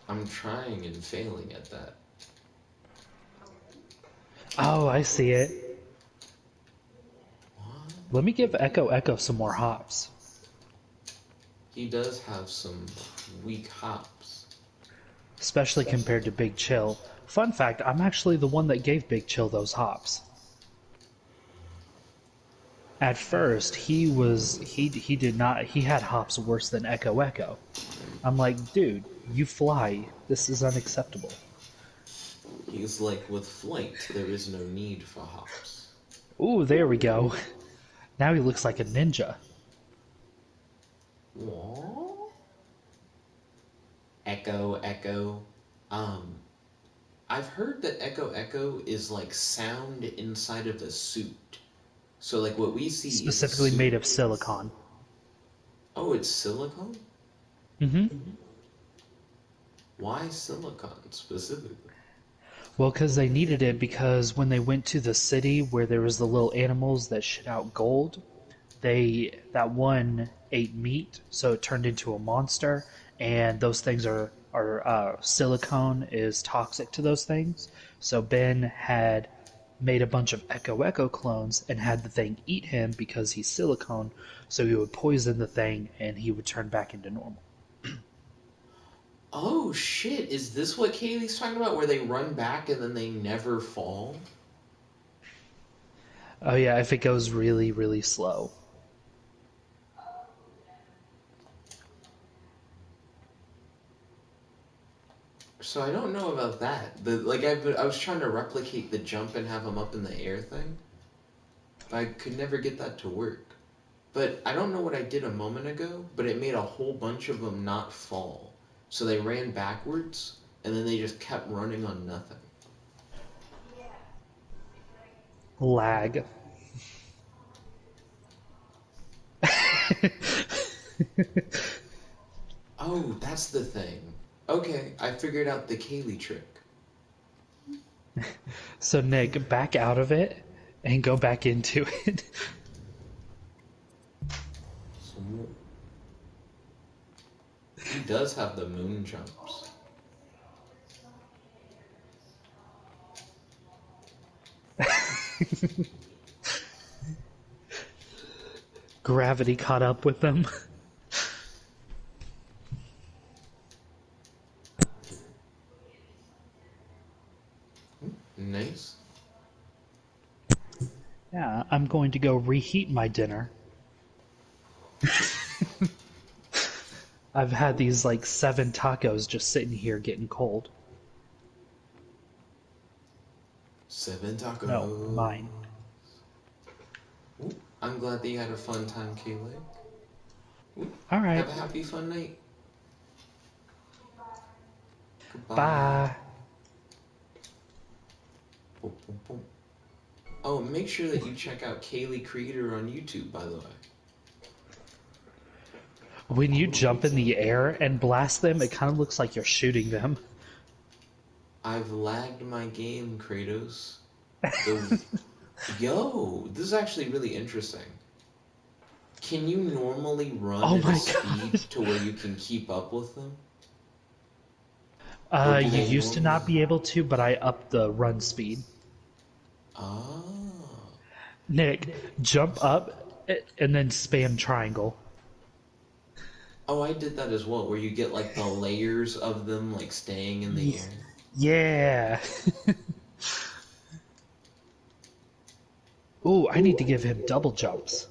I'm trying and failing at that. Oh, I see it. What? Let me give Echo some more hops. He does have some weak hops. Especially compared to Big Chill. Fun fact, I'm actually the one that gave Big Chill those hops. At first, he did not he had hops worse than Echo. I'm like, dude, you fly. This is unacceptable. He's like, with flight, there is no need for hops. Ooh, there we go. Now he looks like a ninja. Aww. Echo. Um, I've heard that Echo is like sound inside of a suit. So like what we see is a Specifically suit. made of silicon. Oh, it's silicone? Hmm. Why silicone specifically? Well, because they needed it because when they went to the city where there was the little animals that shit out gold, that one ate meat, so it turned into a monster, and those things are silicone is toxic to those things. So Ben had made a bunch of Echo clones and had the thing eat him because he's silicone, so he would poison the thing and he would turn back into normal. Oh shit, is this what Kayleigh's talking about where they run back and then they never fall? Oh yeah, if it goes really, really slow. So I don't know about that. I was trying to replicate the jump and have him up in the air thing, but I could never get that to work. But I don't know what I did a moment ago, but it made a whole bunch of them not fall. So they ran backwards, and then they just kept running on nothing. Lag. Oh, that's the thing. Okay, I figured out the Kayleigh trick. So Nick, back out of it and go back into it. So he does have the moon jumps. Gravity caught up with them. Nice. Yeah, I'm going to go reheat my dinner. I've had these like 7 tacos just sitting here getting cold. 7 No, tacos. mine. Ooh, I'm glad that you had a fun time, Kayleigh. Ooh, All right. have a happy, fun night. Goodbye. Bye. Boom, boom, boom. Oh, make sure that you check out Kayleigh Creator on YouTube, by the way. When you jump in the air and blast them, it kind of looks like you're shooting them. I've lagged my game, Kratos. The Yo, this is actually really interesting. Can you normally run Oh at a my speed god. to where you can keep up with them? Or do You they used to normally... not be able to, but I upped the run speed. Ah. Nick, jump up and then spam triangle. Oh, I did that as well, where you get like the layers of them like staying in the air. Yeah. Ooh, I need to give him double jumps.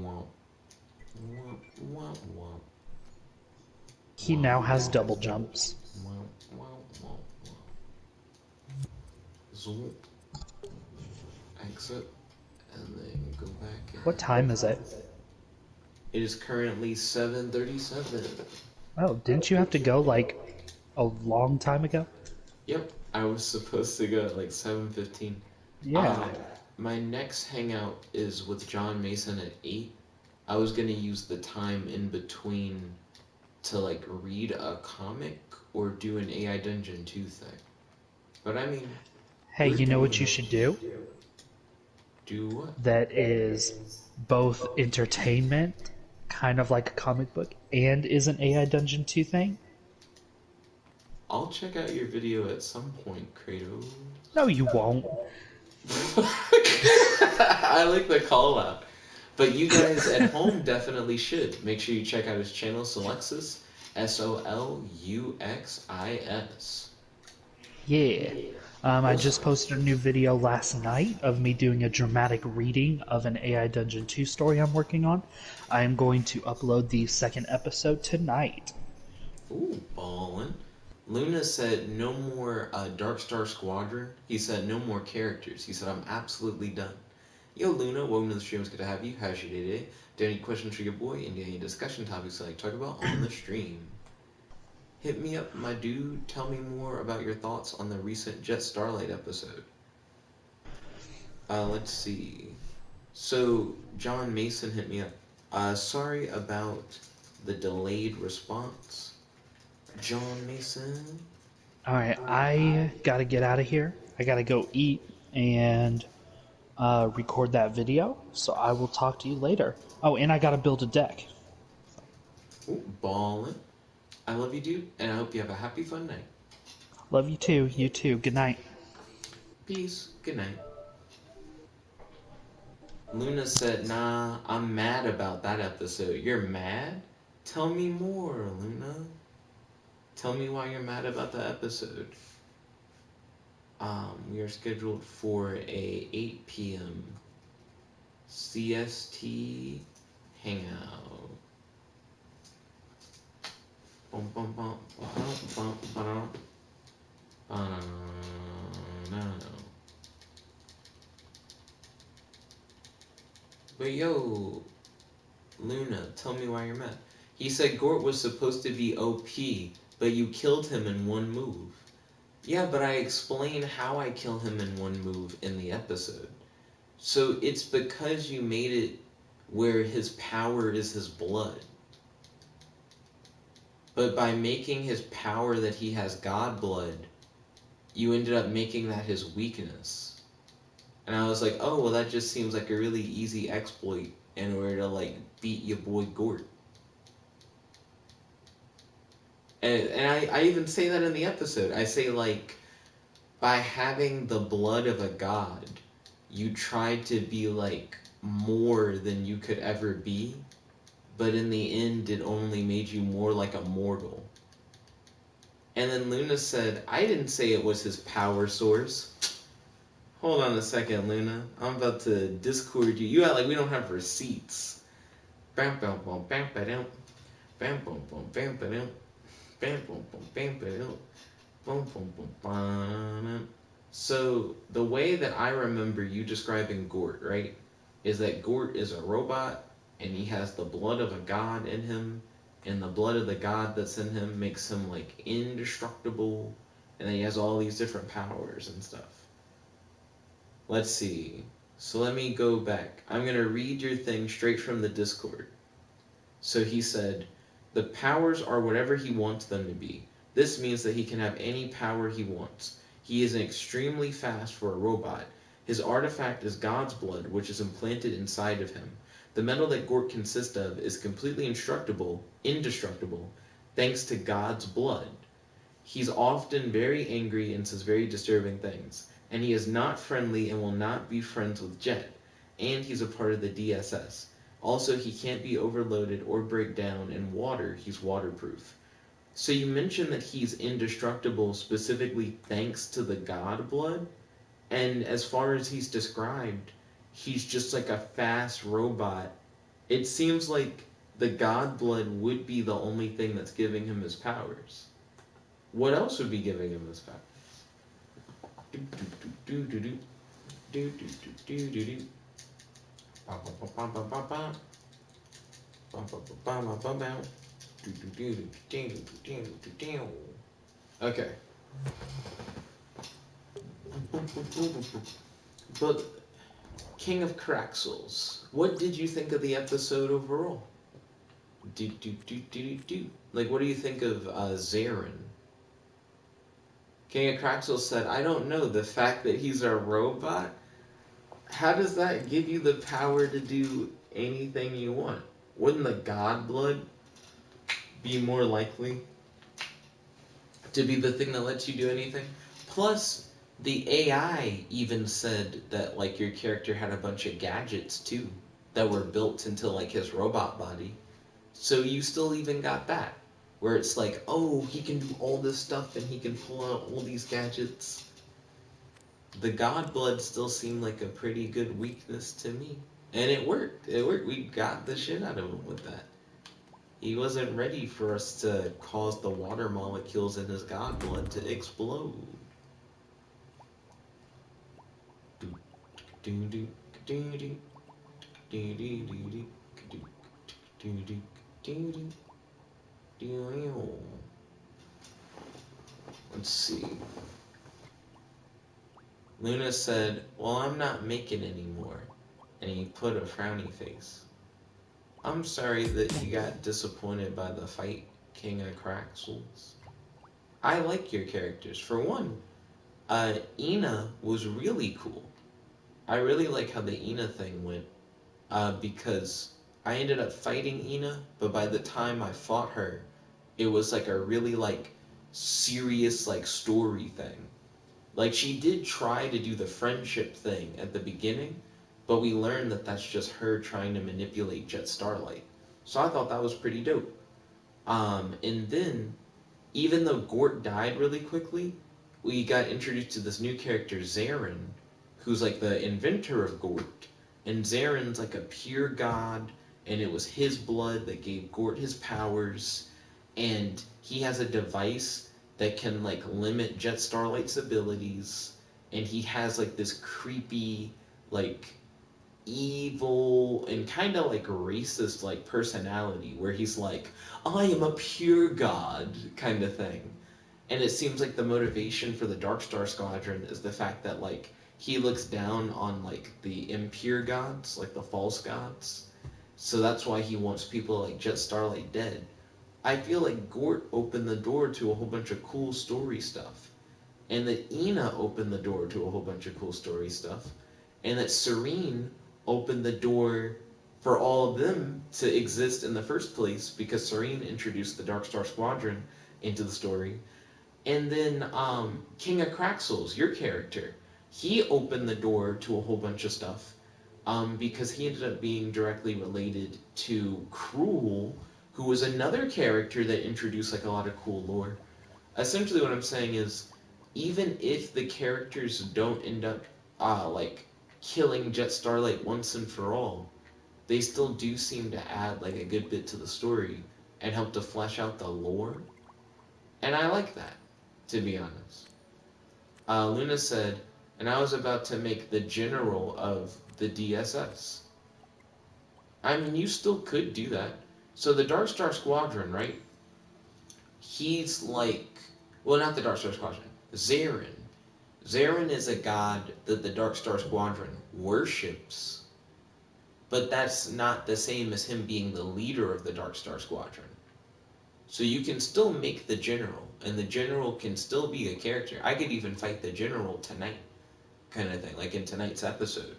Womp, womp, womp, womp, He womp, now has double jumps. womp, womp, womp, womp. Zoom, exit, and then go back in. What time is it? It is currently 7:37. Oh, didn't you have to go like a long time ago? Yep, I was supposed to go at like 7:15. Yeah. My next hangout is with John Mason at 8. I was gonna use the time in between to like read a comic or do an AI Dungeon 2 thing. But I mean, Hey, we're you know doing what you should do? do what? That is both entertainment, kind of like a comic book, and is an AI Dungeon 2 thing? I'll check out your video at some point, Kratos. No, you won't. I like the call out. But you guys at home definitely should. Make sure you check out his channel, Soluxis. Soluxis. Yeah. I just posted a new video last night of me doing a dramatic reading of an AI Dungeon 2 story I'm working on. I am going to upload the second episode tonight. Ooh, ballin'. Luna said no more Dark Star Squadron. He said no more characters. He said I'm absolutely done. Yo, Luna, welcome to the stream. It's good to have you. How's your day today? Do you have any questions for your boy? And do you have any discussion topics you'd like to talk about on the stream? Hit me up, my dude. Tell me more about your thoughts on the recent Jet Starlight episode. Let's see. So, John Mason hit me up. Sorry about the delayed response. John Mason. Alright, I gotta get out of here. I gotta go eat and record that video, so I will talk to you later. Oh, and I gotta build a deck. Ooh, ballin'. I love you, dude, and I hope you have a happy, fun night. Love you too. You too. Good night. Peace. Good night. Luna said, nah, I'm mad about that episode. You're mad? Tell me more, Luna. Tell me why you're mad about the episode. We are scheduled for a 8 p.m. CST hangout. Bum, bum, bum, bum, bum, bum, no. But yo, Luna, tell me why you're mad. He said Gort was supposed to be OP, but you killed him in one move. Yeah, but I explain how I kill him in one move in the episode. So it's because you made it where his power is his blood. But by making his power that he has God blood, you ended up making that his weakness. And I was like, oh, well, that just seems like a really easy exploit in order to, like, beat your boy Gort. And I even say that in the episode. I say, like, by having the blood of a god, you tried to be, like, more than you could ever be. But in the end, it only made you more like a mortal. And then Luna said, I didn't say it was his power source. Hold on a second, Luna. I'm about to Discord you. You act like we don't have receipts. Bam, bam, bam, bam, bam, bam, bam, bam, bam, bam, bam, bam, bam, bam, boom, boom, boom, bam. So the way that I remember you describing Gort, right, is that Gort is a robot and he has the blood of a god in him, and the blood of the god that's in him makes him like indestructible, and then he has all these different powers and stuff. Let's see. So let me go back. I'm going to read your thing straight from the Discord. So he said, the powers are whatever he wants them to be. This means that he can have any power he wants. He is extremely fast for a robot. His artifact is God's blood, which is implanted inside of him. The metal that Gort consists of is completely indestructible, thanks to God's blood. He's often very angry and says very disturbing things. And he is not friendly and will not be friends with Jet. And he's a part of the DSS. Also, he can't be overloaded or break down in water. He's waterproof. So you mentioned that he's indestructible specifically thanks to the God blood. And as far as he's described, he's just like a fast robot. It seems like the God blood would be the only thing that's giving him his powers. What else would be giving him his powers? Okay. But King of Kraxels, what did you think of the episode overall? Like, what do you think of Zarin? King of Kraxels said, I don't know, the fact that he's a robot, how does that give you the power to do anything you want? Wouldn't the God blood be more likely to be the thing that lets you do anything? Plus, the AI even said that, like, your character had a bunch of gadgets, too, that were built into, like, his robot body. So you still even got that, where it's like, oh, he can do all this stuff and he can pull out all these gadgets. The God blood still seemed like a pretty good weakness to me. And it worked. It worked. We got the shit out of him with that. He wasn't ready for us to cause the water molecules in his God blood to explode. Let's see. Luna said, well, I'm not making anymore. And he put a frowny face. I'm sorry that you got disappointed by the fight, King of Kraxels. I like your characters. For one, Ina was really cool. I really like how the Ina thing went. Because I ended up fighting Ina, but by the time I fought her, it was like a really like serious like story thing. Like, she did try to do the friendship thing at the beginning, but we learned that that's just her trying to manipulate Jet Starlight. So I thought that was pretty dope. And then, even though Gort died really quickly, we got introduced to this new character, Zarin, who's like the inventor of Gort. And Zarin's like a pure god, and it was his blood that gave Gort his powers. And he has a device that can like limit Jet Starlight's abilities, and he has like this creepy, like evil and kind of like racist like personality where he's like, I am a pure god kind of thing. And it seems like the motivation for the Dark Star Squadron is the fact that like he looks down on like the impure gods, like the false gods. So that's why he wants people like Jet Starlight dead. I feel like Gort opened the door to a whole bunch of cool story stuff. And that Ina opened the door to a whole bunch of cool story stuff. And that Serene opened the door for all of them to exist in the first place because Serene introduced the Dark Star Squadron into the story. And then King of Kraxels, your character, he opened the door to a whole bunch of stuff because he ended up being directly related to Cruel, who was another character that introduced like a lot of cool lore. Essentially what I'm saying is, even if the characters don't end up like killing Jet Starlight once and for all, they still do seem to add like a good bit to the story and help to flesh out the lore. And I like that, to be honest. Luna said, and I was about to make the general of the DSS. I mean, you still could do that. So the Dark Star Squadron, right? He's like, well, not the Dark Star Squadron. Zarin. Zarin is a god that the Dark Star Squadron worships, but that's not the same as him being the leader of the Dark Star Squadron. So you can still make the general, and the general can still be a character. I could even fight the general tonight, kind of thing, like in tonight's episode,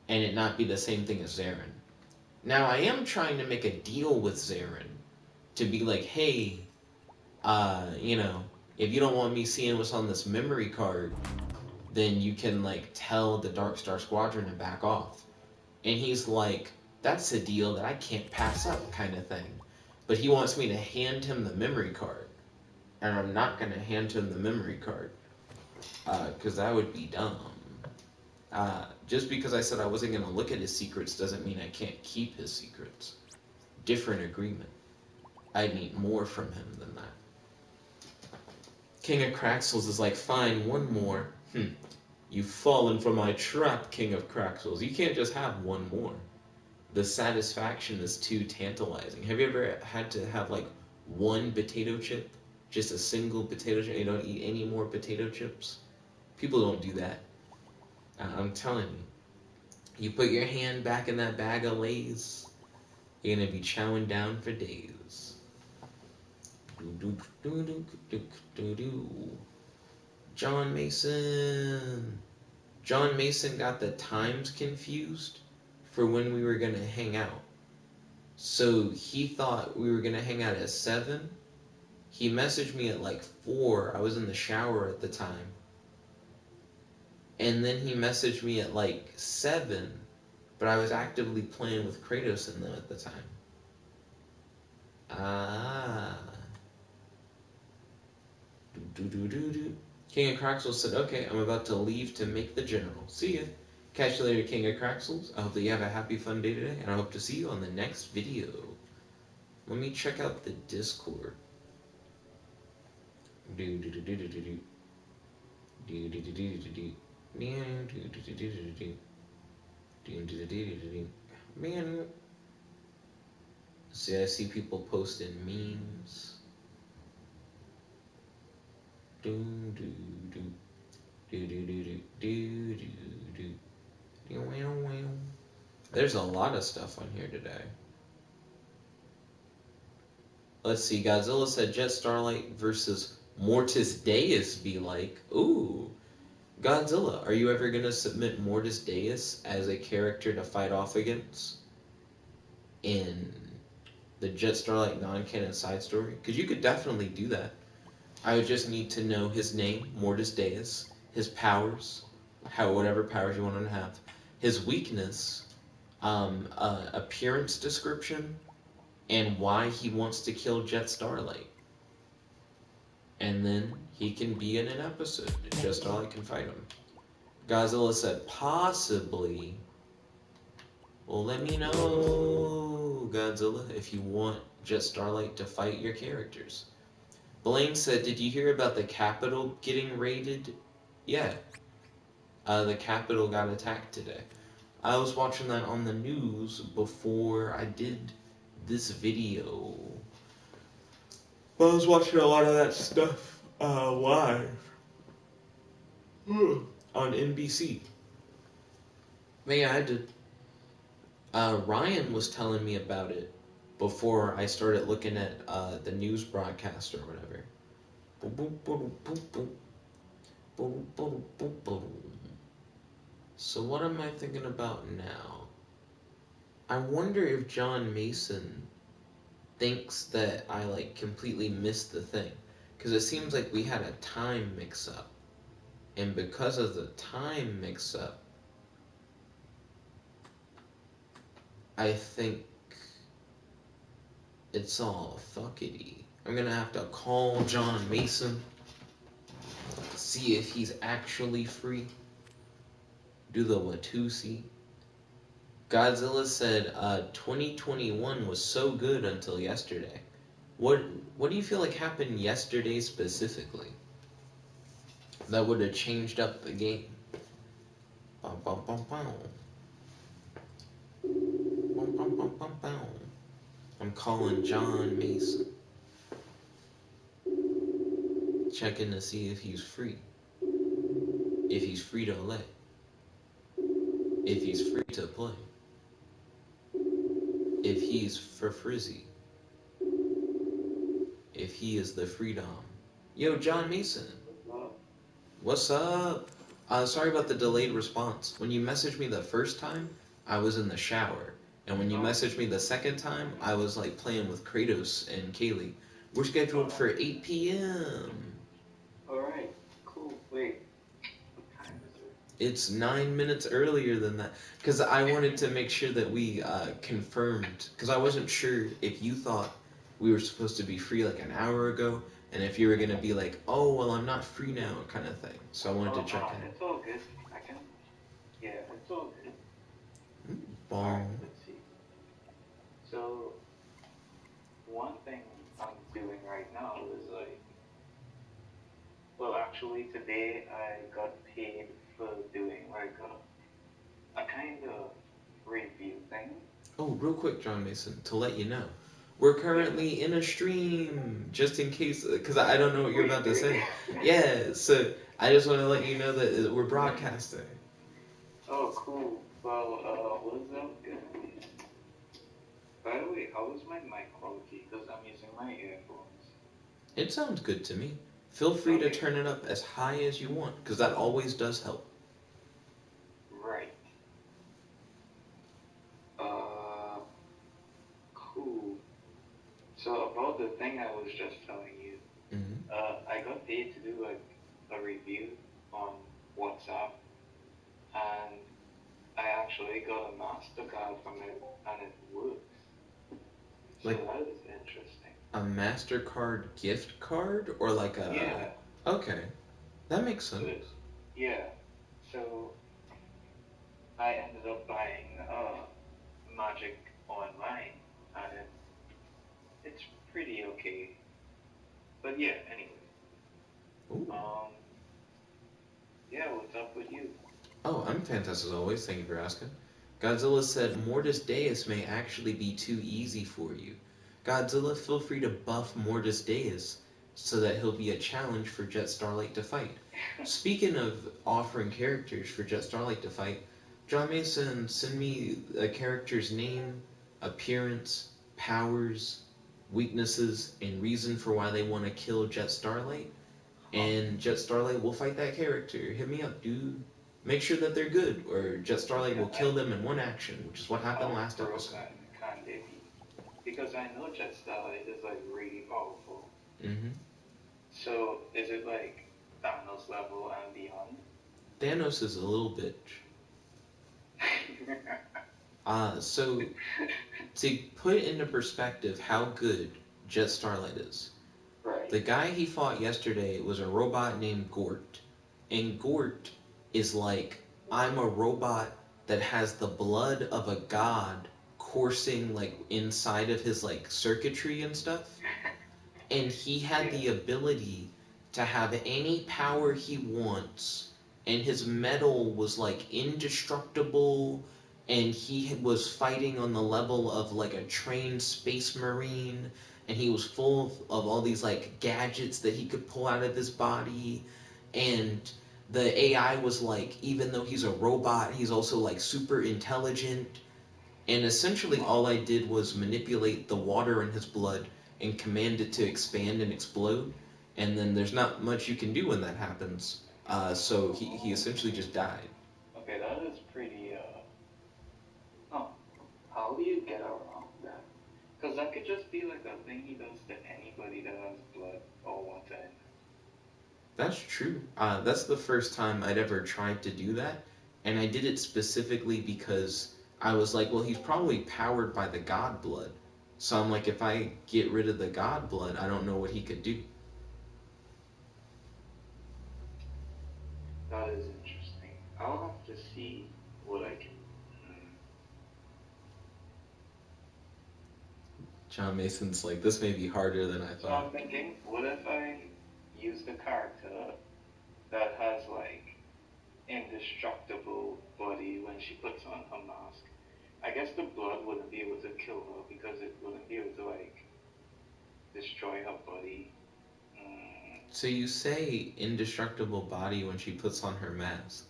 and it not be the same thing as Zarin. Now, I am trying to make a deal with Zarin to be like, hey, if you don't want me seeing what's on this memory card, then you can, like, tell the Dark Star Squadron to back off. And he's like, that's a deal that I can't pass up, kind of thing. But he wants me to hand him the memory card. And I'm not going to hand him the memory card. Because that would be dumb. Just because I said I wasn't going to look at his secrets doesn't mean I can't keep his secrets. Different agreement. I need more from him than that. King of Craxels is like, fine, one more. You've fallen for my trap, King of Craxels. You can't just have one more. The satisfaction is too tantalizing. Have you ever had to have, like, one potato chip? Just a single potato chip? You don't eat any more potato chips? People don't do that. I'm telling you. You put your hand back in that bag of Lay's, you're gonna be chowing down for days. John Mason. John Mason got the times confused for when we were going to hang out. So he thought we were going to hang out at 7. He messaged me at like 4. I was in the shower at the time. And then he messaged me at like 7. But I was actively playing with Kratos in them at the time. King of Craxels said, okay, I'm about to leave to make the general. See ya. Catch you later, King of Craxels. I hope that you have a happy, fun day today, and I hope to see you on the next video. Let me check out the Discord. Man, see, I see people posting memes. There's a lot of stuff on here today. Let's see, Godzilla said Jet Starlight versus Mortis Deus be like. Ooh. Godzilla, are you ever going to submit Mortis Deus as a character to fight off against in the Jet Starlight non-canon side story? Because you could definitely do that. I would just need to know his name, Mortis Deus, his powers, whatever powers you want him to have, his weakness, appearance description, and why he wants to kill Jet Starlight. And then he can be in an episode, and Jet Starlight can fight him. Godzilla said, possibly. Well, let me know, Godzilla, if you want Jet Starlight to fight your characters. Blaine said, did you hear about the Capitol getting raided? Yeah. The Capitol got attacked today. I was watching that on the news before I did this video. But I was watching a lot of that stuff live on NBC. But yeah, I did. Ryan was telling me about it before I started looking at the news broadcast or whatever. So what am I thinking about now? I wonder if John Mason thinks that I like completely missed the thing. Because it seems like we had a time mix-up. And because of the time mix-up, I think it's all fuckity. I'm gonna have to call John Mason, see if he's actually free. Do the Watusi. Godzilla said 2021 was so good until yesterday. What do you feel like happened yesterday specifically that would have changed up the game? Bum, bum, bum, bum. Bum, bum, bum, bum, bum. I'm I'm calling John Mason, checking to see if he's free. If he's free to lay. If he's free to play. If he's for frizzy. If he is the freedom. Yo, John Mason. What's up? Sorry about the delayed response. When you messaged me the first time, I was in the shower. And when you messaged me the second time, I was like playing with Kratos and Kayleigh. We're scheduled for 8 p.m. Alright, cool. Wait, what time is it? It's 9 minutes earlier than that. Because I wanted to make sure that we confirmed. Because I wasn't sure if you thought we were supposed to be free like an hour ago. And if you were going to be like, oh, well, I'm not free now, kind of thing. So I wanted to check in. It's all good. Yeah, it's all good. Alright, Bong. let's see. So, one thing I'm doing right now is like, well, actually today I got paid for doing like a kind of review thing. Oh, real quick, John Mason, to let you know. We're currently in a stream, just in case, because I don't know what you're about to say. Yeah, so I just want to let you know that we're broadcasting. Oh, cool. Well, what's up, guys? By the way, how is my mic quality? Because I'm using my earphones. It sounds good to me. Feel free to Okay. turn it up as high as you want, because that always does help. Right. Cool. So about the thing I was just telling you, Mm-hmm. I got paid to do like a review on WhatsApp, and I actually got a MasterCard from it, and it works. So Like that is interesting. a MasterCard gift card, or like a... Yeah. Okay, that makes So sense. yeah. So I ended up buying Magic Online, and it's pretty okay. But yeah, anyway. Ooh. Yeah, what's up with you? Oh, I'm fantastic as always. Thank you for asking. Godzilla said Mortis Deus may actually be too easy for you. Godzilla, feel free to buff Mortis Deus so that he'll be a challenge for Jet Starlight to fight. Speaking of offering characters for Jet Starlight to fight, John Mason, send me a character's name, appearance, powers, weaknesses, and reason for why they want to kill Jet Starlight. And Jet Starlight will fight that character. Hit me up, dude. Make sure that they're good, or Jet Starlight will kill them in one action, which is what happened last episode. Can't they be? Because I know Jet Starlight is like really powerful. Mm-hmm. So is it like Thanos level and beyond? Thanos is a little bitch. So to put into perspective how good Jet Starlight is, Right. the guy he fought yesterday was a robot named Gort. And Gort is like, I'm a robot that has the blood of a god coursing like inside of his like circuitry and stuff. And he had the ability to have any power he wants. And his metal was like indestructible, and he was fighting on the level of like a trained space marine, and he was full of all these like gadgets that he could pull out of his body. And the AI was like, even though he's a robot, he's also like super intelligent. And essentially all I did was manipulate the water in his blood and command it to expand and explode. And then there's not much you can do when that happens. So he essentially just died. Okay, that is pretty, huh. How do you get around that? Because that could just be like a thing he does to anybody that has blood or water in it. That's true. That's the first time I'd ever tried to do that. And I did it specifically because I was like, well, he's probably powered by the god blood. So I'm like, if I get rid of the god blood, I don't know what he could do. That is interesting. I'll have to see what I can. John Mason's like, this may be harder than I So I'm thought. thinking, what if I use the character that has like indestructible body when she puts on her mask? I guess the blood wouldn't be able to kill her because it wouldn't be able to So you say indestructible body when she puts on her mask.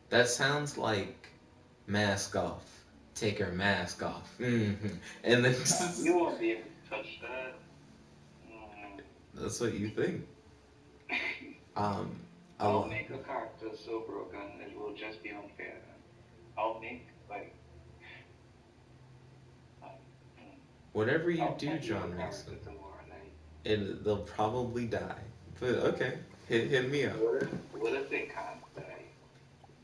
That sounds like mask off. Take her mask off. And then You won't be able to touch that. Mm. that's what you think. Um, a I'll lot. make a character so broken it will just be unfair. I'll make um, mm, Whatever you I'll do, send you a John character Mason, tomorrow night. they'll probably die. But okay, hit me up. What if they can't die?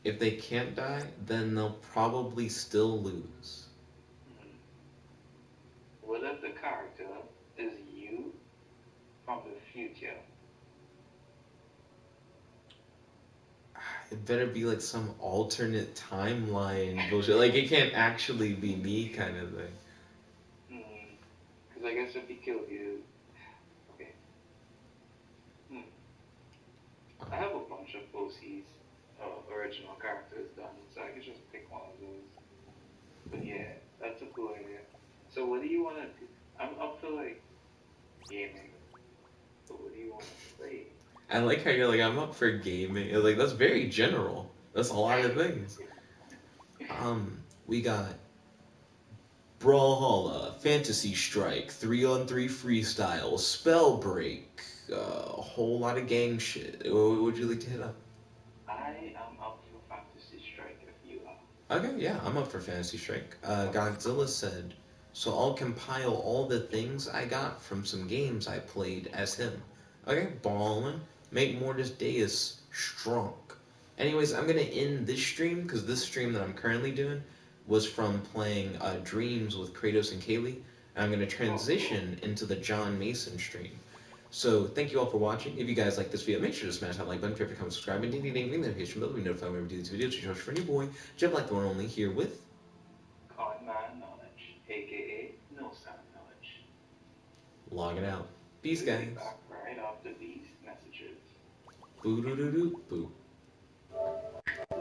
If they can't die, then they'll probably still lose. Hmm. What if the character is you from the future? It better be like some alternate timeline bullshit. Like it can't actually be me kind of thing. Because I guess if he killed you, okay. Hmm. I have a bunch of OCs, original characters done, so I could just pick one of those. But yeah, that's a cool idea. So what do you want to do? I'm up for like gaming, but what do you want to play? I like how you're like, I'm up for gaming. Like that's very general. That's a lot of things. We got Brawlhalla, Fantasy Strike, 3-on-3 Freestyle, Spell Break, a whole lot of gang shit. What would you like to hit up? I am up for Fantasy Strike if you are. Okay, yeah, I'm up for Fantasy Strike. Godzilla said, so I'll compile all the things I got from some games I played as him. Okay, ballin'. Make Mortis Deus strong. Anyways, I'm gonna end this stream because this stream that I'm currently doing was from playing Dreams with Kratos and Kayleigh, and I'm gonna Oh, cool. transition into the John Mason stream. So thank you all for watching. If you guys like this video, make sure to smash that like button, favorite, comment, subscribe, and ding ding ding ding the notification bell to be notified whenever we do these videos. Your for new boy, Jeff like the one only here with Con Man Knowledge, aka No Sound Knowledge. logging out. Peace, We'll be guys. back right after these messages. Boo doo doo doo boo.